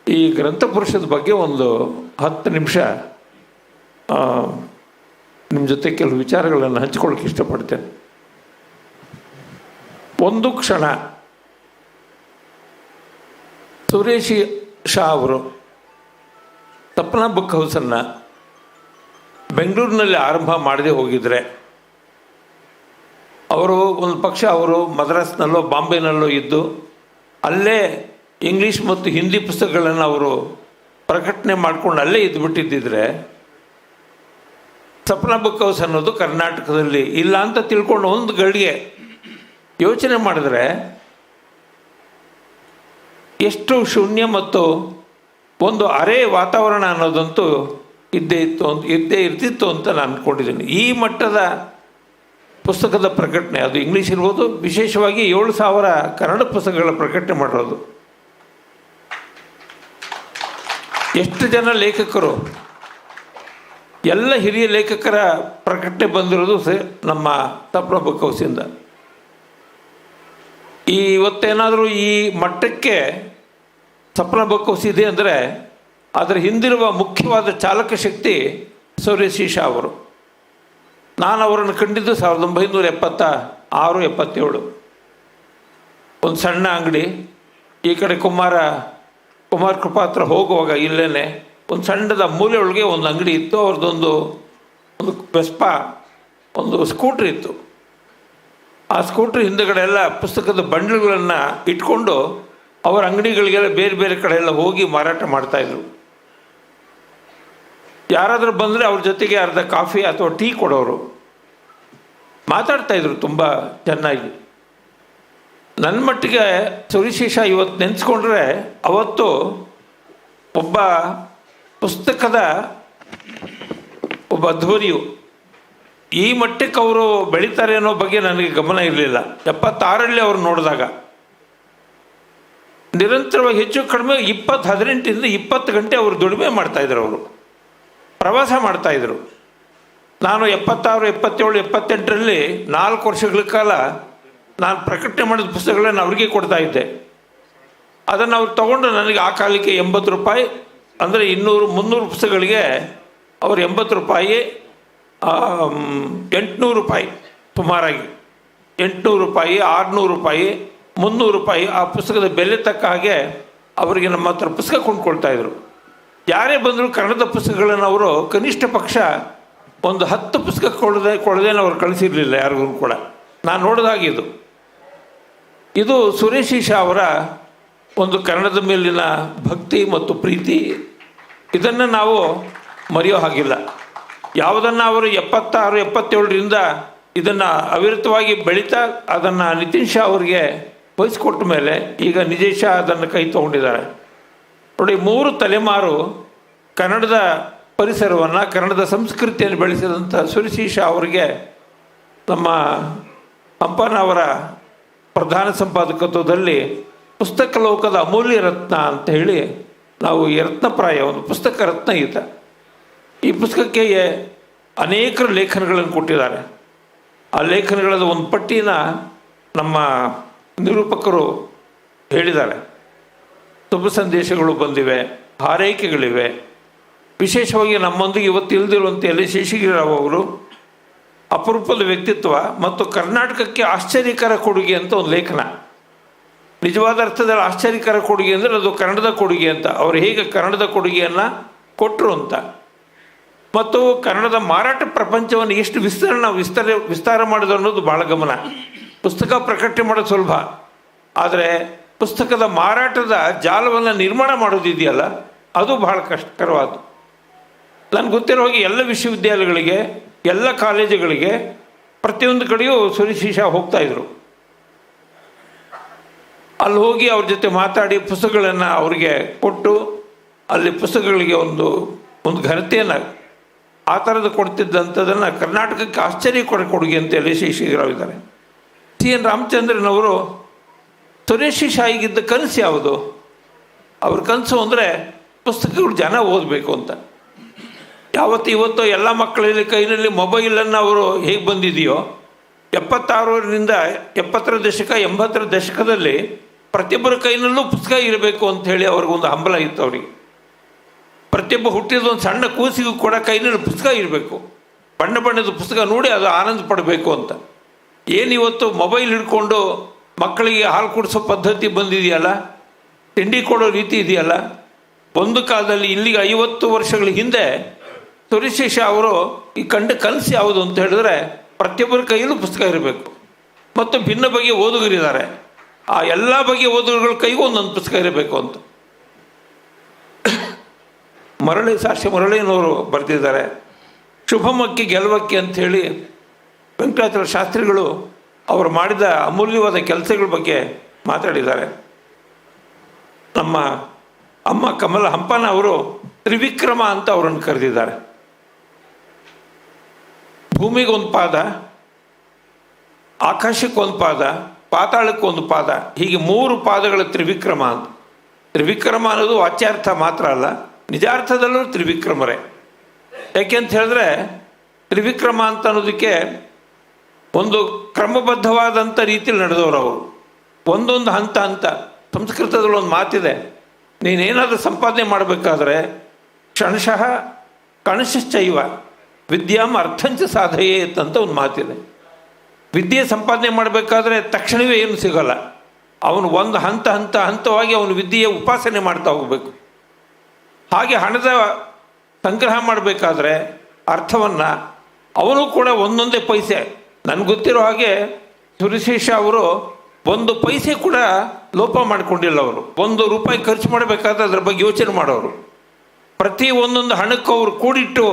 ಈ ಗ್ರಂಥಪುರುಷದ ಬಗ್ಗೆ ಒಂದು 10 ನಿಮಿಷ ನಿಮ್ಮ ಜೊತೆ ಕೆಲವು ವಿಚಾರಗಳನ್ನು ಹಂಚಿಕೊಳ್ಳೋಕೆ ಇಷ್ಟಪಡ್ತೇನೆ. ಒಂದು ಕ್ಷಣ ಸುರೇಶ್ ಶಾ ಅವರು ಸಪ್ನಾ ಬುಕ್ ಹೌಸನ್ನು ಬೆಂಗಳೂರಿನಲ್ಲಿ ಆರಂಭ ಮಾಡದೆ ಹೋಗಿದ್ರೆ, ಅವರು ಒಂದು ಪಕ್ಷ ಅವರು ಮದ್ರಾಸ್ನಲ್ಲೋ ಬಾಂಬೆನಲ್ಲೋ ಇದ್ದು ಅಲ್ಲೇ ಇಂಗ್ಲೀಷ್ ಮತ್ತು ಹಿಂದಿ ಪುಸ್ತಕಗಳನ್ನು ಅವರು ಪ್ರಕಟಣೆ ಮಾಡಿಕೊಂಡು ಅಲ್ಲೇ ಇದ್ದುಬಿಟ್ಟಿದ್ದಿದ್ರೆ, ಸಪ್ನಾ ಬುಕ್ ಹೌಸ್ ಅನ್ನೋದು ಕರ್ನಾಟಕದಲ್ಲಿ ಇಲ್ಲ ಅಂತ ತಿಳ್ಕೊಂಡು ಒಂದು ಗಳಿಗೆ ಯೋಚನೆ ಮಾಡಿದ್ರೆ ಎಷ್ಟು ಶೂನ್ಯ ಮತ್ತು ಒಂದು ಅರೆ ವಾತಾವರಣ ಅನ್ನೋದಂತೂ ಇದ್ದೇ ಇರ್ತಿತ್ತು ಅಂತ ನಾನು ಅಂದ್ಕೊಂಡಿದ್ದೀನಿ. ಈ ಮಟ್ಟದ ಪುಸ್ತಕದ ಪ್ರಕಟಣೆ, ಅದು ಇಂಗ್ಲೀಷ್ ಇರ್ಬೋದು, ವಿಶೇಷವಾಗಿ 7,000 ಕನ್ನಡ ಪುಸ್ತಕಗಳ ಪ್ರಕಟಣೆ ಮಾಡಿರೋದು. ಎಷ್ಟು ಜನ ಲೇಖಕರು, ಎಲ್ಲ ಹಿರಿಯ ಲೇಖಕರ ಪ್ರಕಟಣೆ ಬಂದಿರೋದು ನಮ್ಮ ಸಪ್ನಾ ಬುಕ್ ಹೌಸಿಂದ. ಇವತ್ತೇನಾದರೂ ಈ ಮಟ್ಟಕ್ಕೆ ಸಪ್ನಾ ಬುಕ್ ಹೌಸ್ ಇದೆ ಅಂದರೆ ಅದರ ಹಿಂದಿರುವ ಮುಖ್ಯವಾದ ಚಾಲಕ ಶಕ್ತಿ ಸುರೇಶ್ ಸಿ ಶಾ ಅವರು. ನಾನು ಅವರನ್ನು ಕಂಡಿದ್ದು 1976-77. ಒಂದು ಸಣ್ಣ ಅಂಗಡಿ, ಈ ಕಡೆ ಕುಮಾರ ಕೃಪಾ ಹತ್ರ ಹೋಗುವಾಗ ಇಲ್ಲೇ ಒಂದು ಸಣ್ಣದ ಮೂಲೆ ಒಳಗೆ ಒಂದು ಅಂಗಡಿ ಇತ್ತು. ಅವ್ರದ್ದೊಂದು ವೆಸ್ಪಾ ಒಂದು ಸ್ಕೂಟ್ರ್ ಇತ್ತು. ಆ ಸ್ಕೂಟ್ರ್ ಹಿಂದುಗಡೆ ಎಲ್ಲ ಪುಸ್ತಕದ ಬಂಡಲ್ಗಳನ್ನು ಇಟ್ಕೊಂಡು ಅವರ ಅಂಗಡಿಗಳಿಗೆಲ್ಲ ಬೇರೆ ಬೇರೆ ಕಡೆ ಎಲ್ಲ ಹೋಗಿ ಮಾರಾಟ ಮಾಡ್ತಾಯಿದ್ರು. ಯಾರಾದರೂ ಬಂದರೆ ಅವ್ರ ಜೊತೆಗೆ ಅರ್ಧ ಕಾಫಿ ಅಥವಾ ಟೀ ಕೊಡೋರು, ಮಾತಾಡ್ತಾಯಿದ್ರು ತುಂಬ ಚೆನ್ನಾಗಿ. ನನ್ನ ಮಟ್ಟಿಗೆ ಸುರೇಶ್ ಸಿ ಶಾ ಇವತ್ತು ನೆನೆಸ್ಕೊಂಡ್ರೆ ಅವತ್ತು ಒಬ್ಬ ಪುಸ್ತಕದ ಒಬ್ಬ ಅಧ್ವರಿಯು ಈ ಮಟ್ಟಕ್ಕೆ ಅವರು ಬೆಳೀತಾರೆ ಅನ್ನೋ ಬಗ್ಗೆ ನನಗೆ ಗಮನ ಇರಲಿಲ್ಲ. 76ರಲ್ಲಿ ಅವ್ರು ನೋಡಿದಾಗ ನಿರಂತರವಾಗಿ ಹೆಚ್ಚು ಕಡಿಮೆ 18 ಗಂಟೆ ಅವರು ದುಡಿಮೆ ಮಾಡ್ತಾಯಿದ್ರು. ಅವರು ಪ್ರವಾಸ ಮಾಡ್ತಾಯಿದ್ರು. ನಾನು 76, 77, 78ರಲ್ಲಿ 4 ವರ್ಷಗಳ ಕಾಲ ನಾನು ಪ್ರಕಟಣೆ ಮಾಡಿದ ಪುಸ್ತಕಗಳನ್ನು ಅವ್ರಿಗೆ ಕೊಡ್ತಾ ಇದ್ದೆ. ಅದನ್ನು ಅವ್ರು ತೊಗೊಂಡು ನನಗೆ ಆ ಕಾಲಕ್ಕೆ 80 ರೂಪಾಯಿ, ಅಂದರೆ 200-300 ಪುಸ್ತಕಗಳಿಗೆ ಅವರು 80 ರೂಪಾಯಿ, 800 ರೂಪಾಯಿ, ಸುಮಾರಾಗಿ 800 ರೂಪಾಯಿ, 600 ರೂಪಾಯಿ, 300 ರೂಪಾಯಿ ಆ ಪುಸ್ತಕದ ಬೆಲೆ ತಕ್ಕ ಹಾಗೆ ಅವರಿಗೆ ನಮ್ಮ ಹತ್ರ ಪುಸ್ತಕ ಕೊಂಡ್ಕೊಳ್ತಾಯಿದ್ರು. ಯಾರೇ ಬಂದರೂ ಕನ್ನಡದ ಪುಸ್ತಕಗಳನ್ನು ಅವರು ಕನಿಷ್ಠ ಪಕ್ಷ ಒಂದು 10 ಪುಸ್ತಕ ಕೊಡದೇನೆ ಅವರು ಕಳಿಸಿರಲಿಲ್ಲ ಯಾರಿಗೂ ಕೂಡ. ನಾನು ನೋಡಿದಾಗಿದ್ದು ಇದು ಸುರೇಶ್ ಸಿ ಶಾ ಅವರ ಒಂದು ಕನ್ನಡದ ಮೇಲಿನ ಭಕ್ತಿ ಮತ್ತು ಪ್ರೀತಿ. ಇದನ್ನು ನಾವು ಮರೆಯೋ ಹಾಗಿಲ್ಲ. ಯಾವುದನ್ನು ಅವರು 76, 77ರಿಂದ ಇದನ್ನು ಅವಿರತವಾಗಿ ಬೆಳೀತಾ ಅದನ್ನು ನಿತಿನ್ ಶಾ ಅವರಿಗೆ ವಹಿಸ್ಕೊಟ್ಟ ಮೇಲೆ ಈಗ ನಿಜೇಶ್ ಶಾ ಅದನ್ನು ಕೈ ತೊಗೊಂಡಿದ್ದಾರೆ. ನೋಡಿ, 3 ತಲೆಮಾರು ಕನ್ನಡದ ಪರಿಸರವನ್ನು, ಕನ್ನಡದ ಸಂಸ್ಕೃತಿಯನ್ನು ಬೆಳೆಸಿದಂಥ ಸುರೇಶ್ ಸಿ ಶಾ ಅವರಿಗೆ ನಮ್ಮ ಹಂಪಣ್ಣ ಅವರ ಪ್ರಧಾನ ಸಂಪಾದಕತ್ವದಲ್ಲಿ ಪುಸ್ತಕ ಲೋಕದ ಅಮೂಲ್ಯ ರತ್ನ ಅಂತ ಹೇಳಿ ನಾವು ಈ ರತ್ನಪ್ರಾಯ ಒಂದು ಪುಸ್ತಕ ರತ್ನ ಈತ. ಈ ಪುಸ್ತಕಕ್ಕೆ ಅನೇಕ ಲೇಖನಗಳನ್ನು ಕೊಟ್ಟಿದ್ದಾರೆ. ಆ ಲೇಖನಗಳ ಒಂದು ಪಟ್ಟಿನ ನಮ್ಮ ನಿರೂಪಕರು ಹೇಳಿದ್ದಾರೆ. ಶುಭ ಸಂದೇಶಗಳು ಬಂದಿವೆ, ಹಾರೈಕೆಗಳಿವೆ. ವಿಶೇಷವಾಗಿ ನಮ್ಮೊಂದಿಗೆ ಇವತ್ತು ಇಲ್ದಿರುವಂತೆ ಎಲ್ ಶೇಷಗಿರಿರಾವ್ ಅವರು ಅಪರೂಪದ ವ್ಯಕ್ತಿತ್ವ ಮತ್ತು ಕರ್ನಾಟಕಕ್ಕೆ ಆಶ್ಚರ್ಯಕರ ಕೊಡುಗೆ ಅಂತ ಒಂದು ಲೇಖನ. ನಿಜವಾದ ಅರ್ಥದಲ್ಲಿ ಆಶ್ಚರ್ಯಕರ ಕೊಡುಗೆ ಅಂದರೆ ಅದು ಕನ್ನಡದ ಕೊಡುಗೆ ಅಂತ. ಅವರು ಹೇಗೆ ಕನ್ನಡದ ಕೊಡುಗೆಯನ್ನು ಕೊಟ್ಟರು ಅಂತ, ಮತ್ತು ಕನ್ನಡದ ಮಾರಾಟ ಪ್ರಪಂಚವನ್ನು ಎಷ್ಟು ವಿಸ್ತಾರ ಮಾಡೋದು ಅನ್ನೋದು ಭಾಳ ಗಮನ. ಪುಸ್ತಕ ಪ್ರಕಟಣೆ ಮಾಡೋದು ಸುಲಭ, ಆದರೆ ಪುಸ್ತಕದ ಮಾರಾಟದ ಜಾಲವನ್ನು ನಿರ್ಮಾಣ ಮಾಡೋದಿದೆಯಲ್ಲ ಅದು ಬಹಳ ಕಷ್ಟಕರವಾದ್ದು. ನನಗೆ ಗೊತ್ತಿರೋ ಹಾಗೆ ಎಲ್ಲ ವಿಶ್ವವಿದ್ಯಾಲಯಗಳಿಗೆ, ಎಲ್ಲ ಕಾಲೇಜುಗಳಿಗೆ, ಪ್ರತಿಯೊಂದು ಕಡೆಯೂ ಸುರೇಶ್ ಸಿ ಶಾ ಹೋಗ್ತಾಯಿದ್ರು. ಅಲ್ಲಿ ಹೋಗಿ ಅವ್ರ ಜೊತೆ ಮಾತಾಡಿ ಪುಸ್ತಕಗಳನ್ನು ಅವರಿಗೆ ಕೊಟ್ಟು ಅಲ್ಲಿ ಪುಸ್ತಕಗಳಿಗೆ ಒಂದು ಘನತೆಯನ್ನು ಆ ಥರದ್ದು ಕೊಡ್ತಿದ್ದಂಥದ್ದನ್ನು ಕರ್ನಾಟಕಕ್ಕೆ ಆಶ್ಚರ್ಯ ಕೊಡುಗೆ ಅಂತೇಳಿ ಶ್ರೀರಾವ್ C N ರಾಮಚಂದ್ರನವರು Suresh C Shah ಈಗಿದ್ದ ಕನಸು ಯಾವುದು? ಅವ್ರ ಕನಸು ಅಂದರೆ ಪುಸ್ತಕಗಳು ಜನ ಓದಬೇಕು ಅಂತ. ಇವತ್ತು ಎಲ್ಲ ಮಕ್ಕಳಲ್ಲಿ ಕೈನಲ್ಲಿ ಮೊಬೈಲನ್ನು ಅವರು ಹೇಗೆ ಬಂದಿದೆಯೋ, 76ರಿಂದ 70ರ ದಶಕ 80ರ ದಶಕದಲ್ಲಿ ಪ್ರತಿಯೊಬ್ಬರ ಕೈನಲ್ಲೂ ಪುಸ್ತಕ ಇರಬೇಕು ಅಂಥೇಳಿ ಅವ್ರಿಗೊಂದು ಹಂಬಲ ಇತ್ತು. ಅವರಿಗೆ ಪ್ರತಿಯೊಬ್ಬ ಹುಟ್ಟಿದ ಒಂದು ಸಣ್ಣ ಕೂಸಿಗೂ ಕೂಡ ಕೈನಲ್ಲಿ ಪುಸ್ತಕ ಇರಬೇಕು, ಬಣ್ಣ ಬಣ್ಣದ ಪುಸ್ತಕ ನೋಡಿ ಅದು ಆನಂದ ಪಡಬೇಕು ಅಂತ. ಏನಿವತ್ತು ಮೊಬೈಲ್ ಹಿಡ್ಕೊಂಡು ಮಕ್ಕಳಿಗೆ ಹಾಲು ಕುಡಿಸೋ ಪದ್ಧತಿ ಬಂದಿದೆಯಲ್ಲ, ತಿಂಡಿ ಕೊಡೋ ರೀತಿ ಇದೆಯಲ್ಲ, ಒಂದು ಕಾಲದಲ್ಲಿ ಇಲ್ಲಿಗೆ 50 ವರ್ಷಗಳ ಹಿಂದೆ ಸುರೇಶ್ ಸಿ ಶಾ ಅವರು ಈ ಕನಸು ಯಾವುದು ಅಂತ ಹೇಳಿದ್ರೆ ಪ್ರತಿಯೊಬ್ಬರ ಕೈಯಲ್ಲೂ ಪುಸ್ತಕ ಇರಬೇಕು, ಮತ್ತು ಭಿನ್ನ ಬಗೆಯ ಓದುಗರಿದ್ದಾರೆ, ಆ ಎಲ್ಲ ಬಗೆಯ ಓದುಗರುಗಳ ಕೈಗೂ ಒಂದೊಂದು ಪುಸ್ತಕ ಇರಬೇಕು ಅಂತ. ಮರಳಿನವರು ಬರೆದಿದ್ದಾರೆ. ಶುಭಮಕ್ಕೆ ಗೆಲುವಕ್ಕೆ ಅಂಥೇಳಿ ವೆಂಕಟಾಚಲ ಶಾಸ್ತ್ರಿಗಳು ಅವರು ಮಾಡಿದ ಅಮೂಲ್ಯವಾದ ಕೆಲಸಗಳ ಬಗ್ಗೆ ಮಾತಾಡಿದ್ದಾರೆ. ನಮ್ಮ ಅಮ್ಮ ಕಮಲ ಹಂಪನ ಅವರು ತ್ರಿವಿಕ್ರಮ ಅಂತ ಅವರನ್ನು ಕರೆದಿದ್ದಾರೆ. ಭೂಮಿಗೊಂದು ಪಾದ, ಆಕಾಶಕ್ಕೊಂದು ಪಾದ, ಪಾತಾಳಕ್ಕೊಂದು ಪಾದ, ಹೀಗೆ 3 ಪಾದಗಳ ತ್ರಿವಿಕ್ರಮ ಅಂತ. ತ್ರಿವಿಕ್ರಮ ಅನ್ನೋದು ವಾಚ್ಯಾರ್ಥ ಮಾತ್ರ ಅಲ್ಲ, ನಿಜಾರ್ಥದಲ್ಲೂ ತ್ರಿವಿಕ್ರಮರೇ. ಯಾಕೆಂತ ಹೇಳಿದ್ರೆ ತ್ರಿವಿಕ್ರಮ ಅಂತ ಅನ್ನೋದಕ್ಕೆ ಒಂದು ಕ್ರಮಬದ್ಧವಾದಂಥ ರೀತಿಯಲ್ಲಿ ನಡೆದವರು ಅವರು. ಒಂದೊಂದು ಹಂತ ಸಂಸ್ಕೃತದಲ್ಲಿ ಒಂದು ಮಾತಿದೆ, ನೀನೇನಾದರೂ ಸಂಪಾದನೆ ಮಾಡಬೇಕಾದ್ರೆ ಕ್ಷಣಶಃ ಕಣಶಶ್ಚೈವ ವಿದ್ಯಾಂ ಅರ್ಥಂಚ ಸಾಧಯೇತ್ ಅಂತ ಒಂದು ಮಾತಿದೆ. ವಿದ್ಯೆ ಸಂಪಾದನೆ ಮಾಡಬೇಕಾದ್ರೆ ತಕ್ಷಣವೇ ಏನು ಸಿಗೋಲ್ಲ. ಅವನು ಒಂದು ಹಂತವಾಗಿ ಅವನು ವಿದ್ಯೆಯ ಉಪಾಸನೆ ಮಾಡ್ತಾ ಹೋಗಬೇಕು. ಹಾಗೆ ಹಣದ ಸಂಗ್ರಹ ಮಾಡಬೇಕಾದ್ರೆ ಅರ್ಥವನ್ನು ಅವನು ಕೂಡ ಒಂದೊಂದೇ ಪೈಸೆ, ನನಗೆ ಗೊತ್ತಿರೋ ಹಾಗೆ ಸುರೇಶ್ ಸಿ ಶಾ ಅವರು 1 ಪೈಸೆ ಕೂಡ ಲೋಪ ಮಾಡಿಕೊಂಡಿಲ್ಲ. ಅವರು 1 ರೂಪಾಯಿ ಖರ್ಚು ಮಾಡಬೇಕಾದ್ರೆ ಅದರ ಬಗ್ಗೆ ಯೋಚನೆ ಮಾಡೋರು. ಪ್ರತಿ ಒಂದೊಂದು ಹಣಕ್ಕೂ ಅವರು ಕೂಡಿಟ್ಟು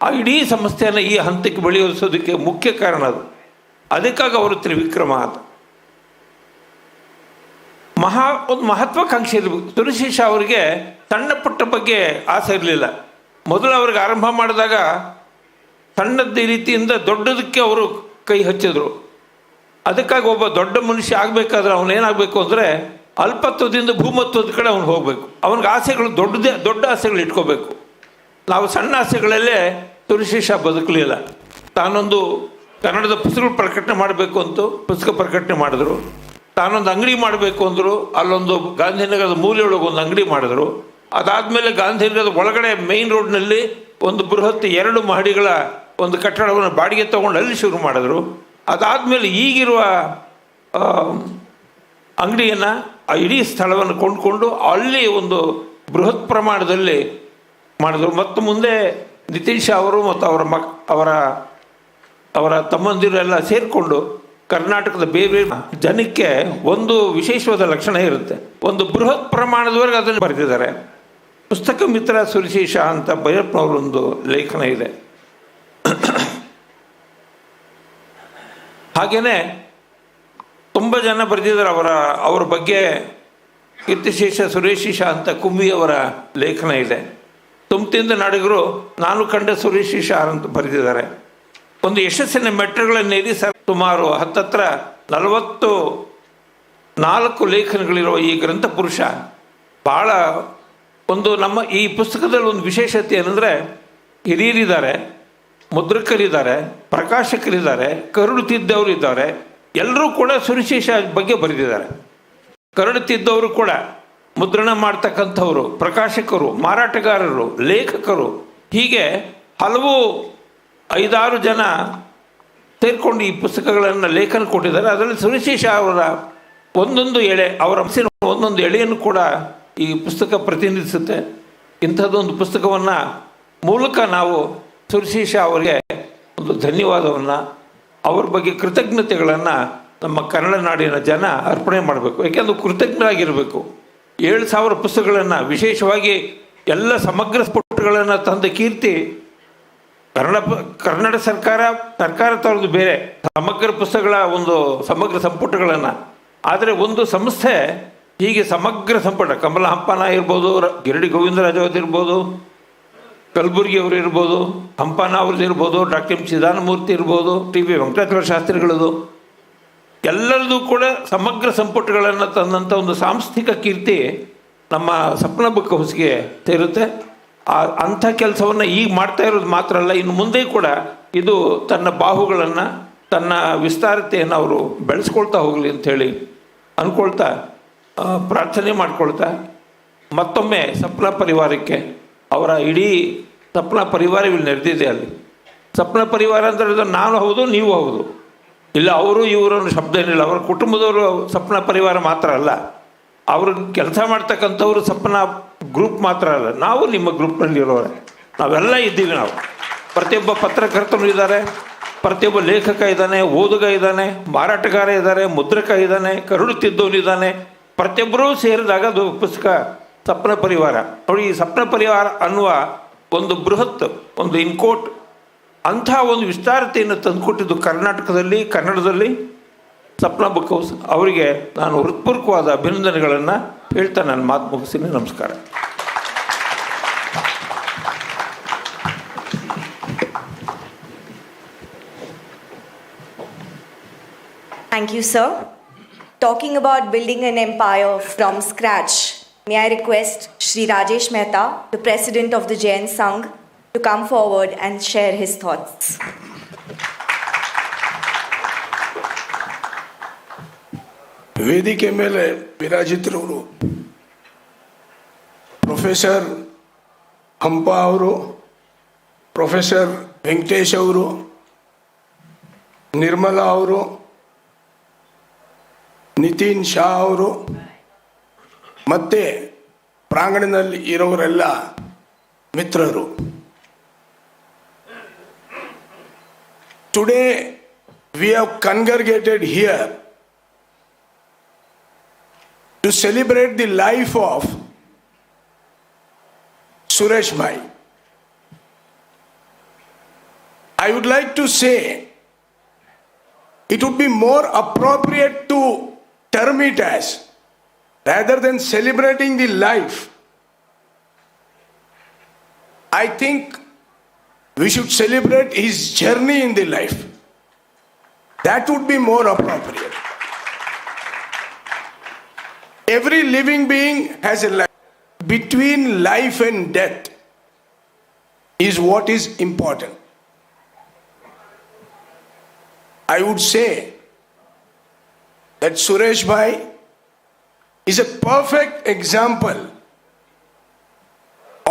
ಆ ಇಡೀ ಸಂಸ್ಥೆಯನ್ನು ಈ ಹಂತಕ್ಕೆ ಬೆಳೆಯೋದಿಸೋದಕ್ಕೆ ಮುಖ್ಯ ಕಾರಣ ಅದು. ಅದಕ್ಕಾಗಿ ಅವರು ತ್ರಿವಿಕ್ರಮ ಅಂತ ಒಂದು ಮಹತ್ವಾಕಾಂಕ್ಷೆ ಇರಬೇಕು. ಸುರೇಶ್ ಸಿ ಶಾ ಅವರಿಗೆ ಸಣ್ಣ ಪುಟ್ಟ ಬಗ್ಗೆ ಆಸೆ ಇರಲಿಲ್ಲ. ಮೊದಲು ಅವ್ರಿಗೆ ಆರಂಭ ಮಾಡಿದಾಗ ಸಣ್ಣದ ರೀತಿಯಿಂದ ದೊಡ್ಡದಕ್ಕೆ ಅವರು ಕೈ ಹಚ್ಚಿದ್ರು. ಅದಕ್ಕಾಗಿ ಒಬ್ಬ ದೊಡ್ಡ ಮನುಷ್ಯ ಆಗಬೇಕಾದ್ರೆ ಅವನೇನಾಗಬೇಕು ಅಂದರೆ ಅಲ್ಪತ್ವದಿಂದ ಭೂಮತ್ವದ ಕಡೆ ಅವನು ಹೋಗಬೇಕು. ಅವನಿಗೆ ಆಸೆಗಳು ದೊಡ್ಡ ಆಸೆಗಳು ಇಟ್ಕೋಬೇಕು. ನಾವು ಸಣ್ಣ ಆಸೆಗಳಲ್ಲೇ ಸುರೇಶ್ ಸಿ ಶಾ ಬದುಕಲಿಲ್ಲ. ತಾನೊಂದು ಕನ್ನಡದ ಪುಸ್ತಕಗಳು ಪ್ರಕಟಣೆ ಮಾಡಬೇಕು ಅಂತ ಪುಸ್ತಕ ಪ್ರಕಟಣೆ ಮಾಡಿದ್ರು. ತಾನೊಂದು ಅಂಗಡಿ ಮಾಡಬೇಕು ಅಂದರು. ಅಲ್ಲೊಂದು ಗಾಂಧಿನಗರದ ಮೂಲೆಯೊಳಗೆ ಒಂದು ಅಂಗಡಿ ಮಾಡಿದ್ರು. ಅದಾದಮೇಲೆ ಗಾಂಧಿನಗರದ ಒಳಗಡೆ ಮೇಯ್ನ್ ರೋಡ್ನಲ್ಲಿ ಒಂದು ಬೃಹತ್ 2 ಮಹಡಿಗಳ ಒಂದು ಕಟ್ಟಡವನ್ನು ಬಾಡಿಗೆ ತೊಗೊಂಡು ಅಲ್ಲಿ ಶುರು ಮಾಡಿದ್ರು. ಅದಾದಮೇಲೆ ಈಗಿರುವ ಅಂಗಡಿಯನ್ನು, ಆ ಇಡೀ ಸ್ಥಳವನ್ನು ಕೊಂಡುಕೊಂಡು ಅಲ್ಲಿ ಒಂದು ಬೃಹತ್ ಪ್ರಮಾಣದಲ್ಲಿ ಮಾಡಿದ್ರು. ಮತ್ತು ಮುಂದೆ ನಿತೀಶ್ ಅವರು ಮತ್ತು ಅವರ ತಮ್ಮಂದಿರು ಎಲ್ಲ ಸೇರಿಕೊಂಡು ಕರ್ನಾಟಕದ ಬೇರೆ ಜನಕ್ಕೆ ಒಂದು ವಿಶೇಷವಾದ ಲಕ್ಷಣ ಇರುತ್ತೆ. ಒಂದು ಬೃಹತ್ ಪ್ರಮಾಣದವರೆಗೆ ಅದನ್ನು ಬರೆದಿದ್ದಾರೆ. ಪುಸ್ತಕ ಮಿತ್ರ ಸುರೇಶ್ ಸಿ ಶಾ ಅಂತ ಭೈರಪ್ಪನವರೊಂದು ಲೇಖನ ಇದೆ. ಹಾಗೆಯೇ ತುಂಬ ಜನ ಬರೆದಿದ್ದಾರೆ ಅವರ ಬಗ್ಗೆ. ಕೀರ್ತಿಶೇಷ ಸುರೇಶ್ ಸಿ ಶಾ ಅಂತ ಕುಂಬಿಯವರ ಲೇಖನ ಇದೆ. ತುಮ್ತಿಂದ ನಾಡಿಗರು ನಾನು ಕಂಡ ಸುರೇಶ್ ಸಿ ಶಾ ಅಂತ ಬರೆದಿದ್ದಾರೆ. ಒಂದು ಯಶಸ್ಸಿನ ಮೆಟ್ಟುಗಳನ್ನೇರಿ ಸುಮಾರು 44 ಲೇಖನಗಳಿರುವ ಈ ಗ್ರಂಥ ಪುರುಷ ಭಾಳ ನಮ್ಮ ಈ ಪುಸ್ತಕದಲ್ಲಿ ಒಂದು ವಿಶೇಷತೆ ಏನಂದರೆ ಹಿರಿಯರಿದ್ದಾರೆ, ಮುದ್ರಕರಿದ್ದಾರೆ, ಪ್ರಕಾಶಕರಿದ್ದಾರೆ, ಕರಡು ತಿದ್ದವರಿದ್ದಾರೆ. ಎಲ್ಲರೂ ಕೂಡ ಸುರೇಶ್ ಸಿ ಶಾ ಬಗ್ಗೆ ಬರೆದಿದ್ದಾರೆ. ಕರಡು ತಿದ್ದವರು ಕೂಡ, ಮುದ್ರಣ ಮಾಡ್ತಕ್ಕಂಥವರು, ಪ್ರಕಾಶಕರು, ಮಾರಾಟಗಾರರು, ಲೇಖಕರು, ಹೀಗೆ ಹಲವು 5-6 ಜನ ಸೇರಿಕೊಂಡು ಈ ಪುಸ್ತಕಗಳನ್ನು ಲೇಖನ ಕೊಟ್ಟಿದ್ದಾರೆ. ಅದರಲ್ಲಿ ಸುರೇಶ್ ಸಿ ಶಾ ಅವರ ಒಂದೊಂದು ಎಳೆ, ಅವರ ಮನಸ್ಸಿನ ಒಂದೊಂದು ಎಳೆಯನ್ನು ಕೂಡ ಈ ಪುಸ್ತಕ ಪ್ರತಿನಿಧಿಸುತ್ತೆ. ಇಂಥದ್ದೊಂದು ಪುಸ್ತಕವನ್ನು ಮೂಲಕ ನಾವು ಸುರೇಶ್ ಸಿ ಶಾ ಅವರಿಗೆ ಒಂದು ಧನ್ಯವಾದವನ್ನು, ಅವ್ರ ಬಗ್ಗೆ ಕೃತಜ್ಞತೆಗಳನ್ನು ನಮ್ಮ ಕನ್ನಡ ನಾಡಿನ ಜನ ಅರ್ಪಣೆ ಮಾಡಬೇಕು. ಯಾಕೆಂದ್ರೆ ಕೃತಜ್ಞರಾಗಿರಬೇಕು. 7,000 ಪುಸ್ತಕಗಳನ್ನು, ವಿಶೇಷವಾಗಿ ಎಲ್ಲ ಸಮಗ್ರ ಪುಟಗಳನ್ನು ತಂದ ಕೀರ್ತಿ ಕನ್ನಡ ಸರ್ಕಾರ ತರೋದು ಬೇರೆ, ಸಮಗ್ರ ಪುಸ್ತಕಗಳ ಒಂದು ಸಮಗ್ರ ಸಂಪುಟಗಳನ್ನು. ಆದರೆ ಒಂದು ಸಂಸ್ಥೆ ಹೀಗೆ ಸಮಗ್ರ ಸಂಪುಟ, ಕಮಲ ಹಂಪನ ಇರ್ಬೋದು, ಗಿರಡಿ ಗೋವಿಂದರಾಜ್ ಇರ್ಬೋದು, ಕಲಬುರ್ಗಿ ಅವರು ಇರ್ಬೋದು, ಹಂಪನ ಅವ್ರದ್ದು ಇರ್ಬೋದು, ಡಾಕ್ಟರ್ ಎಂ ಚಿದಾನಮೂರ್ತಿ ಇರ್ಬೋದು, ಟಿ.ವಿ. ವೆಂಕಟೇಶ್ವರ ಶಾಸ್ತ್ರಿಗಳದು, ಎಲ್ಲರದು ಕೂಡ ಸಮಗ್ರ ಸಂಪುಟಗಳನ್ನು ತಂದಂಥ ಒಂದು ಸಾಂಸ್ಥಿಕ ಕೀರ್ತಿ ನಮ್ಮ ಸಪ್ನ ಬುಕ್ ಹೌಸ್ಗೆ ಸೇರುತ್ತೆ. ಅಂಥ ಕೆಲಸವನ್ನು ಈಗ ಮಾಡ್ತಾ ಇರೋದು ಮಾತ್ರ ಅಲ್ಲ, ಇನ್ನು ಮುಂದೆ ಕೂಡ ಇದು ತನ್ನ ಬಾಹುಗಳನ್ನು, ತನ್ನ ವಿಸ್ತಾರತೆಯನ್ನು ಅವರು ಬೆಳೆಸ್ಕೊಳ್ತಾ ಹೋಗಲಿ ಅಂಥೇಳಿ ಅಂದ್ಕೊಳ್ತಾ, ಪ್ರಾರ್ಥನೆ ಮಾಡ್ಕೊಳ್ತಾ, ಮತ್ತೊಮ್ಮೆ ಸಪ್ನ ಪರಿವಾರಕ್ಕೆ, ಅವರ ಇಡೀ ಸಪ್ನ ಪರಿವಾರ ಇಲ್ಲಿ ನೆರೆದಿದೆ. ಅಲ್ಲಿ ಸಪ್ನ ಪರಿವಾರ ಅಂದರೆ ನಾನು ಹೌದು, ನೀವು ಹೌದು, ಇಲ್ಲ ಅವರು ಇವರು ಅನ್ನೋ ಶಬ್ದ ಏನಿಲ್ಲ. ಅವರ ಕುಟುಂಬದವರು ಸಪ್ನ ಪರಿವಾರ ಮಾತ್ರ ಅಲ್ಲ, ಅವರು ಕೆಲಸ ಮಾಡ್ತಕ್ಕಂಥವ್ರು ಸಪ್ನ ಗ್ರೂಪ್ ಮಾತ್ರ ಅಲ್ಲ, ನಾವು ನಿಮ್ಮ ಗ್ರೂಪ್ನಲ್ಲಿ ಇರೋರೆ, ನಾವೆಲ್ಲ ಇದ್ದೀವಿ. ನಾವು ಪ್ರತಿಯೊಬ್ಬ ಪತ್ರಕರ್ತರು ಇದ್ದಾರೆ, ಪ್ರತಿಯೊಬ್ಬ ಲೇಖಕ ಇದ್ದಾನೆ, ಓದುಗ ಇದ್ದಾನೆ, ಮಾರಾಟಗಾರ ಇದ್ದಾರೆ, ಮುದ್ರಕ ಇದ್ದಾನೆ, ಕರುಡು ತಿದ್ದವನಿದ್ದಾನೆ. ಪ್ರತಿಯೊಬ್ಬರೂ ಸೇರಿದಾಗ ಅದು ಪುಸ್ತಕ ಸಪ್ನ ಪರಿವಾರ. ನೋಡಿ, ಈ ಸಪ್ನ ಪರಿವಾರ ಅನ್ನುವ ಒಂದು ಬೃಹತ್, ಒಂದು ಇನ್ಕೋಟ್, ಅಂಥ ಒಂದು ವಿಸ್ತಾರತೆಯನ್ನು ತಂದುಕೊಟ್ಟಿದ್ದು ಕರ್ನಾಟಕದಲ್ಲಿ, ಕನ್ನಡದಲ್ಲಿ ಸಪ್ನ ಬುಕ್ ಹೌಸ್. ಅವರಿಗೆ ನಾನು ಹೃತ್ಪೂರ್ವಕವಾದ ಅಭಿನಂದನೆಗಳನ್ನು ಹೇಳ್ತಾ ನಾನು ಮಾತು ಮುಗಿಸ್ತೀನಿ. ನಮಸ್ಕಾರ. Thank you, sir. Talking about building an empire from scratch, may I request Shri Rajesh Mehta, the president of the Jain Sangh, to come forward and share his thoughts. ವೇದಿಕೆ ಮೇಲೆ ವಿರಾಜಿತರವರು ಪ್ರೊಫೆಸರ್ ಹಂಪ ಅವರು, ಪ್ರೊಫೆಸರ್ ವೆಂಕಟೇಶ್ ಅವರು, ನಿರ್ಮಲಾ ಅವರು, ನಿತಿನ್ ಶಾ ಅವರು, ಮತ್ತೆ ಪ್ರಾಂಗಣದಲ್ಲಿ ಇರೋರೆಲ್ಲ ಮಿತ್ರರು. Today we have congregated here to celebrate the life of Suresh Bhai. I would like to say it would be more appropriate to term it as, rather than celebrating the life, I think we should celebrate his journey in the life. That would be more appropriate. Every living being has a life. Between life and death is what is important. I would say that Suresh Bhai is a perfect example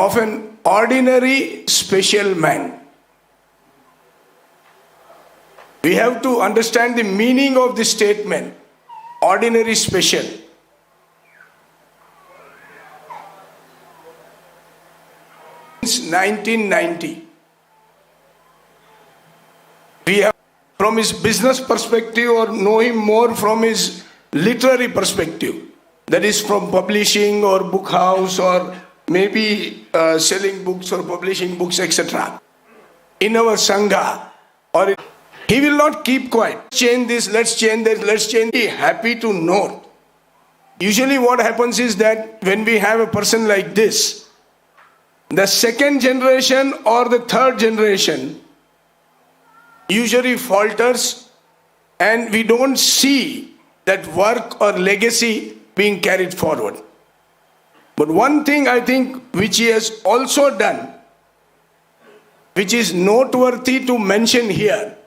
of an ordinary special man. We have to understand the meaning of the statement, ordinary special. Since 1990, we have, from his business perspective, or know him more from his literary perspective, that is from publishing or book house, or maybe selling books or publishing books, etc. In our Sangha, or he will not keep quiet. Change this, let's change this, let's change. Be happy to note. Usually what happens is that when we have a person like this, the second generation or the third generation usually falters, and we don't see that work or legacy being carried forward. But one thing I think which he has also done, which is noteworthy to mention here,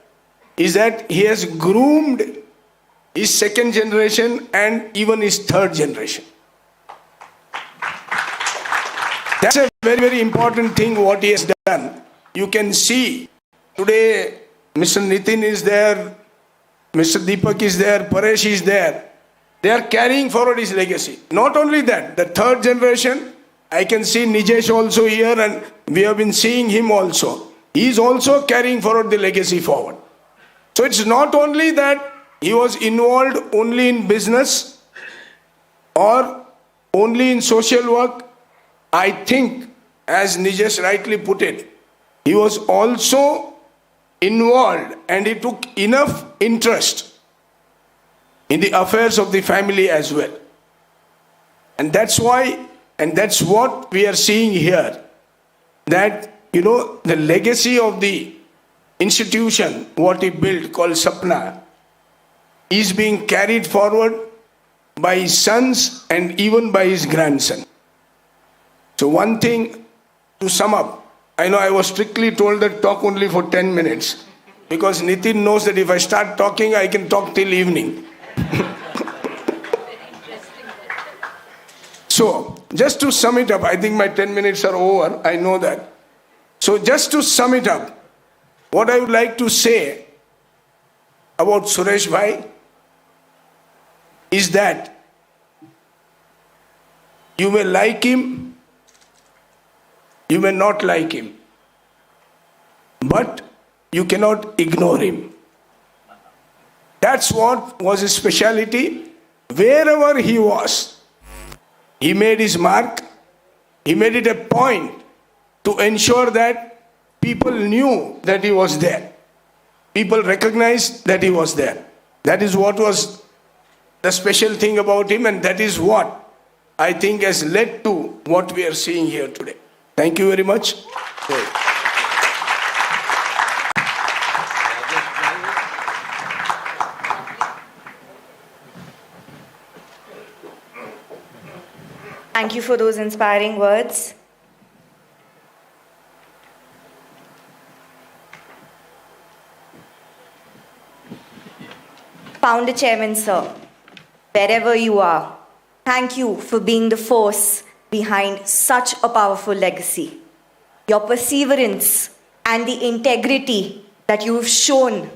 is that he has groomed his second generation and even his third generation. That's a very, very important thing what he has done. You can see today Mr. Nitin is there, Mr. Deepak is there, Paresh is there. They are carrying forward his legacy. Not only that, the third generation, I can see Nijesh also here, and we have been seeing him also. He is also carrying forward the legacy forward. So it's not only that he was involved only in business or only in social work. I think, as Nijesh rightly put it, he was also involved and he took enough interest in the affairs of the family as well. And that's why, and that's what we are seeing here, that, the legacy of the institution, what he built called Sapna, is being carried forward by his sons and even by his grandson. So one thing to sum up, I know I was strictly told that talk only for 10 minutes, because Nitin knows that if I start talking, I can talk till evening. So, just to sum it up, I think my 10 minutes are over, I know that. So, just to sum it up, what I would like to say about Suresh Bhai is that you may like him, you may not like him, but you cannot ignore him. That's what was his speciality. Wherever he was, he made his mark. He made it a point to ensure that people knew that he was there. People recognized that he was there. That is what was the special thing about him, and that is what I think has led to what we are seeing here today. Thank you very much. Thank you for those inspiring words. Founder Chairman, sir, wherever you are, thank you for being the force behind such a powerful legacy. Your perseverance and the integrity that you've shown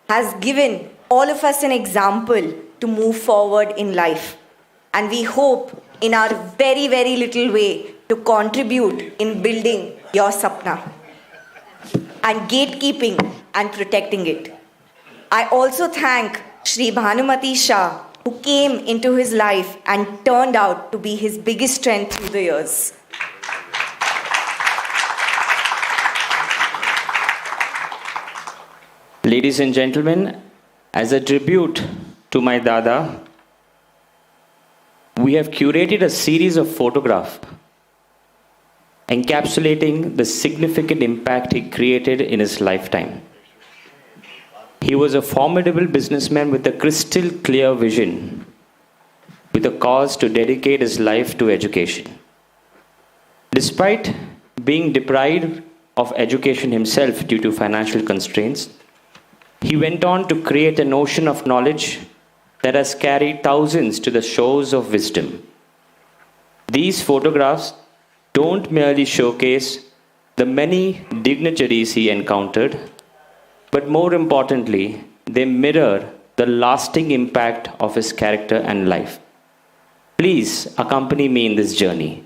has given all of us an example to move forward in life. And we hope in our very, very little way to contribute in building your Sapna and gatekeeping and protecting it. I also thank Shri Bhanumati Shah, who came into his life and turned out to be his biggest strength through the years. Ladies and gentlemen, as a tribute to my Dada, we have curated a series of photographs encapsulating the significant impact he created in his lifetime. He was a formidable businessman with a crystal clear vision, with a cause to dedicate his life to education. Despite being deprived of education himself due to financial constraints, he went on to create an ocean of knowledge that has carried thousands to the shores of wisdom. These photographs don't merely showcase the many dignitaries he encountered, but more importantly, they mirror the lasting impact of his character and life. Please accompany me in this journey.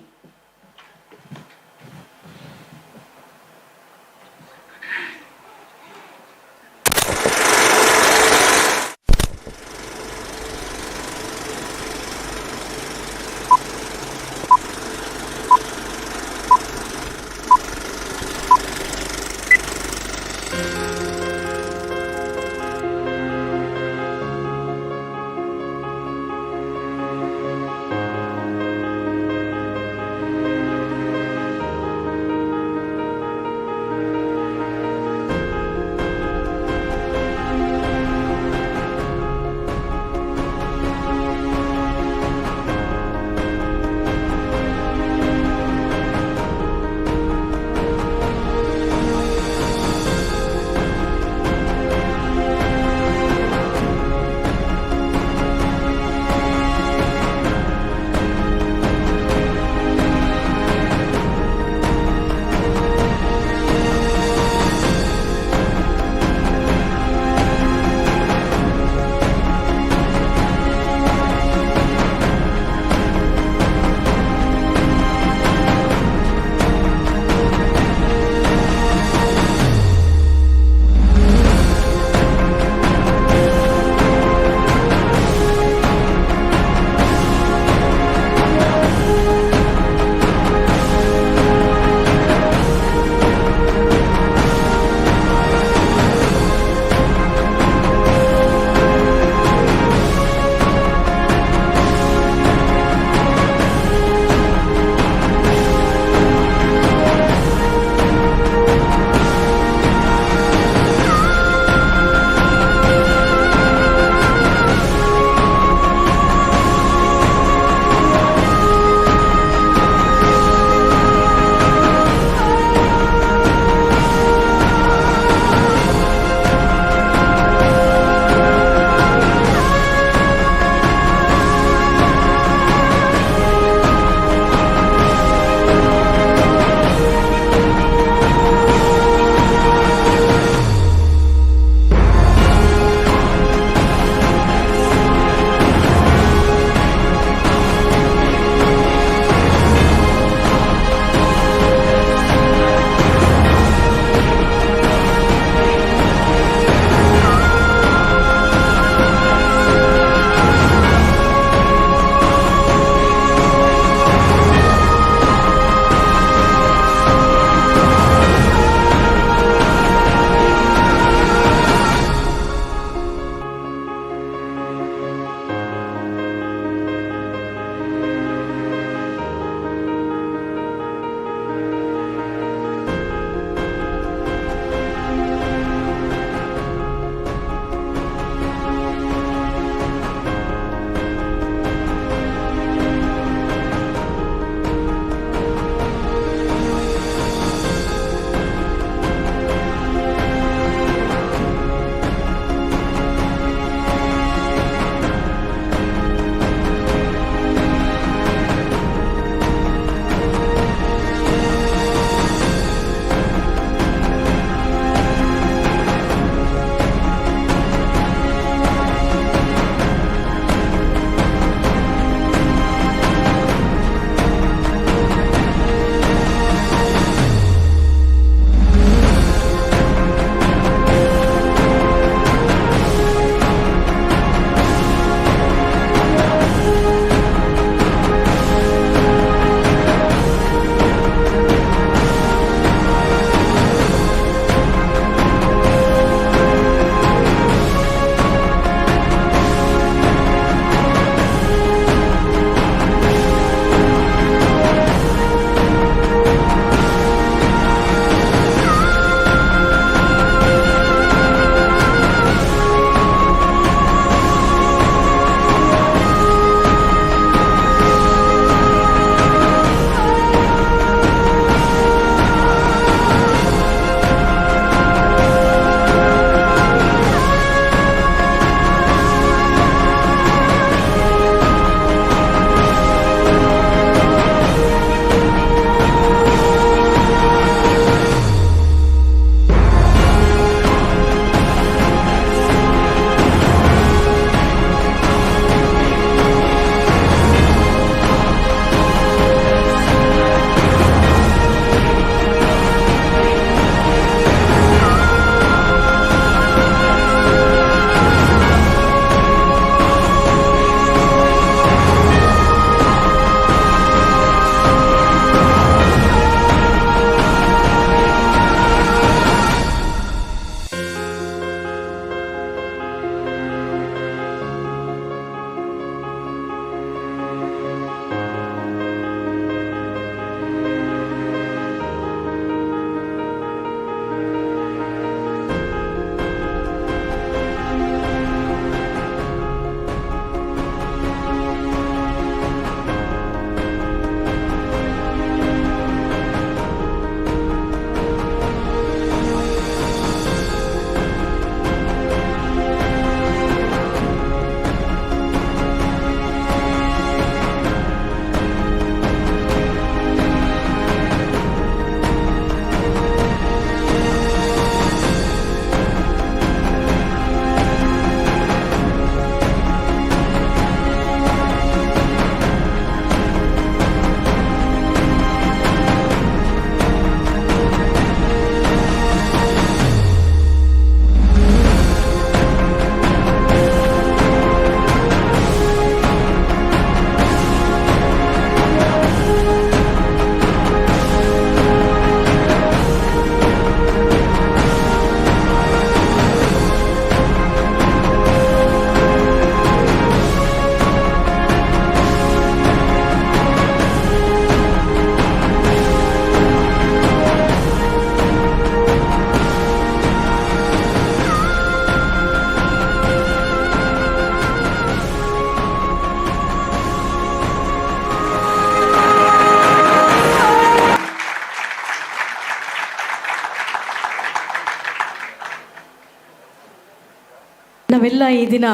ನಾವೆಲ್ಲ ಈ ದಿನ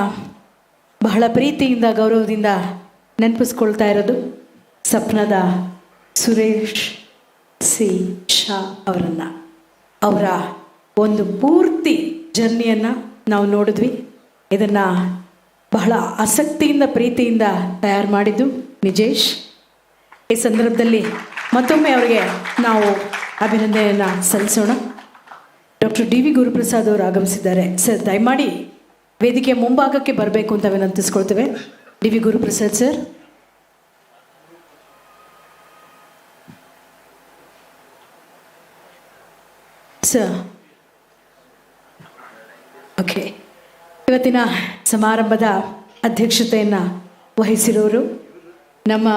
ಬಹಳ ಪ್ರೀತಿಯಿಂದ ಗೌರವದಿಂದ ನೆನಪಿಸ್ಕೊಳ್ತಾ ಇರೋದು ಸಪ್ನದ Suresh C Shah ಅವರನ್ನು. ಅವರ ಒಂದು ಪೂರ್ತಿ ಜರ್ನಿಯನ್ನು ನಾವು ನೋಡಿದ್ವಿ. ಇದನ್ನು ಬಹಳ ಆಸಕ್ತಿಯಿಂದ ಪ್ರೀತಿಯಿಂದ ತಯಾರು ಮಾಡಿದ್ದು ನಿಜೇಶ್. ಈ ಸಂದರ್ಭದಲ್ಲಿ ಮತ್ತೊಮ್ಮೆ ಅವರಿಗೆ ನಾವು ಅಭಿನಂದನೆಯನ್ನು ಸಲ್ಲಿಸೋಣ. ಡಾಕ್ಟರ್ ಡಿ ವಿ ಗುರುಪ್ರಸಾದ್ ಅವರು ಆಗಮಿಸಿದ್ದಾರೆ. ಸರ್, ದಯಮಾಡಿ ವೇದಿಕೆಯ ಮುಂಭಾಗಕ್ಕೆ ಬರಬೇಕು ಅಂತ ವಿನಂತಿಸ್ಕೊಳ್ತೇವೆ. D V Guruprasad sir. Sir, okay. ಇವತ್ತಿನ ಸಮಾರಂಭದ ಅಧ್ಯಕ್ಷತೆಯನ್ನು ವಹಿಸಿರೋರು ನಮ್ಮ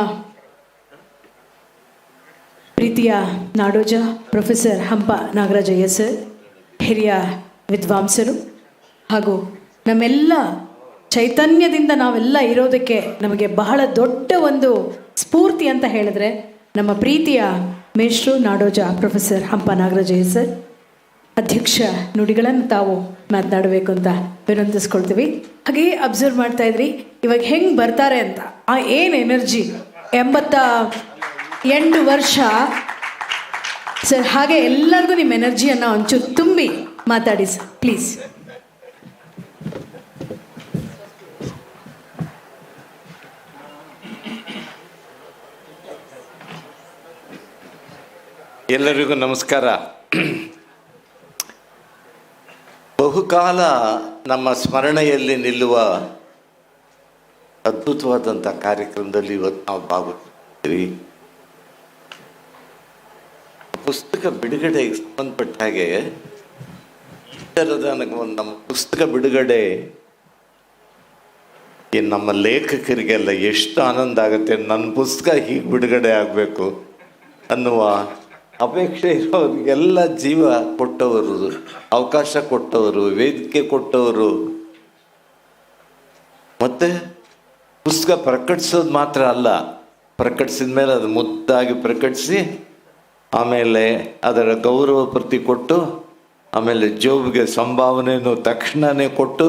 ಪ್ರೀತಿಯ ನಾಡೋಜ ಪ್ರೊಫೆಸರ್ ಹಂಪ ನಾಗರಾಜಯ್ಯ ಸರ್, ಹಿರಿಯ ವಿದ್ವಾಂಸರು, ಹಾಗೂ ನಮ್ಮೆಲ್ಲ ಚೈತನ್ಯದಿಂದ ನಾವೆಲ್ಲ ಇರೋದಕ್ಕೆ ನಮಗೆ ಬಹಳ ದೊಡ್ಡ ಒಂದು ಸ್ಫೂರ್ತಿ ಅಂತ ಹೇಳಿದ್ರೆ ನಮ್ಮ ಪ್ರೀತಿಯ ಮೇಷ್ಟ್ರು ನಾಡೋಜ ಪ್ರೊಫೆಸರ್ ಹಂಪ ನಾಗರಾಜಯ್ಯ ಸರ್. ಅಧ್ಯಕ್ಷ ನುಡಿಗಳನ್ನು ತಾವು ಮಾತನಾಡಬೇಕು ಅಂತ ವಿನಂತಿಸ್ಕೊಳ್ತೀವಿ. ಹಾಗೆಯೇ ಅಬ್ಸರ್ವ್ ಮಾಡ್ತಾ ಇದ್ರಿ ಇವಾಗ ಹೆಂಗೆ ಬರ್ತಾರೆ ಅಂತ. ಆ ಏನು ಎನರ್ಜಿ, 88 ವರ್ಷ ಸರ್. ಹಾಗೆ ಎಲ್ಲರಿಗೂ ನಿಮ್ಮ ಎನರ್ಜಿಯನ್ನು ಒಂಚೂರು ತುಂಬಿ ಮಾತಾಡಿ ಸರ್, ಪ್ಲೀಸ್. ಎಲ್ಲರಿಗೂ ನಮಸ್ಕಾರ. ಬಹುಕಾಲ ನಮ್ಮ ಸ್ಮರಣೆಯಲ್ಲಿ ನಿಲ್ಲುವ ಅದ್ಭುತವಾದಂಥ ಕಾರ್ಯಕ್ರಮದಲ್ಲಿ ಇವತ್ತು ನಾವು ಭಾಗವಹಿಸ್ತೀವಿ. ಪುಸ್ತಕ ಬಿಡುಗಡೆಗೆ ಸಂಬಂಧಪಟ್ಟ ಹಾಗೆ ನಮ್ಮ ಪುಸ್ತಕ ಬಿಡುಗಡೆ ನಮ್ಮ ಲೇಖಕರಿಗೆಲ್ಲ ಎಷ್ಟು ಆನಂದ ಆಗುತ್ತೆ. ನನ್ನ ಪುಸ್ತಕ ಹೀಗೆ ಬಿಡುಗಡೆ ಆಗಬೇಕು ಅನ್ನುವ ಅಪೇಕ್ಷೆ ಇರೋರಿಗೆಲ್ಲ ಜೀವ ಕೊಟ್ಟವರು, ಅವಕಾಶ ಕೊಟ್ಟವರು, ವೇದಿಕೆ ಕೊಟ್ಟವರು. ಮತ್ತು ಪುಸ್ತಕ ಪ್ರಕಟಿಸೋದು ಮಾತ್ರ ಅಲ್ಲ, ಪ್ರಕಟಿಸಿದ ಮೇಲೆ ಅದು ಮುದ್ದಾಗಿ ಪ್ರಕಟಿಸಿ ಆಮೇಲೆ ಅದರ ಗೌರವ ಪ್ರತಿ ಕೊಟ್ಟು ಆಮೇಲೆ ಜೋಬಿಗೆ ಸಂಭಾವನೆಯನ್ನು ತಕ್ಷಣವೇ ಕೊಟ್ಟು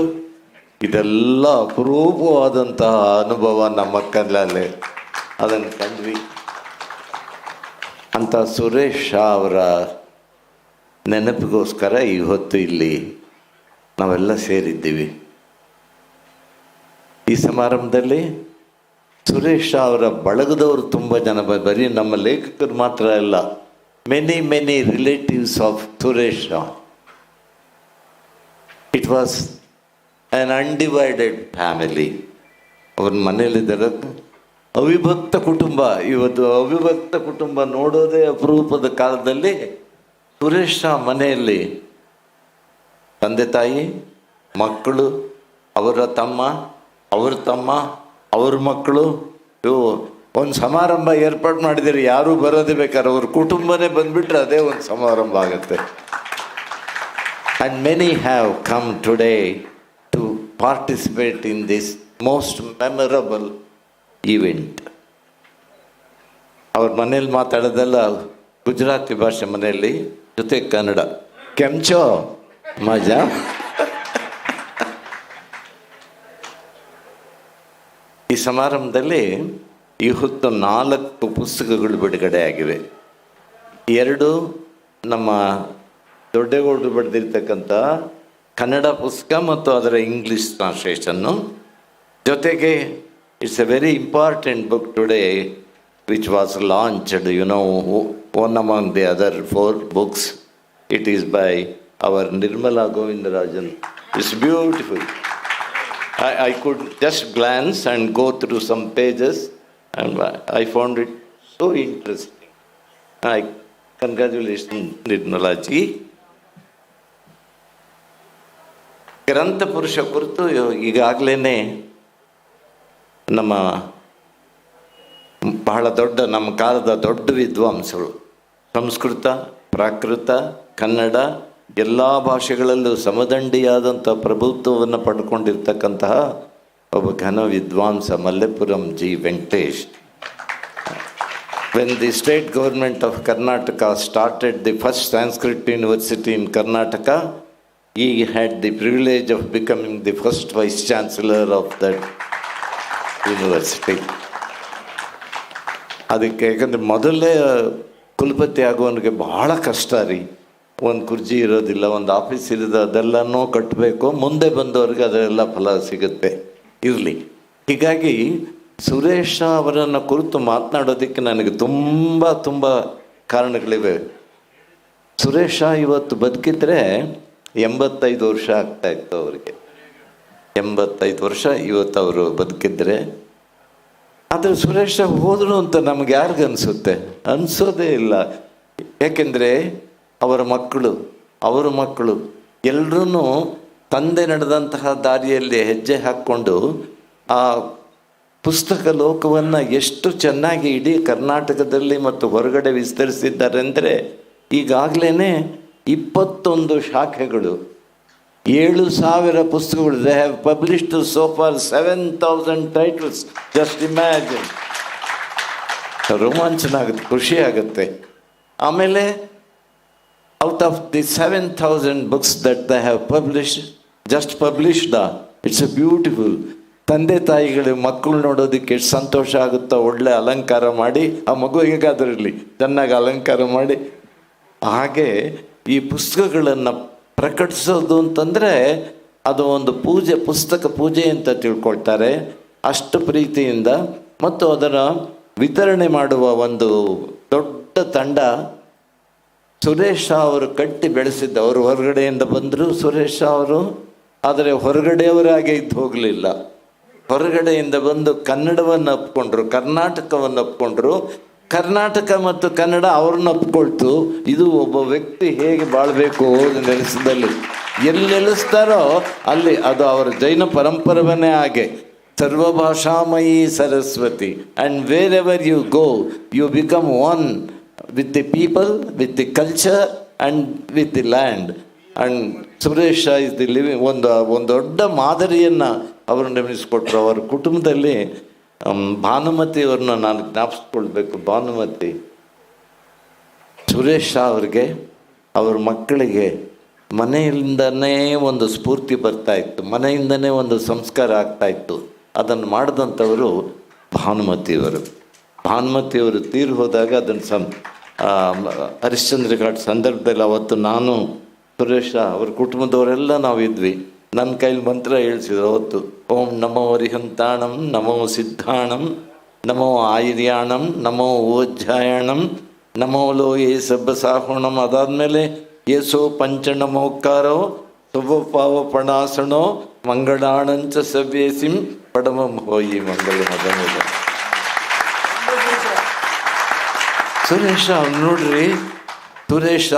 ಇದೆಲ್ಲ ಅಪರೂಪವಾದಂತಹ ಅನುಭವ ನಮ್ಮ ಕಲ್ಲಲ್ಲಿ ಅದನ್ನು ಕಂಡ್ವಿ. ಅಂತ ಸುರೇಶ್ ಶಾ ಅವರ ನೆನಪಿಗೋಸ್ಕರ ಈ ಹೊತ್ತು ಇಲ್ಲಿ ನಾವೆಲ್ಲ ಸೇರಿದ್ದೀವಿ. ಈ ಸಮಾರಂಭದಲ್ಲಿ ಸುರೇಶ್ ಶಾ ಅವರ ಬಳಗದವರು ತುಂಬ ಜನ, ಬರೀ ನಮ್ಮ ಲೇಖಕರು ಮಾತ್ರ ಅಲ್ಲ, many relatives of Suresh Shah. It was an undivided family. ಅವ್ರ ಮನೆಯಲ್ಲಿದ್ದಾರೆ ಅವಿಭಕ್ತ ಕುಟುಂಬ. ಇವತ್ತು ಅವಿಭಕ್ತ ಕುಟುಂಬ ನೋಡೋದೇ ಅಪರೂಪದ ಕಾಲದಲ್ಲಿ ಸುರೇಶ್ ಶಾ ಮನೆಯಲ್ಲಿ ತಂದೆ ತಾಯಿ, ಮಕ್ಕಳು, ಅವರ ತಮ್ಮ, ಅವ್ರ ಮಕ್ಕಳು, ಇವು ಒಂದು ಸಮಾರಂಭ ಏರ್ಪಾಡು ಮಾಡಿದರೆ ಯಾರೂ ಬರೋದೇ ಬೇಕಾದ್ರೆ ಅವ್ರ ಕುಟುಂಬನೇ ಬಂದುಬಿಟ್ರೆ ಅದೇ ಒಂದು ಸಮಾರಂಭ ಆಗುತ್ತೆ. And many have come today to participate in this most memorable event. ಅವ್ರ ಮನೇಲಿ ಮಾತಾಡೋದೆಲ್ಲ ಗುಜರಾತಿ ಭಾಷೆ, ಮನೆಯಲ್ಲಿ ಜೊತೆ ಕನ್ನಡ. ಕೆಂಚೋ ಮಜಾ. ಈ ಸಮಾರಂಭದಲ್ಲಿ ಈ ಹೊತ್ತು 4 ಪುಸ್ತಕಗಳು ಬಿಡುಗಡೆ ಆಗಿವೆ. 2 ನಮ್ಮ ದೊಡ್ಡೇಗೌಡರು ಬರೆದಿರ್ತಕ್ಕಂಥ ಕನ್ನಡ ಪುಸ್ತಕ ಮತ್ತು ಅದರ ಇಂಗ್ಲೀಷ್ ಟ್ರಾನ್ಸ್ಲೇಷನ್ನು. ಜೊತೆಗೆ it's A very important book today which was launched, one among the other 4 books. It is by our Nirmala Govindarajan. It's beautiful. I could just glance and go through some pages and I found it so interesting. Congratulations Nirmala ji. ಗ್ರಂಥ ಪುರುಷ ಕುರಿತು ಈಗಾಗಲೇ ನಮ್ಮ ಬಹಳ ದೊಡ್ಡ, ನಮ್ಮ ಕಾಲದ ದೊಡ್ಡ ವಿದ್ವಾಂಸರು, ಸಂಸ್ಕೃತ, ಪ್ರಾಕೃತ, ಕನ್ನಡ ಎಲ್ಲ ಭಾಷೆಗಳಲ್ಲೂ ಸಮದಂಡಿಯಾದಂಥ ಪ್ರಭುತ್ವವನ್ನು ಪಡ್ಕೊಂಡಿರ್ತಕ್ಕಂತಹ ಒಬ್ಬ ಘನ ವಿದ್ವಾಂಸ Mallepuram G Venkatesh. When the state government of Karnataka started the first Sanskrit university in Karnataka, he had the privilege of becoming the first vice chancellor of that university. ಅದಕ್ಕೆ ಯಾಕಂದರೆ ಮೊದಲೇ ಕುಲಪತಿ ಆಗುವವನಿಗೆ ಬಹಳ ಕಷ್ಟ ರೀ. ಒಂದು ಕುರ್ಚಿ ಇರೋದಿಲ್ಲ, ಒಂದು ಆಫೀಸ್ ಇರೋದು, ಅದೆಲ್ಲನೂ ಕಟ್ಟಬೇಕು. ಮುಂದೆ ಬಂದವ್ರಿಗೆ ಅದೆಲ್ಲ ಫಲ ಸಿಗುತ್ತೆ. ಇರಲಿ. ಹೀಗಾಗಿ ಸುರೇಶ ಅವರನ್ನು ಕುರಿತು ಮಾತನಾಡೋದಕ್ಕೆ ನನಗೆ ತುಂಬ ಕಾರಣಗಳಿವೆ. ಸುರೇಶ ಇವತ್ತು ಬದುಕಿದ್ರೆ 85 ವರ್ಷ ಆಗ್ತಾಯಿತ್ತು ಅವರಿಗೆ. 85 ವರ್ಷ ಇವತ್ತು ಅವರು ಬದುಕಿದ್ರೆ. ಆದರೆ ಸುರೇಶ ಹೋದರು ಅಂತ ನಮ್ಗೆ ಯಾರಿಗೂ ಅನಿಸೋದೇ ಇಲ್ಲ. ಯಾಕೆಂದರೆ ಅವರ ಮಕ್ಕಳು ಎಲ್ಲರೂ ತಂದೆ ನಡೆದಂತಹ ದಾರಿಯಲ್ಲಿ ಹೆಜ್ಜೆ ಹಾಕ್ಕೊಂಡು ಆ ಪುಸ್ತಕ ಲೋಕವನ್ನು ಎಷ್ಟು ಚೆನ್ನಾಗಿ ಇಡೀ ಕರ್ನಾಟಕದಲ್ಲಿ ಮತ್ತು ಹೊರಗಡೆ ವಿಸ್ತರಿಸಿದ್ದಾರೆ ಅಂದರೆ ಈಗಾಗಲೇ 21 ಶಾಖೆಗಳು, 7,000 ಪುಸ್ತಕಗಳು. They have published so for 7,000 titles. Just imagine. ರೋಮಾಂಚನ ಆಗುತ್ತೆ, ಖುಷಿ ಆಗುತ್ತೆ. ಆಮೇಲೆ out of the 7,000 books that they have published, it's a beautiful. ತಂದೆ ತಾಯಿಗಳಿಗೆ ಮಕ್ಕಳು ನೋಡೋದಕ್ಕೆ ಎಷ್ಟು ಸಂತೋಷ ಆಗುತ್ತೋ, ಒಳ್ಳೆ ಅಲಂಕಾರ ಮಾಡಿ, ಆ ಮಗು ಹೇಗಾದ್ರಲ್ಲಿ ಚೆನ್ನಾಗಿ ಅಲಂಕಾರ ಮಾಡಿ. ಹಾಗೆ ಈ ಪುಸ್ತಕಗಳನ್ನು ಪ್ರಕಟಿಸೋದು ಅಂತಂದರೆ ಅದು ಒಂದು ಪೂಜೆ, ಪುಸ್ತಕ ಪೂಜೆ ಅಂತ ತಿಳ್ಕೊಳ್ತಾರೆ. ಅಷ್ಟು ಪ್ರೀತಿಯಿಂದ ಮತ್ತು ಅದರ ವಿತರಣೆ ಮಾಡುವ ಒಂದು ದೊಡ್ಡ ತಂಡ ಸುರೇಶ ಅವರು ಕಟ್ಟಿ ಬೆಳೆಸಿದ್ದ. ಅವರು ಹೊರಗಡೆಯಿಂದ ಬಂದರು ಸುರೇಶ ಅವರು, ಆದರೆ ಹೊರಗಡೆಯವರಾಗೆ ಇದ್ದು ಹೋಗಲಿಲ್ಲ. ಹೊರಗಡೆಯಿಂದ ಬಂದು ಕನ್ನಡವನ್ನು ಒಪ್ಕೊಂಡ್ರು, ಕರ್ನಾಟಕವನ್ನು ಒಪ್ಕೊಂಡ್ರು. ಕರ್ನಾಟಕ ಮತ್ತು ಕನ್ನಡ ಅವ್ರನ್ನ ಒಪ್ಕೊಳ್ತು. ಇದು ಒಬ್ಬ ವ್ಯಕ್ತಿ ಹೇಗೆ ಬಾಳಬೇಕು ನೆಲೆಸದಲ್ಲಿ ಎಲ್ಲಿ ನೆಲೆಸ್ತಾರೋ ಅಲ್ಲಿ ಅದು ಅವರ ಜೈನ ಪರಂಪರವನ್ನೇ ಹಾಗೆ. ಸರ್ವಭಾಷಾಮಯಿ Saraswati. And wherever you go you become one with the people, with the culture and with the land. And Suresh is the living ಒಂದು ದೊಡ್ಡ ಮಾದರಿಯನ್ನು ಅವರು ನಿರ್ಮಿಸಿಕೊಟ್ರು. ಅವರ ಕುಟುಂಬದಲ್ಲಿ ಭಾನುಮತಿಯವ್ರನ್ನ ನಾನು ಜ್ಞಾಪಿಸ್ಕೊಳ್ಬೇಕು. ಭಾನುಮತಿ ಸುರೇಶ ಅವ್ರಿಗೆ, ಅವ್ರ ಮಕ್ಕಳಿಗೆ ಮನೆಯಿಂದನೇ ಒಂದು ಸ್ಫೂರ್ತಿ ಬರ್ತಾಯಿತ್ತು, ಮನೆಯಿಂದನೇ ಒಂದು ಸಂಸ್ಕಾರ ಆಗ್ತಾಯಿತ್ತು. ಅದನ್ನು ಮಾಡಿದಂಥವರು ಭಾನುಮತಿಯವರು ತೀರಿ ಹೋದಾಗ ಅದನ್ನು ಹರಿಶ್ಚಂದ್ರ ಘಾಟ್ ಸಂದರ್ಭದಲ್ಲಿ ಅವತ್ತು ನಾನು, ಸುರೇಶ, ಅವ್ರ ಕುಟುಂಬದವರೆಲ್ಲ ನಾವು ಇದ್ವಿ. ನನ್ನ ಕೈಲಿ ಮಂತ್ರ ಹೇಳಿಸಿದ್ರು ಅವತ್ತು. ಓಂ ನಮೋ ಅರಿಹಂತಾಣಂ, ನಮೋ ಸಿದ್ಧಾಣಂ, ನಮೋ ಆಯುರ್ಯಾಣಂ, ನಮೋ ಓಜ್ಜಾಯಣಂ, ನಮೋ ಲೋಯೇ ಸಬ್ಬಸಾಹೋಣಂ. ಅದಾದಮೇಲೆ ಯೇಸೋ ಪಂಚನಮೋಕಾರೋ ಶುಭಪಾವ ಪಣಾಸಣೋ ಮಂಗಳಾಣಂಚ ಸವ್ಯೇಸಿಂ ಪಡಮಂ ಹೋಯಿ ಮಂಗಳ ಮದಮದ. ಸುರೇಶ ಅವ್ರು ನೋಡ್ರಿ, ಸುರೇಶ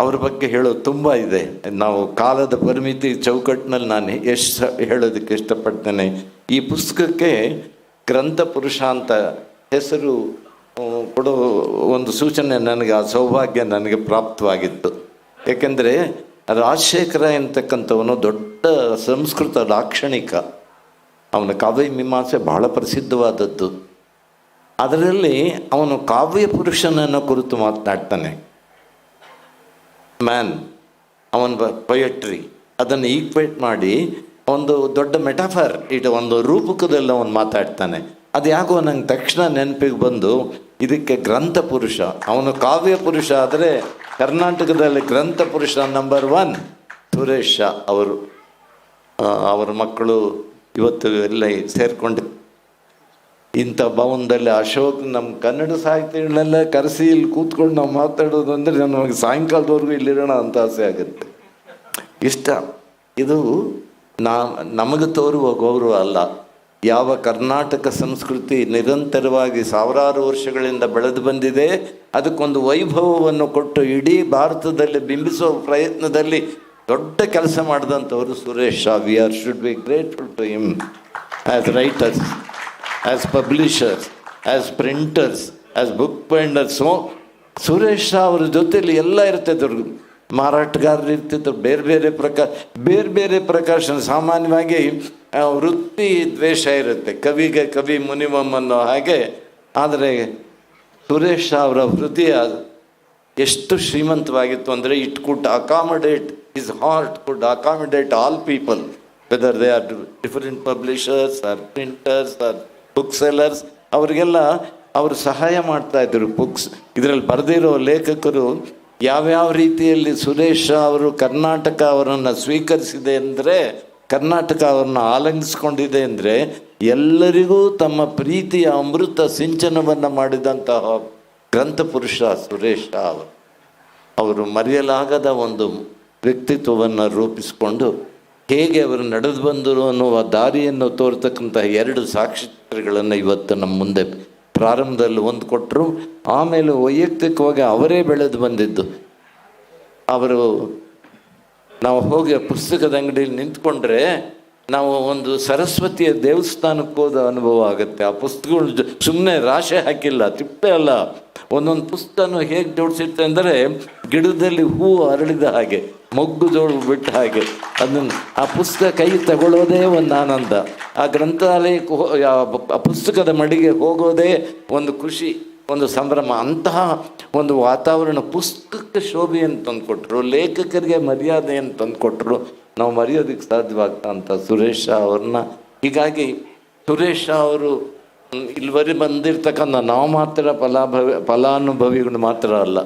ಅವ್ರ ಬಗ್ಗೆ ಹೇಳೋದು ತುಂಬ ಇದೆ. ನಾವು ಕಾಲದ ಪರಿಮಿತಿ ಚೌಕಟ್ಟಿನಲ್ಲಿ ನಾನು ಎಷ್ಟು ಹೇಳೋದಕ್ಕೆ ಇಷ್ಟಪಡ್ತೇನೆ. ಈ ಪುಸ್ತಕಕ್ಕೆ ಗ್ರಂಥ ಪುರುಷ ಅಂತ ಹೆಸರು ಕೊಡೋ ಒಂದು ಸೂಚನೆ ನನಗೆ, ಆ ಸೌಭಾಗ್ಯ ನನಗೆ ಪ್ರಾಪ್ತವಾಗಿತ್ತು. ಏಕೆಂದರೆ ರಾಜಶೇಖರ ಎಂತಕ್ಕಂಥವನು ದೊಡ್ಡ ಸಂಸ್ಕೃತ ಲಾಕ್ಷಣಿಕ. ಅವನ ಕಾವ್ಯ ಮೀಮಾಂಸೆ ಬಹಳ ಪ್ರಸಿದ್ಧವಾದದ್ದು. ಅದರಲ್ಲಿ ಅವನು ಕಾವ್ಯ ಪುರುಷನನ್ನು ಕುರಿತು ಮಾತನಾಡ್ತಾನೆ. ಮ್ಯಾನ್, ಅವನ ಪೊಯಟ್ರಿ ಅದನ್ನು ಈಕ್ವೇಟ್ ಮಾಡಿ ಒಂದು ದೊಡ್ಡ ಮೆಟಾಫರ್ ಇಟ್ಟು ಒಂದು ರೂಪಕದಲ್ಲಿ ಅವನು ಮಾತಾಡ್ತಾನೆ. ಅದು ಯಾಕೋ ನಂಗೆ ತಕ್ಷಣ ನೆನಪಿಗೆ ಬಂದು ಇದಕ್ಕೆ ಗ್ರಂಥ ಪುರುಷ. ಅವನು ಕಾವ್ಯ ಪುರುಷ ಆದರೆ ಕರ್ನಾಟಕದಲ್ಲಿ ಗ್ರಂಥ ಪುರುಷ ನಂಬರ್ 1 ಸುರೇಶ್ ಶಾ ಅವರು. ಅವರ ಮಕ್ಕಳು ಇವತ್ತು ಎಲ್ಲ ಸೇರಿಕೊಂಡು ಇಂಥ ಭವನದಲ್ಲಿ ಅಶೋಕ್ ನಮ್ಮ ಕನ್ನಡ ಸಾಹಿತಿಗಳನ್ನೆಲ್ಲ ಕರೆಸಿ ಇಲ್ಲಿ ಕೂತ್ಕೊಂಡು ನಾವು ಮಾತಾಡೋದು ಅಂದರೆ ನಮಗೆ ಸಾಯಂಕಾಲದವರೆಗೂ ಇಲ್ಲಿರೋಣ ಅಂತ ಆಸೆ ಆಗುತ್ತೆ. ಇಷ್ಟ. ಇದು ನಮಗೆ ತೋರುವ ಗೌರವ ಅಲ್ಲ. ಯಾವ ಕರ್ನಾಟಕ ಸಂಸ್ಕೃತಿ ನಿರಂತರವಾಗಿ ಸಾವಿರಾರು ವರ್ಷಗಳಿಂದ ಬೆಳೆದು ಬಂದಿದೆ, ಅದಕ್ಕೊಂದು ವೈಭವವನ್ನು ಕೊಟ್ಟು ಇಡೀ ಭಾರತದಲ್ಲಿ ಬಿಂಬಿಸುವ ಪ್ರಯತ್ನದಲ್ಲಿ ದೊಡ್ಡ ಕೆಲಸ ಮಾಡಿದಂಥವರು Suresh Shah. We should be grateful to him as writers, as publishers, as printers, as book binders. Suresh Shah ಅವ್ರ ಜೊತೆಯಲ್ಲಿ ಎಲ್ಲ ಇರ್ತಿದ್ರು. ಮಾರಾಟಗಾರರು ಇರ್ತಿದ್ರು, ಬೇರೆ ಬೇರೆ ಪ್ರಕಾಶನ. ಸಾಮಾನ್ಯವಾಗಿ ವೃತ್ತಿ ದ್ವೇಷ ಇರುತ್ತೆ, ಕವಿಗೆ ಕವಿ ಮುನಿಮಮ್ ಅನ್ನೋ ಹಾಗೆ. ಆದರೆ ಸುರೇಶ್ ಶಾ ಅವರ ಹೃದಯ ಎಷ್ಟು ಶ್ರೀಮಂತವಾಗಿತ್ತು ಅಂದರೆ it could accommodate his heart could accommodate all people, whether they are different publishers or printers or booksellers. ಅವರಿಗೆಲ್ಲ ಅವರು ಸಹಾಯ ಮಾಡ್ತಾ ಇದ್ದರು. ಬುಕ್ಸ್ ಇದರಲ್ಲಿ ಬರೆದಿರೋ ಲೇಖಕರು ಯಾವ್ಯಾವ ರೀತಿಯಲ್ಲಿ ಸುರೇಶ್ ಅವರು ಕರ್ನಾಟಕ ಅವರನ್ನು ಸ್ವೀಕರಿಸಿದೆ ಅಂದರೆ, ಕರ್ನಾಟಕ ಅವರನ್ನು ಆಲಂಗಿಸ್ಕೊಂಡಿದೆ ಅಂದರೆ, ಎಲ್ಲರಿಗೂ ತಮ್ಮ ಪ್ರೀತಿಯ ಅಮೃತ ಸಿಂಚನವನ್ನು ಮಾಡಿದಂತಹ ಗ್ರಂಥ ಪುರುಷ ಸುರೇಶ್ ಅವರು ಮರೆಯಲಾಗದ ಒಂದು ವ್ಯಕ್ತಿತ್ವವನ್ನು ರೂಪಿಸಿಕೊಂಡು ಹೇಗೆ ಅವರು ನಡೆದು ಬಂದರು ಅನ್ನುವ ದಾರಿಯನ್ನು ತೋರ್ತಕ್ಕಂತಹ 2 ಸಾಕ್ಷಿಚಿತ್ರಗಳನ್ನು ಇವತ್ತು ನಮ್ಮ ಮುಂದೆ ಪ್ರಾರಂಭದಲ್ಲಿ ಒಂದು ಕೊಟ್ಟರು. ಆಮೇಲೆ ವೈಯಕ್ತಿಕವಾಗಿ ಅವರೇ ಬೆಳೆದು ಬಂದಿದ್ದು. ಅವರು ನಾವು ಹೋಗಿ ಪುಸ್ತಕದ ಅಂಗಡಿಯಲ್ಲಿ ನಿಂತ್ಕೊಂಡ್ರೆ ನಾವು ಒಂದು ಸರಸ್ವತಿಯ ದೇವಸ್ಥಾನಕ್ಕೆ ಹೋದ ಅನುಭವ ಆಗುತ್ತೆ. ಆ ಪುಸ್ತಕಗಳು ಸುಮ್ಮನೆ ರಾಶಿ ಹಾಕಿಲ್ಲ, ತಿಪ್ಪೆ ಅಲ್ಲ. ಒಂದೊಂದು ಪುಸ್ತಕನೂ ಹೇಗೆ ಜೋಡಿಸಿರ್ತೆ ಅಂದರೆ ಗಿಡದಲ್ಲಿ ಹೂವು ಅರಳಿದ ಹಾಗೆ, ಮೊಗ್ಗು ಜೋಳು ಬಿಟ್ಟ ಹಾಗೆ. ಅದನ್ನು ಆ ಪುಸ್ತಕ ಕೈ ತಗೊಳ್ಳೋದೇ ಒಂದು ಆನಂದ. ಆ ಗ್ರಂಥಾಲಯಕ್ಕೆ ಆ ಪುಸ್ತಕದ ಮಡಿಗೆ ಹೋಗೋದೇ ಒಂದು ಖುಷಿ, ಒಂದು ಸಂಭ್ರಮ. ಅಂತಹ ಒಂದು ವಾತಾವರಣ ಪುಸ್ತಕಕ್ಕೆ ಶೋಭೆಯನ್ನು ತಂದುಕೊಟ್ರು, ಲೇಖಕರಿಗೆ ಮರ್ಯಾದೆಯನ್ನು ತಂದುಕೊಟ್ರು. ನಾವು ಮರೆಯೋದಕ್ಕೆ ಸಾಧ್ಯವಾಗ್ತಾ ಅಂತ ಸುರೇಶ್ ಅವ್ರನ್ನ. ಹೀಗಾಗಿ ಸುರೇಶ್ ಅವರು ಇಲ್ಲಿವರೆ ಬಂದಿರ್ತಕ್ಕಂಥ ನಾವು ಮಾತ್ರ ಫಲಾನುಭವಿಗಳು ಮಾತ್ರ ಅಲ್ಲ,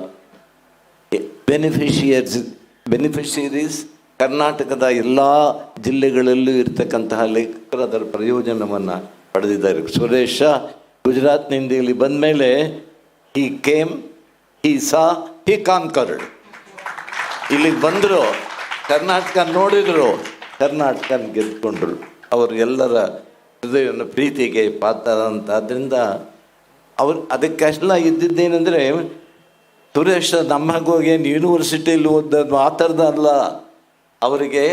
ಬೆನಿಫಿಷಿಯರೀಸ್ ಕರ್ನಾಟಕದ ಎಲ್ಲ ಜಿಲ್ಲೆಗಳಲ್ಲೂ ಇರ್ತಕ್ಕಂತಹ ಲೇಖಕರು ಅದರ ಪ್ರಯೋಜನವನ್ನು ಪಡೆದಿದ್ದಾರೆ. ಸುರೇಶ ಗುಜರಾತ್ನಿಂದ ಇಲ್ಲಿ ಬಂದ ಮೇಲೆ he came, he saw, he conquered. ಇಲ್ಲಿಗೆ ಬಂದರು, ಕರ್ನಾಟಕ ನೋಡಿದರು, ಕರ್ನಾಟಕನ ಗೆದ್ಕೊಂಡ್ರು. ಅವರು ಎಲ್ಲರ ಹೃದಯವನ್ನು ಪ್ರೀತಿಗೆ ಪಾತ್ರ ಅಂತ. ಆದ್ದರಿಂದ ಅವ್ರು ಅದಕ್ಕೆಲ್ಲ ಇದ್ದಿದ್ದೇನೆಂದರೆ, ಸುರೇಶ್ ನಮಗೋಗಿ ಯೂನಿವರ್ಸಿಟಿಯಲ್ಲಿ ಓದೋದು ಆ ಥರದ ಅಲ್ಲ. ಅವರಿಗೆ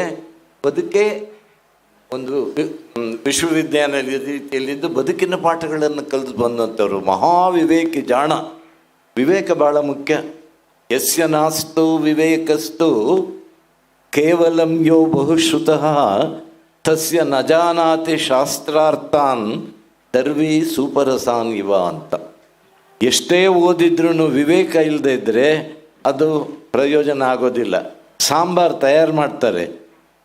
ಬದುಕೆ ಒಂದು ವಿಶ್ವವಿದ್ಯಾನಿಲಯ ರೀತಿಯಲ್ಲಿದ್ದು ಬದುಕಿನ ಪಾಠಗಳನ್ನು ಕಲಿತು ಬಂದಂಥವ್ರು. ಮಹಾವಿವೇಕಿ, ಜಾಣ. ವಿವೇಕ ಭಾಳ ಮುಖ್ಯ. ಯಸ್ಯ ನಾಸ್ತು ವಿವೇಕಸ್ತು ಕೇವಲಂ ಯೋ ಬಹುಶ್ರುತಃ ತಸ್ಯ ನ ಜಾನಾತಿ ಶಾಸ್ತ್ರಾರ್ಥಾನ್ ದರ್ವಿ ಸೂಪರಸಾನ್ ಇವ ಅಂತ. ಎಷ್ಟೇ ಓದಿದ್ರೂ ವಿವೇಕ ಇಲ್ಲದೆ ಇದ್ದರೆ ಅದು ಪ್ರಯೋಜನ ಆಗೋದಿಲ್ಲ. ಸಾಂಬಾರು ತಯಾರು ಮಾಡ್ತಾರೆ,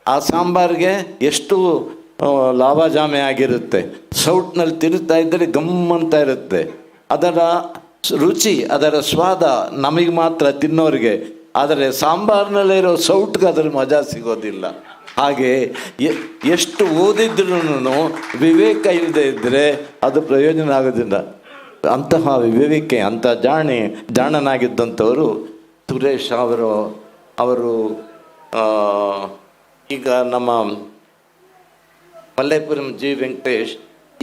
ಆ ಸಾಂಬಾರಿಗೆ ಎಷ್ಟು ಲಾಭಜಾಮೆ ಆಗಿರುತ್ತೆ. ಸೌಟ್ನಲ್ಲಿ ತಿರುತ್ತಾ ಇದ್ದರೆ ಗಮ್ಮಂತ ಇರುತ್ತೆ. ಅದರ ರುಚಿ, ಅದರ ಸ್ವಾದ ನಮಗೆ ಮಾತ್ರ ತಿನ್ನೋರಿಗೆ. ಆದರೆ ಸಾಂಬಾರಿನಲ್ಲಿರೋ ಸೌಟ್ಗೆ ಅದರ ಮಜಾ ಸಿಗೋದಿಲ್ಲ. ಹಾಗೆ ಎಷ್ಟು ಓದಿದ್ರೂ ವಿವೇಕ ಇಲ್ಲದೆ ಇದ್ದರೆ ಅದು ಪ್ರಯೋಜನ ಆಗೋದಿಲ್ಲ. ಅಂತಹ ವಿವೇಕೆ, ಅಂಥ ಜಾಣನಾಗಿದ್ದಂಥವರು ಸುರೇಶ್ ಅವರು ಈಗ ನಮ್ಮ ಮಲ್ಲೇಪುರಂ ಜಿ ವೆಂಕಟೇಶ್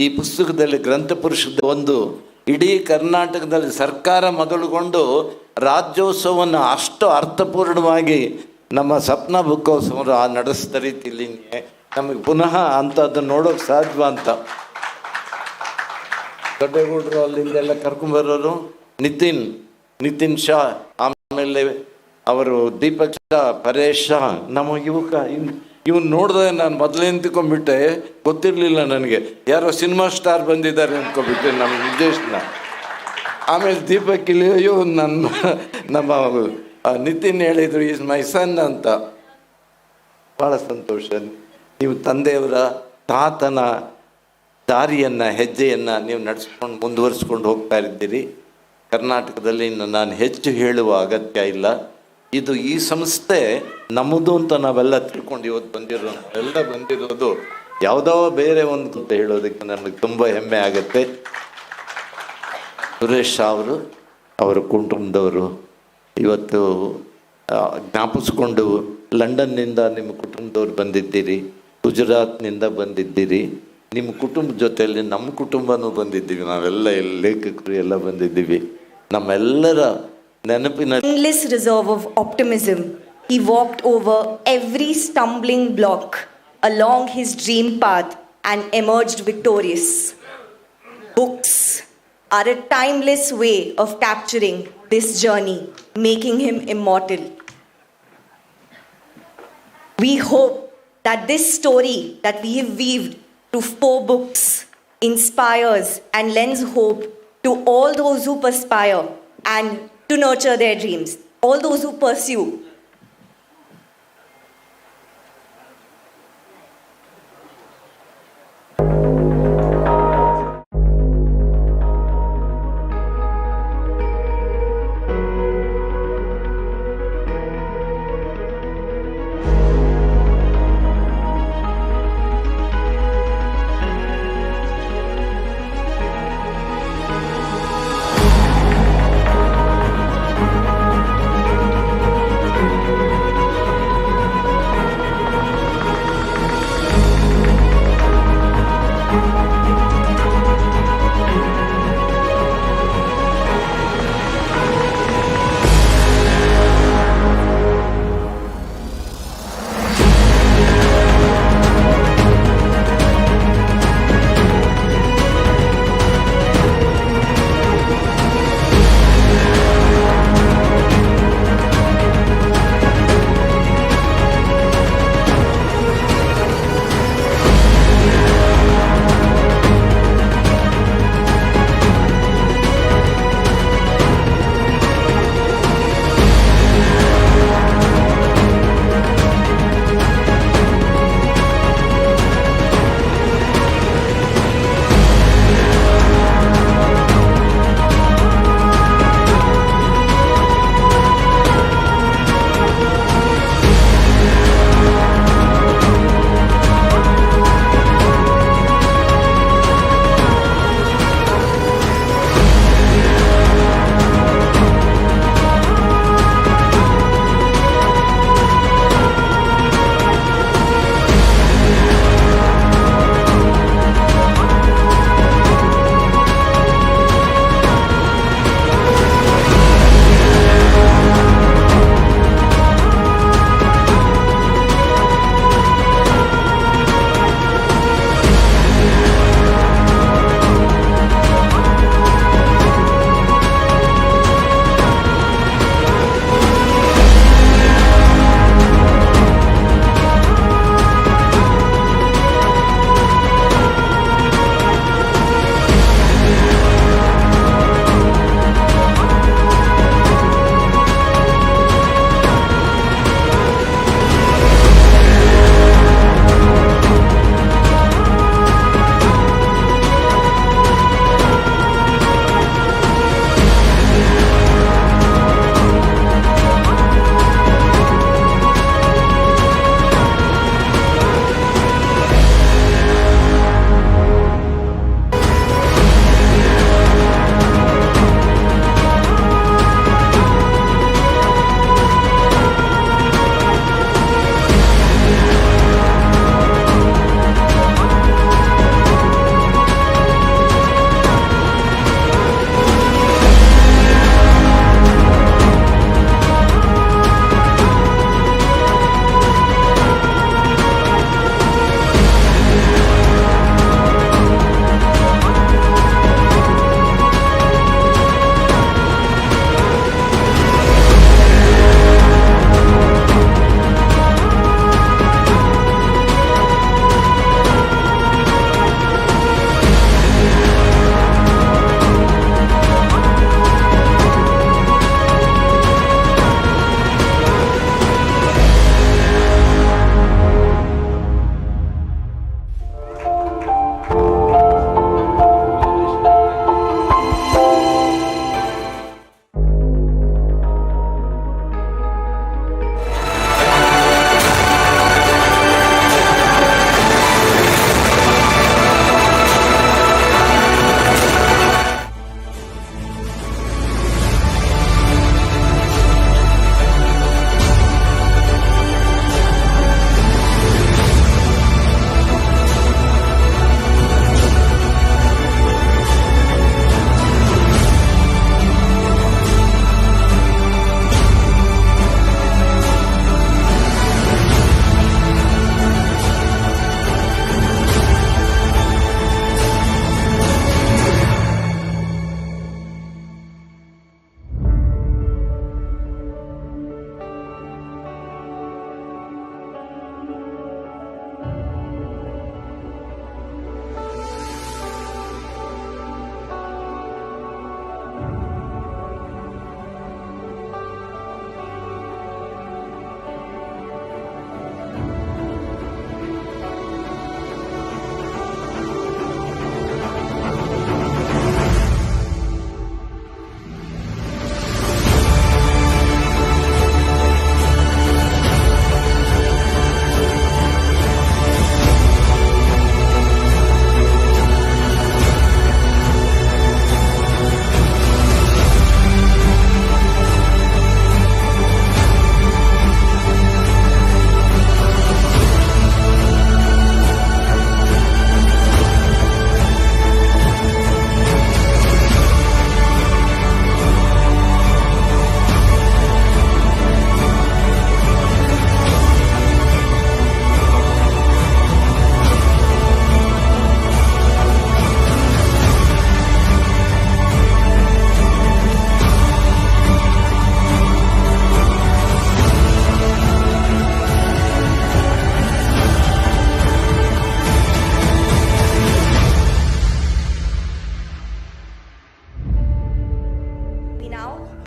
ಈ ಪುಸ್ತಕದಲ್ಲಿ ಗ್ರಂಥಪುರುಷದ ಒಂದು ಇಡೀ ಕರ್ನಾಟಕದಲ್ಲಿ ಸರ್ಕಾರ ಮೊದಲುಗೊಂಡು ರಾಜ್ಯೋತ್ಸವವನ್ನು ಅಷ್ಟು ಅರ್ಥಪೂರ್ಣವಾಗಿ ನಮ್ಮ ಸಪ್ನಾ ಬುಕ್ ಹೌಸ್ ಅವರು ನಡೆಸಿದ ರೀತಿಯಲ್ಲಿ ನಮಗೆ ಪುನಃ ಅಂಥದ್ದನ್ನು ನೋಡೋಕೆ ಸಾಧ್ಯ ಅಂತ. ದೊಡ್ಡಗೌಡರು ಅಲ್ಲಿಂದೆಲ್ಲ ಕರ್ಕೊಂಬರೋರು, ನಿತಿನ್ ಶಾ, ಆಮೇಲೆ ಅವರು ದೀಪಕ್ ಶಾ, ಪರೇಶ್ ಶಾ, ನಮ್ಮ ಇವನು ನೋಡಿದೆ. ನಾನು ಮೊದಲೇ ಅಂದ್ಕೊಂಡ್ಬಿಟ್ಟೆ, ಗೊತ್ತಿರಲಿಲ್ಲ ನನಗೆ, ಯಾರೋ ಸಿನಿಮಾ ಸ್ಟಾರ್ ಬಂದಿದ್ದಾರೆ ಅಂದ್ಕೊಂಡ್ಬಿಟ್ಟೆ ನಮ್ಮ ನಿರ್ದೇಶನ. ಆಮೇಲೆ ದೀಪಕ್ ಇಲ್ಲಿ ಅಯ್ಯೋ ನಮ್ಮ ನಿತಿನ್ ಹೇಳಿದರು ಈಸ್ ಮೈ ಸನ್ ಅಂತ. ಭಾಳ ಸಂತೋಷ. ನೀವು ತಂದೆಯವರ ತಾತನ ದಾರಿಯನ್ನು, ಹೆಜ್ಜೆಯನ್ನು ನೀವು ನಡೆಸ್ಕೊಂಡು ಮುಂದುವರಿಸ್ಕೊಂಡು ಹೋಗ್ತಾ ಇದ್ದೀರಿ. ಕರ್ನಾಟಕದಲ್ಲಿ ಇನ್ನು ನಾನು ಹೆಚ್ಚು ಹೇಳುವ ಅಗತ್ಯ ಇಲ್ಲ. ಇದು ಈ ಸಂಸ್ಥೆ ನಮ್ಮದು ಅಂತ ನಾವೆಲ್ಲ ತಿಳ್ಕೊಂಡು ಇವತ್ತು ಬಂದಿರೋದು ಯಾವುದೋ ಬೇರೆ ಒಂದು ಅಂತ ಹೇಳೋದಕ್ಕೆ ನನಗೆ ತುಂಬ ಹೆಮ್ಮೆ ಆಗುತ್ತೆ. ಸುರೇಶ್ ಅವರ ಕುಟುಂಬದವರು ಇವತ್ತು ಜ್ಞಾಪಿಸ್ಕೊಂಡು ಲಂಡನ್ನಿಂದ ನಿಮ್ಮ ಕುಟುಂಬದವ್ರು ಬಂದಿದ್ದೀರಿ, ಗುಜರಾತ್ನಿಂದ ಬಂದಿದ್ದೀರಿ. ನಿಮ್ಮ ಕುಟುಂಬದ ಜೊತೆಯಲ್ಲಿ ನಮ್ಮ ಕುಟುಂಬನೂ ಬಂದಿದ್ದೀವಿ. ನಾವೆಲ್ಲ ಲೇಖಕರು ಎಲ್ಲ ಬಂದಿದ್ದೀವಿ. ನಮ್ಮೆಲ್ಲರ ನೆನಪಿನ endless reserve of optimism. He walked over every stumbling block along his dream path and emerged victorious. Books are a timeless way of capturing this journey, making him immortal. We hope that this story that we have weaved to 4 books inspires and lends hope to all those who perspire and to nurture their dreams, all those who pursue.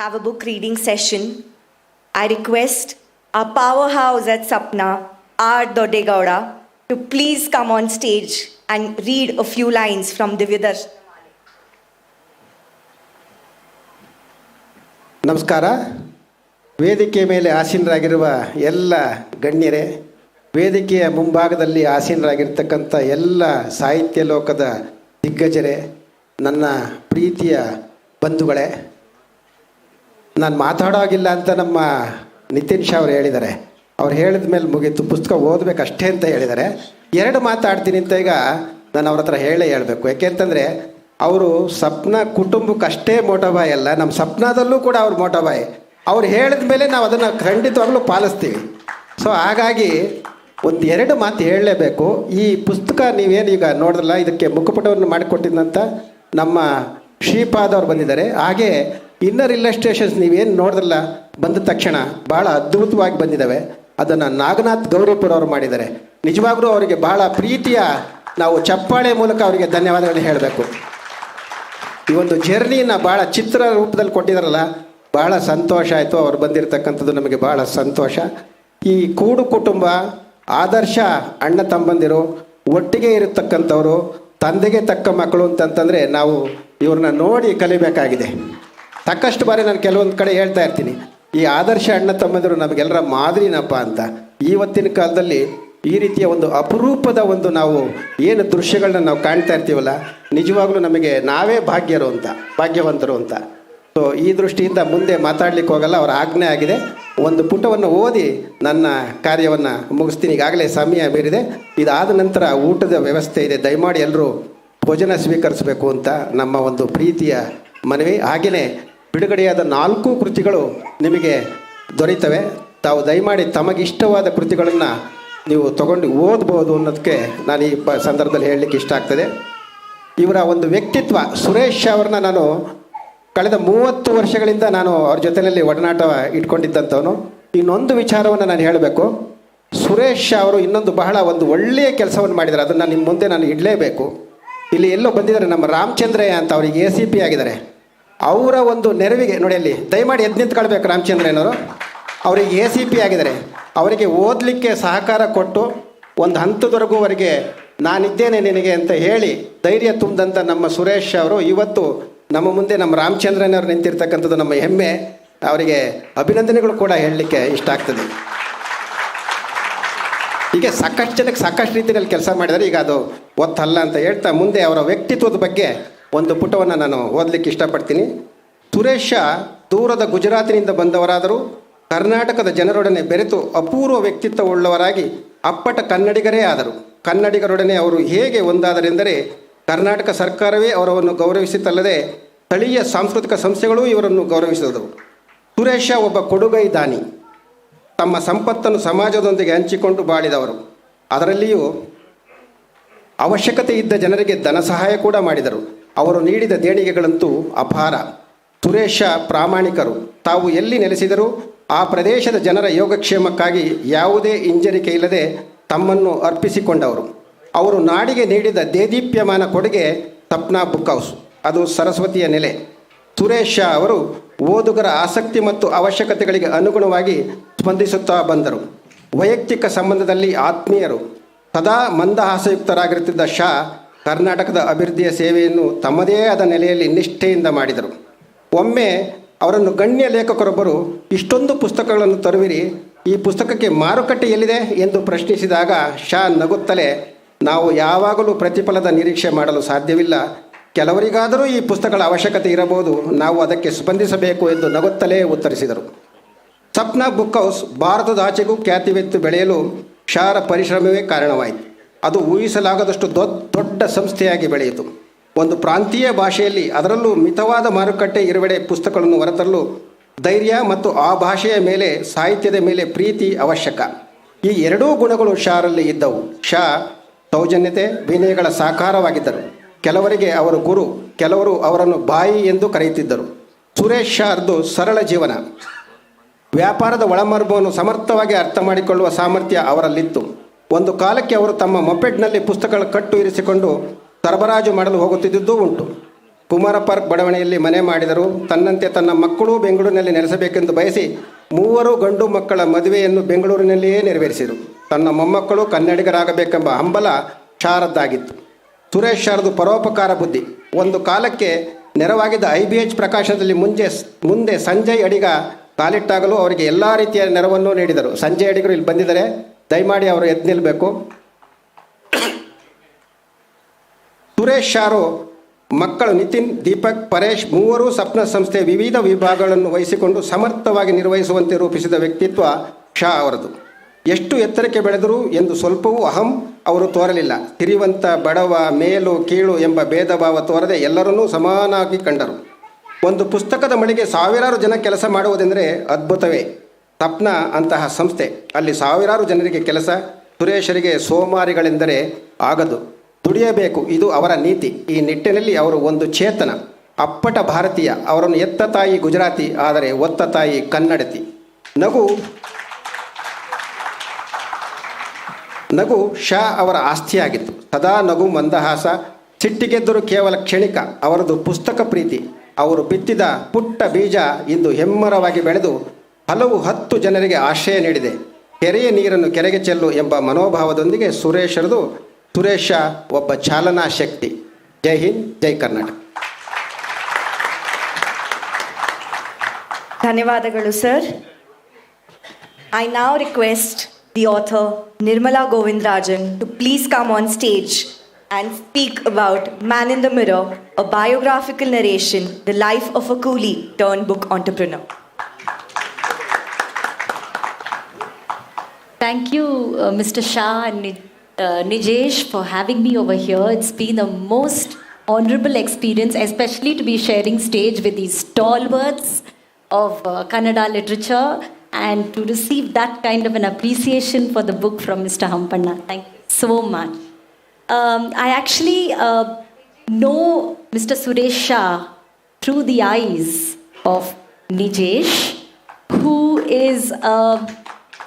have a book reading session, I request our powerhouse at Sapna, R. Dodegowda, to please come on stage and read a few lines from Divyadar. ನಮಸ್ಕಾರ. ವೇದಿಕೆ ಮೇಲೆ ಆಸೀನರಾಗಿರುವ ಎಲ್ಲ ಗಣ್ಯರೇ, ವೇದಿಕೆಯ ಮುಂಭಾಗದಲ್ಲಿ ಆಸೀನರಾಗಿರ್ತಕ್ಕಂಥ ಎಲ್ಲ ಸಾಹಿತ್ಯ ಲೋಕದ ದಿಗ್ಗಜರೇ, ನನ್ನ ಪ್ರೀತಿಯ ಬಂಧುಗಳೇ, ನಾನು ಮಾತಾಡೋಗಿಲ್ಲ ಅಂತ ನಮ್ಮ ನಿತಿನ್ ಶಾ ಅವರು ಹೇಳಿದ್ದಾರೆ. ಅವ್ರು ಹೇಳಿದ ಮೇಲೆ ಮುಗೀತು, ಪುಸ್ತಕ ಓದಬೇಕಷ್ಟೇ ಅಂತ ಹೇಳಿದ್ದಾರೆ. 2 ಮಾತಾಡ್ತೀನಿ ಅಂತ ಈಗ ನಾನು ಅವ್ರ ಹತ್ರ ಹೇಳಬೇಕು. ಯಾಕೆಂತಂದರೆ ಅವರು ಸಪ್ನ ಕುಟುಂಬಕ್ಕಷ್ಟೇ ಮೋಟೋಬಾಯ್ ಅಲ್ಲ, ನಮ್ಮ ಸಪ್ನಾದಲ್ಲೂ ಕೂಡ ಅವ್ರು ಮೋಟೋಬಾಯ್. ಅವ್ರು ಹೇಳಿದ ಮೇಲೆ ನಾವು ಅದನ್ನು ಖಂಡಿತವಾಗ್ಲೂ ಪಾಲಿಸ್ತೀವಿ. ಸೊ ಹಾಗಾಗಿ 1-2 ಮಾತು ಹೇಳಲೇಬೇಕು. ಈ ಪುಸ್ತಕ ನೀವೇನು ಈಗ ನೋಡಿದ್ರಲ್ಲ, ಇದಕ್ಕೆ ಮುಖಪುಟವನ್ನು ಮಾಡಿಕೊಟ್ಟಿದ್ದಂಥ ನಮ್ಮ ಶ್ರೀಪಾದ್ ಅವರು ಬಂದಿದ್ದಾರೆ. ಹಾಗೆ ಇನ್ನರ್ ಇಲ್ಲಸ್ಟ್ರೇಷನ್ಸ್ ನೀವೇನು ನೋಡಿದ್ರಲ್ಲ ಬಂದ ತಕ್ಷಣ ಭಾಳ ಅದ್ಭುತವಾಗಿ ಬಂದಿದ್ದಾವೆ. ಅದನ್ನು ನಾಗನಾಥ್ ಗೌರಿಪುರ ಅವರು ಮಾಡಿದ್ದಾರೆ. ನಿಜವಾಗ್ಲೂ ಅವರಿಗೆ ಭಾಳ ಪ್ರೀತಿಯ ನಾವು ಚಪ್ಪಾಳೆ ಮೂಲಕ ಅವರಿಗೆ ಧನ್ಯವಾದಗಳನ್ನ ಹೇಳಬೇಕು. ಈ ಒಂದು ಜರ್ನಿನ ಭಾಳ ಚಿತ್ರ ರೂಪದಲ್ಲಿ ಕೊಟ್ಟಿದ್ದಾರಲ್ಲ, ಭಾಳ ಸಂತೋಷ ಆಯಿತು. ಅವರು ಬಂದಿರತಕ್ಕಂಥದ್ದು ನಮಗೆ ಭಾಳ ಸಂತೋಷ. ಈ ಕೂಡು ಕುಟುಂಬ, ಆದರ್ಶ ಅಣ್ಣ ತಮ್ಮಂದಿರು, ಒಟ್ಟಿಗೆ ಇರತಕ್ಕಂಥವ್ರು, ತಂದೆಗೆ ತಕ್ಕ ಮಕ್ಕಳು ಅಂತಂತಂದರೆ ನಾವು ಇವ್ರನ್ನ ನೋಡಿ ಕಲಿಬೇಕಾಗಿದೆ. ಸಾಕಷ್ಟು ಬಾರಿ ನಾನು ಕೆಲವೊಂದು ಕಡೆ ಹೇಳ್ತಾ ಇರ್ತೀನಿ, ಈ ಆದರ್ಶ ಅಣ್ಣ ತಮ್ಮಂದಿರು ನಮಗೆಲ್ಲರ ಮಾದರಿನಪ್ಪ ಅಂತ. ಇವತ್ತಿನ ಕಾಲದಲ್ಲಿ ಈ ರೀತಿಯ ಒಂದು ಅಪರೂಪದ ಒಂದು ನಾವು ಏನು ದೃಶ್ಯಗಳನ್ನ ನಾವು ಕಾಣ್ತಾ ಇರ್ತೀವಲ್ಲ, ನಿಜವಾಗ್ಲೂ ನಮಗೆ ನಾವೇ ಭಾಗ್ಯವಂತರು ಅಂತ. ಸೊ ಈ ದೃಷ್ಟಿಯಿಂದ ಮುಂದೆ ಮಾತಾಡ್ಲಿಕ್ಕೆ ಹೋಗಲ್ಲ, ಅವರ ಆಜ್ಞೆ ಆಗಿದೆ. ಒಂದು ಪುಟವನ್ನು ಓದಿ ನನ್ನ ಕಾರ್ಯವನ್ನು ಮುಗಿಸ್ತೀನಿ. ಈಗಾಗಲೇ ಸಮಯ ಮೀರಿದೆ. ಇದಾದ ನಂತರ ಊಟದ ವ್ಯವಸ್ಥೆ ಇದೆ, ದಯಮಾಡಿ ಎಲ್ಲರೂ ಭೋಜನ ಸ್ವೀಕರಿಸಬೇಕು ಅಂತ ನಮ್ಮ ಒಂದು ಪ್ರೀತಿಯ ಮನವಿ. ಹಾಗೆಯೇ ಬಿಡುಗಡೆಯಾದ 4 ಕೃತಿಗಳು ನಿಮಗೆ ದೊರೀತವೆ. ತಾವು ದಯಮಾಡಿ ತಮಗಿಷ್ಟವಾದ ಕೃತಿಗಳನ್ನು ನೀವು ತಗೊಂಡು ಓದ್ಬೋದು ಅನ್ನೋದಕ್ಕೆ ನಾನು ಈ ಸಂದರ್ಭದಲ್ಲಿ ಹೇಳಲಿಕ್ಕೆ ಇಷ್ಟ ಆಗ್ತದೆ. ಇವರ ಒಂದು ವ್ಯಕ್ತಿತ್ವ, ಸುರೇಶ್ ಅವ್ರನ್ನ ನಾನು ಕಳೆದ 30 ವರ್ಷಗಳಿಂದ ನಾನು ಅವ್ರ ಜೊತೆಯಲ್ಲಿ ಒಡನಾಟ ಇಟ್ಕೊಂಡಿದ್ದಂಥವನು. ಇನ್ನೊಂದು ವಿಚಾರವನ್ನು ನಾನು ಹೇಳಬೇಕು. ಸುರೇಶ್ ಅವರು ಇನ್ನೊಂದು ಬಹಳ ಒಂದು ಒಳ್ಳೆಯ ಕೆಲಸವನ್ನು ಮಾಡಿದ್ದಾರೆ, ಅದನ್ನು ನಿಮ್ಮ ಮುಂದೆ ನಾನು ಇಡಲೇಬೇಕು. ಇಲ್ಲಿ ಎಲ್ಲೋ ಬಂದಿದ್ದಾರೆ ನಮ್ಮ ರಾಮಚಂದ್ರಯ್ಯ ಅಂತ, ಅವರಿಗೆ ACP ಆಗಿದ್ದಾರೆ. ಅವರ ಒಂದು ನೆರವಿಗೆ ನೋಡಿ, ಅಲ್ಲಿ ದಯಮಾಡಿ ಎದ್ದು ನಿಂತ್ಕೊಳ್ಬೇಕು. ರಾಮಚಂದ್ರಯ್ಯನವರು ಅವರಿಗೆ ACP ಆಗಿದ್ದಾರೆ. ಅವರಿಗೆ ಓದಲಿಕ್ಕೆ ಸಹಕಾರ ಕೊಟ್ಟು ಒಂದು ಹಂತದವರೆಗೂ ಅವರಿಗೆ ನಾನಿದ್ದೇನೆ ನಿನಗೆ ಅಂತ ಹೇಳಿ ಧೈರ್ಯ ತುಂಬಿದಂಥ ನಮ್ಮ ಸುರೇಶ್ ಅವರು ಇವತ್ತು ನಮ್ಮ ಮುಂದೆ ನಮ್ಮ ರಾಮಚಂದ್ರನವರು ನಿಂತಿರ್ತಕ್ಕಂಥದ್ದು ನಮ್ಮ ಹೆಮ್ಮೆ. ಅವರಿಗೆ ಅಭಿನಂದನೆಗಳು ಕೂಡ ಹೇಳಲಿಕ್ಕೆ ಇಷ್ಟ ಆಗ್ತದೆ. ಹೀಗೆ ಸಾಕಷ್ಟು ಜನಕ್ಕೆ ಸಾಕಷ್ಟು ರೀತಿಯಲ್ಲಿ ಕೆಲಸ ಮಾಡಿದ್ದಾರೆ. ಈಗ ಅದು ಒತ್ತಲ್ಲ ಅಂತ ಹೇಳ್ತಾ ಮುಂದೆ ಅವರ ವ್ಯಕ್ತಿತ್ವದ ಬಗ್ಗೆ ಒಂದು ಪುಟವನ್ನು ನಾನು ಓದಲಿಕ್ಕೆ ಇಷ್ಟಪಡ್ತೀನಿ. ಸುರೇಶ ದೂರದ ಗುಜರಾತಿನಿಂದ ಬಂದವರಾದರೂ ಕರ್ನಾಟಕದ ಜನರೊಡನೆ ಬೆರೆತು ಅಪೂರ್ವ ವ್ಯಕ್ತಿತ್ವವುಳ್ಳವರಾಗಿ ಅಪ್ಪಟ ಕನ್ನಡಿಗರೇ ಆದರು. ಕನ್ನಡಿಗರೊಡನೆ ಅವರು ಹೇಗೆ ಒಂದಾದರೆಂದರೆ ಕರ್ನಾಟಕ ಸರ್ಕಾರವೇ ಅವರನ್ನು ಗೌರವಿಸಿತಲ್ಲದೆ ಸ್ಥಳೀಯ ಸಾಂಸ್ಕೃತಿಕ ಸಂಸ್ಥೆಗಳೂ ಇವರನ್ನು ಗೌರವಿಸಿದವು. ಸುರೇಶ ಒಬ್ಬ ಕೊಡುಗೈ ದಾನಿ. ತಮ್ಮ ಸಂಪತ್ತನ್ನು ಸಮಾಜದೊಂದಿಗೆ ಹಂಚಿಕೊಂಡು ಬಾಳಿದವರು. ಅದರಲ್ಲಿಯೂ ಅವಶ್ಯಕತೆ ಇದ್ದ ಜನರಿಗೆ ಧನ ಸಹಾಯ ಕೂಡ ಮಾಡಿದರು. ಅವರು ನೀಡಿದ ದೇಣಿಗೆಗಳಂತೂ ಅಪಾರ. ಸುರೇಶ ಪ್ರಾಮಾಣಿಕರು. ತಾವು ಎಲ್ಲಿ ನೆಲೆಸಿದರೂ ಆ ಪ್ರದೇಶದ ಜನರ ಯೋಗಕ್ಷೇಮಕ್ಕಾಗಿ ಯಾವುದೇ ಹಿಂಜರಿಕೆ ಇಲ್ಲದೆ ತಮ್ಮನ್ನು ಅರ್ಪಿಸಿಕೊಂಡವರು. ಅವರು ನಾಡಿಗೆ ನೀಡಿದ ದೇದೀಪ್ಯಮಾನ ಕೊಡುಗೆ ಸಪ್ನಾ ಬುಕ್ ಹೌಸ್, ಅದು ಸರಸ್ವತಿಯ ನೆಲೆ. ಸುರೇಶ್ ಶಾ ಅವರು ಓದುಗರ ಆಸಕ್ತಿ ಮತ್ತು ಅವಶ್ಯಕತೆಗಳಿಗೆ ಅನುಗುಣವಾಗಿ ಸ್ಪಂದಿಸುತ್ತಾ ಬಂದರು. ವೈಯಕ್ತಿಕ ಸಂಬಂಧದಲ್ಲಿ ಆತ್ಮೀಯರು. ಸದಾ ಮಂದಹಾಸಯುಕ್ತರಾಗಿರುತ್ತಿದ್ದ ಶಾ ಕರ್ನಾಟಕದ ಅಭಿವೃದ್ಧಿಯ ಸೇವೆಯನ್ನು ತಮ್ಮದೇ ಆದ ನೆಲೆಯಲ್ಲಿ ನಿಷ್ಠೆಯಿಂದ ಮಾಡಿದರು. ಒಮ್ಮೆ ಅವರನ್ನು ಗಣ್ಯ ಲೇಖಕರೊಬ್ಬರು, ಇಷ್ಟೊಂದು ಪುಸ್ತಕಗಳನ್ನು ತರುವಿರಿ, ಈ ಪುಸ್ತಕಕ್ಕೆ ಮಾರುಕಟ್ಟೆ ಎಲ್ಲಿದೆ ಎಂದು ಪ್ರಶ್ನಿಸಿದಾಗ ಶಾ ನಗುತ್ತಲೇ, ನಾವು ಯಾವಾಗಲೂ ಪ್ರತಿಫಲದ ನಿರೀಕ್ಷೆ ಮಾಡಲು ಸಾಧ್ಯವಿಲ್ಲ, ಕೆಲವರಿಗಾದರೂ ಈ ಪುಸ್ತಕಗಳ ಅವಶ್ಯಕತೆ ಇರಬಹುದು, ನಾವು ಅದಕ್ಕೆ ಸ್ಪಂದಿಸಬೇಕು ಎಂದು ನಗುತ್ತಲೇ ಉತ್ತರಿಸಿದರು. ಸಪ್ನಾ ಬುಕ್ ಹೌಸ್ ಭಾರತದಾಚೆಗೂ ಖ್ಯಾತಿವೆತ್ತು ಬೆಳೆಯಲು ಶಾರ ಪರಿಶ್ರಮವೇ ಕಾರಣವಾಯಿತು. ಅದು ಊಹಿಸಲಾಗದಷ್ಟು ದೊಡ್ಡ ಸಂಸ್ಥೆಯಾಗಿ ಬೆಳೆಯಿತು. ಒಂದು ಪ್ರಾಂತೀಯ ಭಾಷೆಯಲ್ಲಿ, ಅದರಲ್ಲೂ ಮಿತವಾದ ಮಾರುಕಟ್ಟೆ ಇರುವೆಡೆ ಪುಸ್ತಕಗಳನ್ನು ಹೊರತರಲು ಧೈರ್ಯ ಮತ್ತು ಆ ಭಾಷೆಯ ಮೇಲೆ, ಸಾಹಿತ್ಯದ ಮೇಲೆ ಪ್ರೀತಿ ಅವಶ್ಯಕ. ಈ ಎರಡೂ ಗುಣಗಳು ಶಾರಲ್ಲಿ ಇದ್ದವು. ಶಾ ಸೌಜನ್ಯತೆ, ವಿನಯಗಳ ಸಾಕಾರವಾಗಿದ್ದರು. ಕೆಲವರಿಗೆ ಅವರು ಗುರು, ಕೆಲವರು ಅವರನ್ನು ಬಾಯಿ ಎಂದು ಕರೆಯುತ್ತಿದ್ದರು. ಸುರೇಶ್ ಶಾರ್ದು ಸರಳ ಜೀವನ, ವ್ಯಾಪಾರದ ಒಳಮರ್ಮವನ್ನು ಸಮರ್ಥವಾಗಿ ಅರ್ಥ ಮಾಡಿಕೊಳ್ಳುವ ಸಾಮರ್ಥ್ಯ ಅವರಲ್ಲಿತ್ತು. ಒಂದು ಕಾಲಕ್ಕೆ ಅವರು ತಮ್ಮ ಮೊಪೆಡ್ನಲ್ಲಿ ಪುಸ್ತಕಗಳ ಕಟ್ಟು ಇರಿಸಿಕೊಂಡು ಸರಬರಾಜು ಮಾಡಲು ಹೋಗುತ್ತಿದ್ದುದೂ ಉಂಟು. ಕುಮಾರ ಪಾರ್ಕ್ ಬಡಾವಣೆಯಲ್ಲಿ ಮನೆ ಮಾಡಿದರು. ತನ್ನಂತೆ ತನ್ನ ಮಕ್ಕಳು ಬೆಂಗಳೂರಿನಲ್ಲಿ ನೆಲೆಸಬೇಕೆಂದು ಬಯಸಿ 3 ಗಂಡು ಮಕ್ಕಳ ಮದುವೆಯನ್ನು ಬೆಂಗಳೂರಿನಲ್ಲಿಯೇ ನೆರವೇರಿಸಿದರು. ತನ್ನ ಮೊಮ್ಮಕ್ಕಳು ಕನ್ನಡಿಗರಾಗಬೇಕೆಂಬ ಹಂಬಲ ಶಾರದ್ದಾಗಿತ್ತು. ಸುರೇಶ್ ಶಾರದು ಪರೋಪಕಾರ ಬುದ್ಧಿ. ಒಂದು ಕಾಲಕ್ಕೆ ನೆರವಾಗಿದ್ದ IBH ಪ್ರಕಾಶನದಲ್ಲಿ ಮುಂದೆ ಸಂಜಯ್ ಅಡಿಗ ಕಾಲಿಟ್ಟಾಗಲೂ ಅವರಿಗೆ ಎಲ್ಲ ರೀತಿಯ ನೆರವನ್ನು ನೀಡಿದರು. ಸಂಜಯ್ ಅಡಿಗರು ಇಲ್ಲಿ ಬಂದಿದ್ದಾರೆ, ದಯಮಾಡಿ ಅವರು ಎದ್ದು ನಿಲ್ಲಬೇಕು. ಸುರೇಶ್ ಶಾರು ಮಕ್ಕಳು ನಿತಿನ್, ದೀಪಕ್, ಪರೇಶ್ ಮೂವರೂ ಸಪ್ನ ಸಂಸ್ಥೆಯ ವಿವಿಧ ವಿಭಾಗಗಳನ್ನು ವಹಿಸಿಕೊಂಡು ಸಮರ್ಥವಾಗಿ ನಿರ್ವಹಿಸುವಂತೆ ರೂಪಿಸಿದ ವ್ಯಕ್ತಿತ್ವ ಶಾ ಅವರದು. ಎಷ್ಟು ಎತ್ತರಕ್ಕೆ ಬೆಳೆದರು ಎಂದು ಸ್ವಲ್ಪವೂ ಅಹಂ ಅವರು ತೋರಲಿಲ್ಲ. ಸಿರಿವಂತ, ಬಡವ, ಮೇಲು ಕೀಳು ಎಂಬ ಭೇದ ಭಾವ ತೋರದೆ ಎಲ್ಲರನ್ನೂ ಸಮಾನಾಗಿ ಕಂಡರು. ಒಂದು ಪುಸ್ತಕದ ಮಳಿಗೆ ಸಾವಿರಾರು ಜನ ಕೆಲಸ ಮಾಡುವುದೆಂದರೆ ಅದ್ಭುತವೇ. ಸಪ್ನ ಅಂತಹ ಸಂಸ್ಥೆ, ಅಲ್ಲಿ ಸಾವಿರಾರು ಜನರಿಗೆ ಕೆಲಸ. ಸುರೇಶರಿಗೆ ಸೋಮಾರಿಗಳೆಂದರೆ ಆಗದು, ದುಡಿಯಬೇಕು, ಇದು ಅವರ ನೀತಿ. ಈ ನಿಟ್ಟಿನಲ್ಲಿ ಅವರು ಒಂದು ಚೇತನ, ಅಪ್ಪಟ ಭಾರತೀಯ. ಅವರನ್ನು ಎತ್ತ ತಾಯಿ ಗುಜರಾತಿ, ಆದರೆ ಒತ್ತ ತಾಯಿ ಕನ್ನಡತಿ. ನಗು ಶಾ ಅವರ ಆಸ್ತಿಯಾಗಿತ್ತು. ಸದಾ ನಗು, ಮಂದಹಾಸ. ಸಿಟ್ಟಿಗೆದ್ದರೂ ಕೇವಲ ಕ್ಷಣಿಕ. ಅವರದು ಪುಸ್ತಕ ಪ್ರೀತಿ. ಅವರು ಬಿತ್ತಿದ ಪುಟ್ಟ ಬೀಜ ಇಂದು ಹೆಮ್ಮರವಾಗಿ ಬೆಳೆದು ಹಲವು 10 ಜನರಿಗೆ ಆಶ್ರಯ ನೀಡಿದೆ. ಕೆರೆಯ ನೀರನ್ನು ಕೆರೆಗೆ ಚೆಲ್ಲು ಎಂಬ ಮನೋಭಾವದೊಂದಿಗೆ ಸುರೇಶ ಒಬ್ಬ ಚಾಲನಾ ಶಕ್ತಿ. ಜೈ ಹಿಂದ್, ಜೈ ಕರ್ನಾಟಕ. ಧನ್ಯವಾದಗಳು sir. I now request the author Nirmala Govindrajan to please come on stage and speak about Man in the Mirror, a biographical narration, the life of a coolie turned book entrepreneur. Thank you, Mr. Shah and Nijesh, for having me over here. It's been a most honorable experience, especially to be sharing stage with these stalwarts of Kannada literature and to receive that kind of an appreciation for the book from Mr. Hampanna. Thank you so much. I actually know Mr. Suresh Shah through the eyes of Nijesh, who is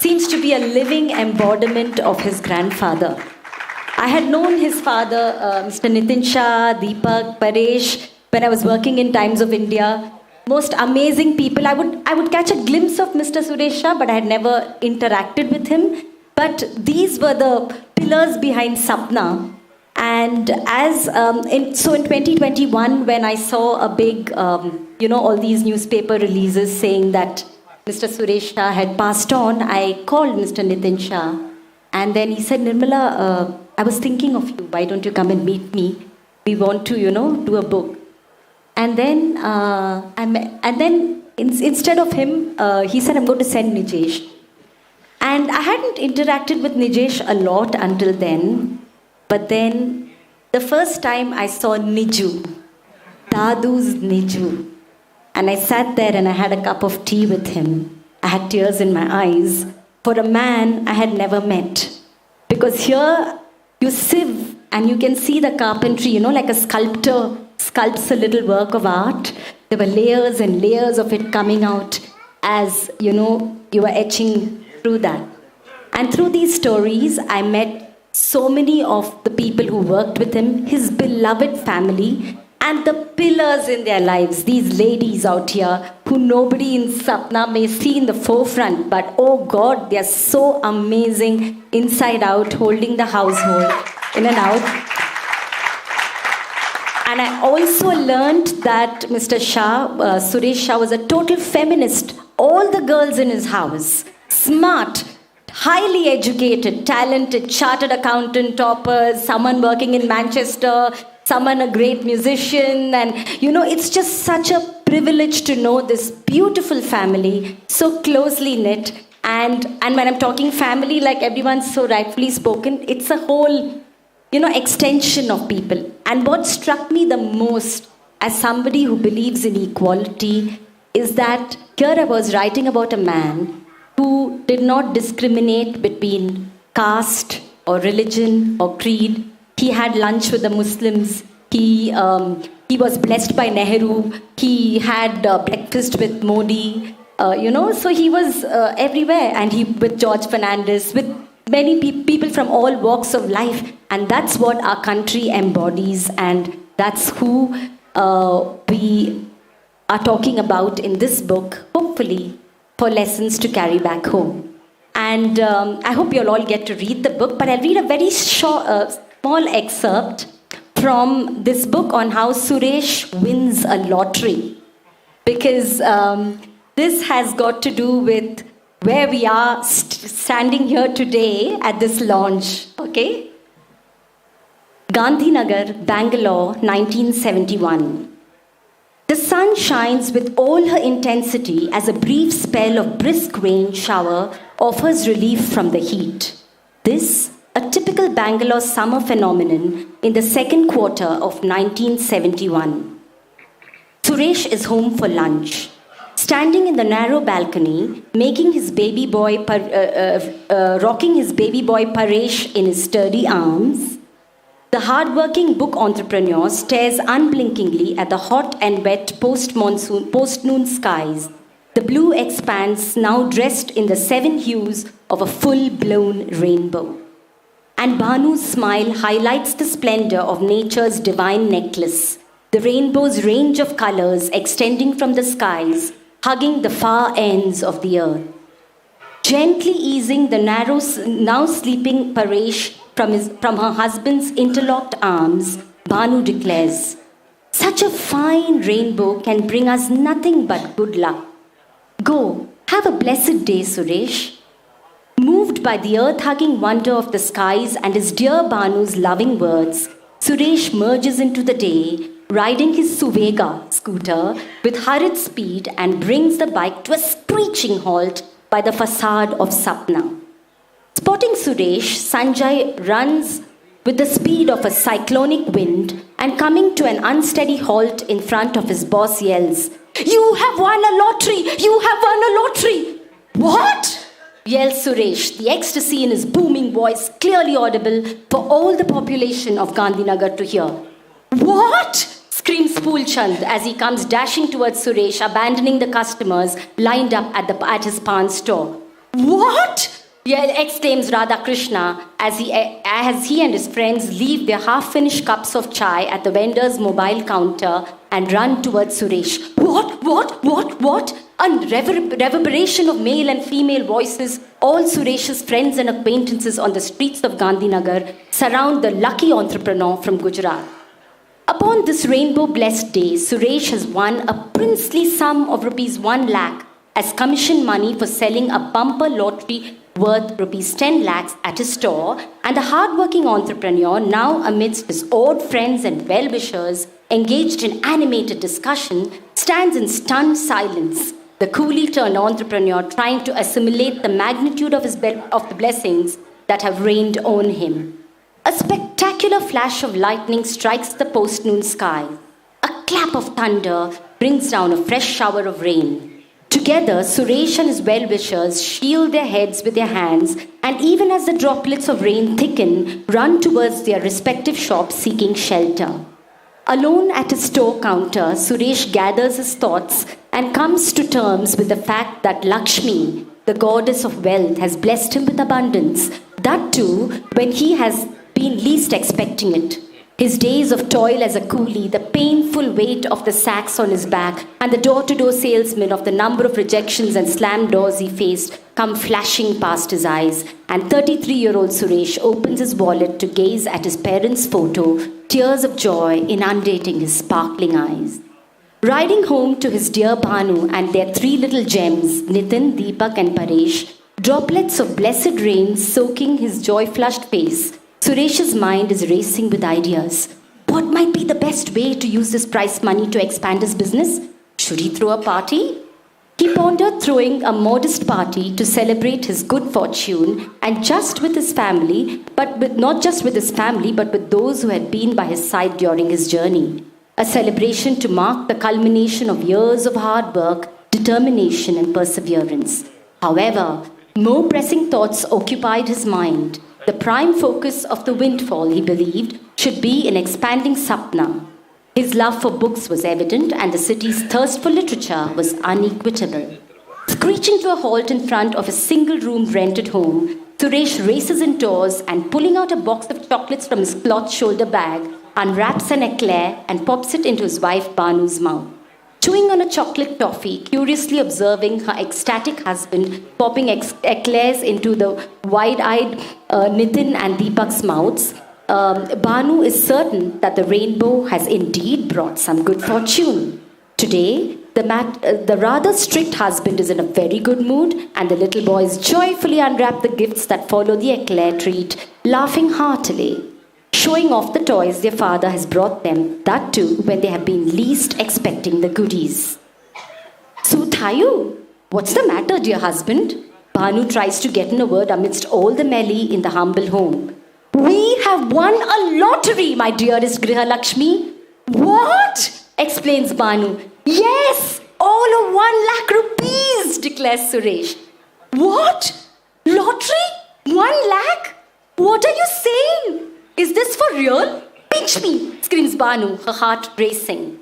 seems to be a living embodiment of his grandfather. I had known his father, Mr. Nitin Shah, Deepak, Paresh, when I was working in Times of India. Most amazing people. I would catch a glimpse of Mr. Suresh Shah, but I had never interacted with him. But these were the pillars behind Sapna. And in 2021, when I saw a big, all these newspaper releases saying that Mr. Suresh Shah had passed on, I called Mr. Nitin Shah. And then he said, Nirmala, I was thinking of you. Why don't you come and meet me? We want to, do a book. And then, instead of him, he said, I'm going to send Nijesh. And I hadn't interacted with Nijesh a lot until then. But then, the first time I saw Niju, Dadu's Niju. And I sat there and I had a cup of tea with him. I had tears in my eyes for a man I had never met. Because here you sieve and you can see the carpentry, like a sculptor sculpts a little work of art. There were layers and layers of it coming out as, you were etching through that. And through these stories, I met so many of the people who worked with him, his beloved family, and the pillars in their lives, these ladies out here who nobody in Sapna may see in the forefront, but oh God, they are so amazing inside out, holding the household in and out. And I also learned that Mr. Shah, Suresh Shah, was a total feminist. All the girls in his house, smart, highly educated, talented, chartered accountant toppers, someone working in Manchester, someone a great musician. And, it's just such a privilege to know this beautiful family, so closely knit. And when I'm talking family, like everyone's so rightfully spoken, it's a whole extension of people. And what struck me the most as somebody who believes in equality is that here I was writing about a man who did not discriminate between caste or religion or creed. He had lunch with the Muslims. He was blessed by Nehru. He had breakfast with Modi. So he was everywhere. And he with George Fernandez, with many people from all walks of life. And that's what our country embodies. And that's who we are talking about in this book, hopefully for lessons to carry back home. And I hope you'll all get to read the book, but I'll read a very short, small excerpt from this book on how Suresh wins a lottery. Because this has got to do with where we are standing here today at this launch, okay? Gandhinagar, Bangalore, 1971. The sun shines with all her intensity as a brief spell of brisk rain shower offers relief from the heat. This, a typical Bangalore summer phenomenon in the second quarter of 1971. Suresh is home for lunch. Standing in the narrow balcony, rocking his baby boy Paresh in his sturdy arms, the hard-working book entrepreneur stares unblinkingly at the hot and wet post-noon skies. The blue expanse now dressed in the 7 hues of a full-blown rainbow. And Bhanu's smile highlights the splendor of nature's divine necklace, the rainbow's range of colors extending from the skies, hugging the far ends of the earth. Gently easing the now sleeping Paresh from her husband's interlocked arms, Bhanu declares, "Such a fine rainbow can bring us nothing but good luck. Go, have a blessed day, Suresh." Moved by the earth-hugging wonder of the skies and his dear Bhanu's loving words, Suresh merges into the day, riding his Suvega scooter with hurried speed and brings the bike to a screeching halt by the facade of Sapna. Spotting Suresh, Sanjay runs with the speed of a cyclonic wind and coming to an unsteady halt in front of his boss yells, "You have won a lottery! You have won a lottery!" "What?" yells Suresh, the ecstasy in his booming voice clearly audible for all the population of Gandhinagar to hear. "What?" screams Poolchand as he comes dashing towards Suresh, abandoning the customers lined up at his pawn store. "What?" exclaims Radhakrishna as he and his friends leave their half-finished cups of chai at the vendor's mobile counter and run towards Suresh. What? A reverberation of male and female voices, all Suresh's friends and acquaintances on the streets of Gandhinagar surround the lucky entrepreneur from Gujarat. Upon this rainbow-blessed day, Suresh has won a princely sum of rupees 1 lakh as commission money for selling a bumper lottery worth rupees 10 lakhs at his store, and the hard-working entrepreneur, now amidst his awed friends and well-wishers engaged in animated discussion, stands in stunned silence, the coolie-turned entrepreneur trying to assimilate the magnitude of the blessings that have rained on him. A spectacular flash of lightning strikes the post-noon sky. A clap of thunder brings down a fresh shower of rain. Together, Suresh and his well-wishers shield their heads with their hands, and even as the droplets of rain thicken, run towards their respective shops seeking shelter. Alone at his store counter, Suresh gathers his thoughts and comes to terms with the fact that Lakshmi, the goddess of wealth, has blessed him with abundance, that too when he has been least expecting it. His days of toil as a coolie, the painful weight of the sacks on his back, and the door-to-door salesman of the number of rejections and slammed doors he faced come flashing past his eyes, and 33-year-old Suresh opens his wallet to gaze at his parents' photo, tears of joy inundating his sparkling eyes. Riding home to his dear Bhanu and their 3 little gems, Nitin, Deepak and Paresh, droplets of blessed rain soaking his joy-flushed face, Suresh's mind is racing with ideas. What might be the best way to use this prize money to expand his business? Should he throw a party? He pondered throwing a modest party to celebrate his good fortune, and not just with his family, but with those who had been by his side during his journey. A celebration to mark the culmination of years of hard work, determination and perseverance. However, more pressing thoughts occupied his mind. The prime focus of the windfall, he believed, should be in expanding Sapna. His love for books was evident, and the city's thirst for literature was unequitable. Screeching to a halt in front of a single-room rented home, Suresh races indoors and, pulling out a box of chocolates from his cloth shoulder bag, unwraps an eclair and pops it into his wife Banu's mouth. Chewing on a chocolate toffee, curiously observing her ecstatic husband popping eclairs into the wide-eyed Nitin and Deepak's mouths, Banu is certain that the rainbow has indeed brought some good fortune. Today, the rather strict husband is in a very good mood, and the little boys joyfully unwrap the gifts that follow the eclair treat, laughing heartily, showing off the toys their father has brought them, that too when they have been least expecting the goodies. So, Thayu, what's the matter, dear husband? Banu tries to get in a word amidst all the melee in the humble home. We have won a lottery, my dearest Griha Lakshmi. What? Explains Banu. Yes, all of 1 lakh rupees, declares Suresh. What? Lottery? 1 lakh? What are you saying? Is this for real? Pinch me, screams Banu, her heart racing.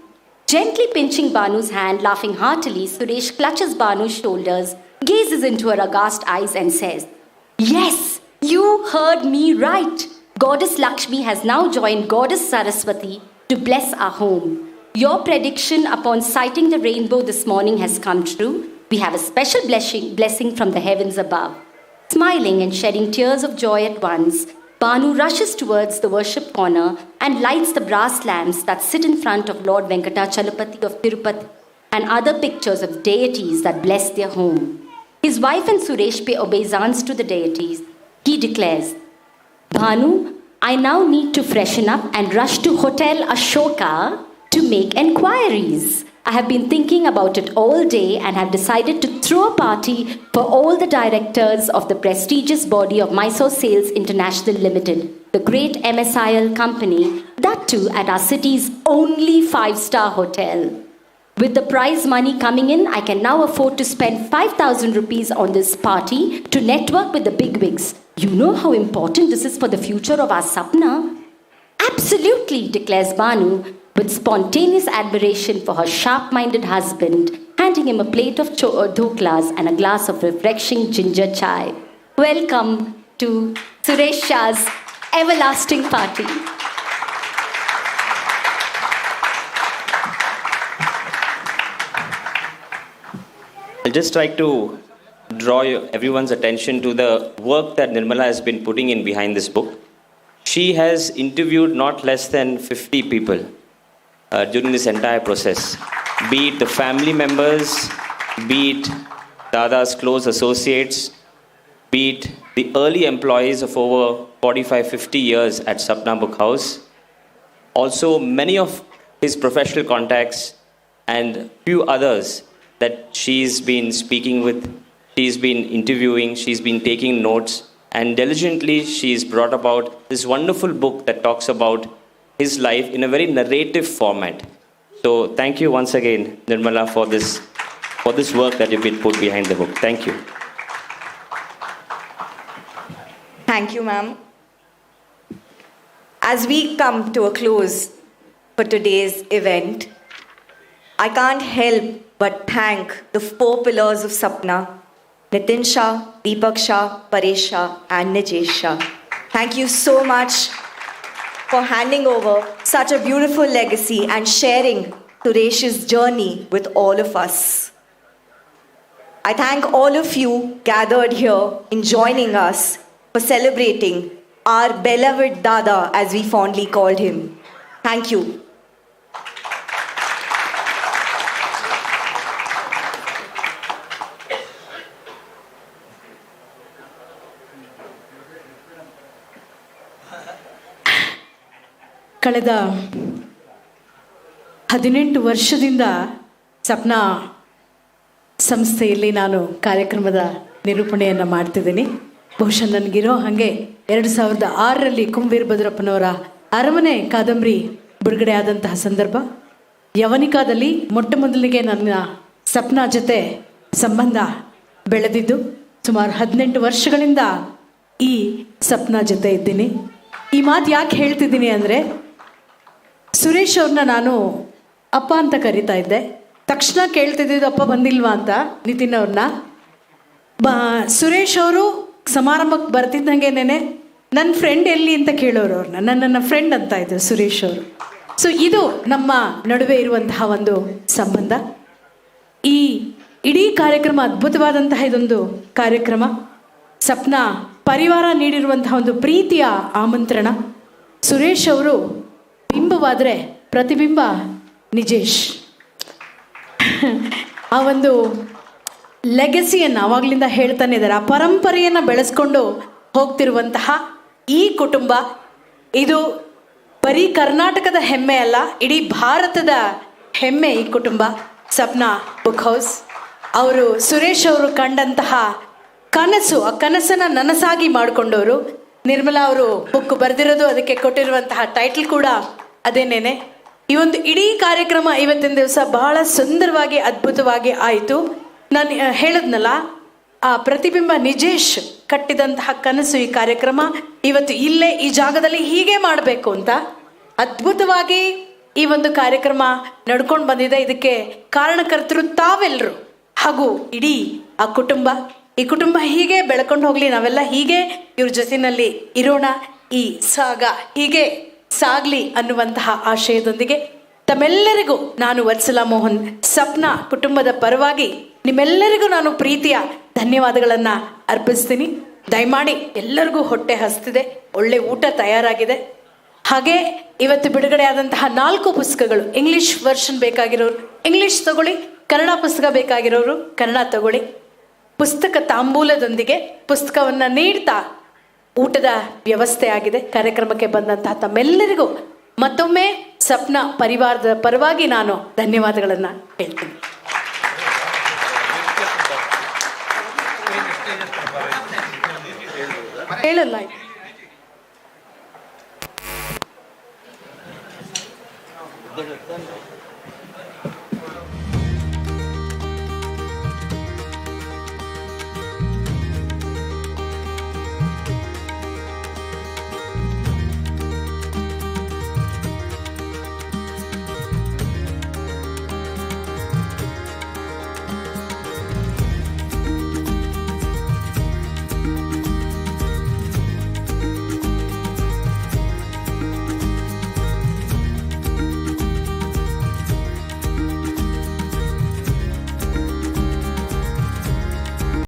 Gently pinching Banu's hand, laughing heartily, Suresh clutches Banu's shoulders, gazes into her aghast eyes and says, Yes, you heard me right. Goddess Lakshmi has now joined Goddess Saraswati to bless our home. Your prediction upon sighting the rainbow this morning has come true. We have a special blessing from the heavens above. Smiling and shedding tears of joy at once, Banu rushes towards the worship corner and lights the brass lamps that sit in front of Lord Venkatachalapati of Tirupati and other pictures of deities that bless their home. His wife and Suresh pay obeisance to the deities. He declares, Banu, I now need to freshen up and rush to Hotel Ashoka to make enquiries. I have been thinking about it all day and have decided to throw a party for all the directors of the prestigious body of Mysore Sales International Limited, the great MSIL company, that too at our city's only 5-star hotel. With the prize money coming in, I can now afford to spend 5,000 rupees on this party to network with the bigwigs. You know how important this is for the future of our Sapna? Absolutely, declares Banu, with spontaneous admiration for her sharp-minded husband, handing him a plate of dhoklas and a glass of refreshing ginger chai. Welcome to Suresh Shah's everlasting party. I'll just try to draw everyone's attention to the work that Nirmala has been putting in behind this book. She has interviewed not less than 50 people during this entire process, be it the family members, be it Dada's close associates, be it the early employees of over 45-50 years at Sapna Book House, also many of his professional contacts and few others that she's been speaking with, she's been interviewing, she's been taking notes, and diligently she's brought about this wonderful book that talks about his life in a very narrative format. So thank you once again, Nirmala, for this work that you've been put behind the book. Thank you. Thank you, ma'am. As we come to a close for today's event, I can't help but thank the 4 pillars of Sapna, Nitin Shah, Deepak Shah, Paresh Shah, and Nijesh Shah. Thank you so much for handing over such a beautiful legacy and sharing Suresh's journey with all of us. I thank all of you gathered here in joining us for celebrating our beloved Dada, as we fondly called him. Thank you. ಕಳೆದ 18 ವರ್ಷದಿಂದ ಸಪ್ನಾ ಸಂಸ್ಥೆಯಲ್ಲಿ ನಾನು ಕಾರ್ಯಕ್ರಮದ ನಿರೂಪಣೆಯನ್ನು ಮಾಡ್ತಿದ್ದೀನಿ. ಬಹುಶಃ ನನಗಿರೋ ಹಾಗೆ 2006ರಲ್ಲಿ ಕುಂವೀರಭದ್ರಪ್ಪನವರ ಅರಮನೆ ಕಾದಂಬರಿ ಬಿಡುಗಡೆ ಆದಂತಹ ಸಂದರ್ಭ, ಯವನಿಕಾದಲ್ಲಿ ಮೊಟ್ಟ ಮೊದಲಿಗೆ ನನ್ನ ಸಪ್ನಾ ಜೊತೆ ಸಂಬಂಧ ಬೆಳೆದಿದ್ದು. ಸುಮಾರು 18 ವರ್ಷಗಳಿಂದ ಈ ಸಪ್ನಾ ಜೊತೆ ಇದ್ದೀನಿ. ಈ ಮಾತು ಯಾಕೆ ಹೇಳ್ತಿದ್ದೀನಿ ಅಂದರೆ, ಸುರೇಶ್ ಅವ್ರನ್ನ ನಾನು ಅಪ್ಪ ಅಂತ ಕರಿತಾ ಇದ್ದೆ. ತಕ್ಷಣ ಕೇಳ್ತಿದ್ದಿದ್ದು ಅಪ್ಪ ಬಂದಿಲ್ವಾ ಅಂತ ನಿತಿನ್ ಅವ್ರನ್ನ. ಸುರೇಶ್ ಅವರು ಸಮಾರಂಭಕ್ಕೆ ಬರ್ತಿದ್ದಂಗೆನೇ ನನ್ನ ಫ್ರೆಂಡ್ ಎಲ್ಲಿ ಅಂತ ಕೇಳೋರು ಅವ್ರನ್ನ, ನನ್ನ ಫ್ರೆಂಡ್ ಅಂತ ಇದ್ರು ಸುರೇಶ್ ಅವರು. ಸೊ ಇದು ನಮ್ಮ ನಡುವೆ ಇರುವಂತಹ ಒಂದು ಸಂಬಂಧ. ಈ ಇಡೀ ಕಾರ್ಯಕ್ರಮ ಅದ್ಭುತವಾದಂತಹ ಇದೊಂದು ಕಾರ್ಯಕ್ರಮ. ಸಪ್ನಾ ಪರಿವಾರ ನೀಡಿರುವಂತಹ ಒಂದು ಪ್ರೀತಿಯ ಆಮಂತ್ರಣ. ಸುರೇಶ್ ಅವರು ಬಿಂಬವಾದರೆ ಪ್ರತಿಬಿಂಬ ನಿಜೇಶ್. ಆ ಒಂದು ಲೆಗಸಿಯನ್ನು ಆವಾಗಲಿಂದ ಹೇಳ್ತಾನೆ ಇದ್ದಾರೆ. ಆ ಪರಂಪರೆಯನ್ನು ಬೆಳೆಸ್ಕೊಂಡು ಹೋಗ್ತಿರುವಂತಹ ಈ ಕುಟುಂಬ, ಇದು ಬರೀ ಕರ್ನಾಟಕದ ಹೆಮ್ಮೆ ಅಲ್ಲ, ಇಡೀ ಭಾರತದ ಹೆಮ್ಮೆ ಈ ಕುಟುಂಬ. ಸಪ್ನಾ ಬುಕ್ ಹೌಸ್ ಅವರು ಸುರೇಶ್ ಅವರು ಕಂಡಂತಹ ಕನಸು, ಆ ಕನಸನ್ನು ನನಸಾಗಿ ಮಾಡಿಕೊಂಡವರು. ನಿರ್ಮಲಾ ಅವರು ಬುಕ್ ಬರೆದಿರೋದು, ಅದಕ್ಕೆ ಕೊಟ್ಟಿರುವಂತಹ ಟೈಟಲ್ ಕೂಡ ಅದೇನೇನೆ. ಈ ಒಂದು ಇಡೀ ಕಾರ್ಯಕ್ರಮ ಇವತ್ತಿನ ದಿವಸ ಬಹಳ ಸುಂದರವಾಗಿ ಅದ್ಭುತವಾಗಿ ಆಯಿತು. ನಾನು ಹೇಳಿದ್ನಲ್ಲ, ಆ ಪ್ರತಿಬಿಂಬ ನಿಜೇಶ್ ಕಟ್ಟಿದಂತಹ ಕನಸು ಈ ಕಾರ್ಯಕ್ರಮ ಇವತ್ತು ಇಲ್ಲೇ ಈ ಜಾಗದಲ್ಲಿ ಹೀಗೆ ಮಾಡಬೇಕು ಅಂತ ಅದ್ಭುತವಾಗಿ ಈ ಒಂದು ಕಾರ್ಯಕ್ರಮ ನಡ್ಕೊಂಡು ಬಂದಿದೆ. ಇದಕ್ಕೆ ಕಾರಣಕರ್ತರು ತಾವೆಲ್ಲರೂ ಹಾಗೂ ಇಡೀ ಆ ಕುಟುಂಬ. ಈ ಕುಟುಂಬ ಹೀಗೆ ಬೆಳ್ಕೊಂಡು ಹೋಗಲಿ, ನಾವೆಲ್ಲ ಹೀಗೆ ಇವ್ರ ಜೊತೆಯಲ್ಲಿ ಇರೋಣ, ಈ ಸಾಗ ಹೀಗೆ ಸಾಗಲಿ ಅನ್ನುವಂತಹ ಆಶಯದೊಂದಿಗೆ ತಮ್ಮೆಲ್ಲರಿಗೂ ನಾನು ವತ್ಸಲಾ ಮೋಹನ್ ಸಪ್ನಾ ಕುಟುಂಬದ ಪರವಾಗಿ ನಿಮ್ಮೆಲ್ಲರಿಗೂ ನಾನು ಪ್ರೀತಿಯ ಧನ್ಯವಾದಗಳನ್ನು ಅರ್ಪಿಸ್ತೀನಿ. ದಯಮಾಡಿ ಎಲ್ಲರಿಗೂ ಹೊಟ್ಟೆ ಹಸ್ತಿದೆ, ಒಳ್ಳೆ ಊಟ ತಯಾರಾಗಿದೆ. ಹಾಗೆ ಇವತ್ತು ಬಿಡುಗಡೆ ಆದಂತಹ 4 ಪುಸ್ತಕಗಳು, ಇಂಗ್ಲಿಷ್ ವರ್ಷನ್ ಬೇಕಾಗಿರೋರು ಇಂಗ್ಲಿಷ್ ತಗೊಳ್ಳಿ, ಕನ್ನಡ ಪುಸ್ತಕ ಬೇಕಾಗಿರೋರು ಕನ್ನಡ ತಗೊಳ್ಳಿ. ಪುಸ್ತಕ ತಾಂಬೂಲದೊಂದಿಗೆ ಪುಸ್ತಕವನ್ನು ನೀಡ್ತಾ ಊಟದ ವ್ಯವಸ್ಥೆ ಆಗಿದೆ. ಕಾರ್ಯಕ್ರಮಕ್ಕೆ ಬಂದಂತಹ ತಮ್ಮೆಲ್ಲರಿಗೂ ಮತ್ತೊಮ್ಮೆ ಸಪ್ನಾ ಪರಿವಾರದ ಪರವಾಗಿ ನಾನು ಧನ್ಯವಾದಗಳನ್ನು ಹೇಳ್ತೀನಿ. ಹೇಳಲ್ಲ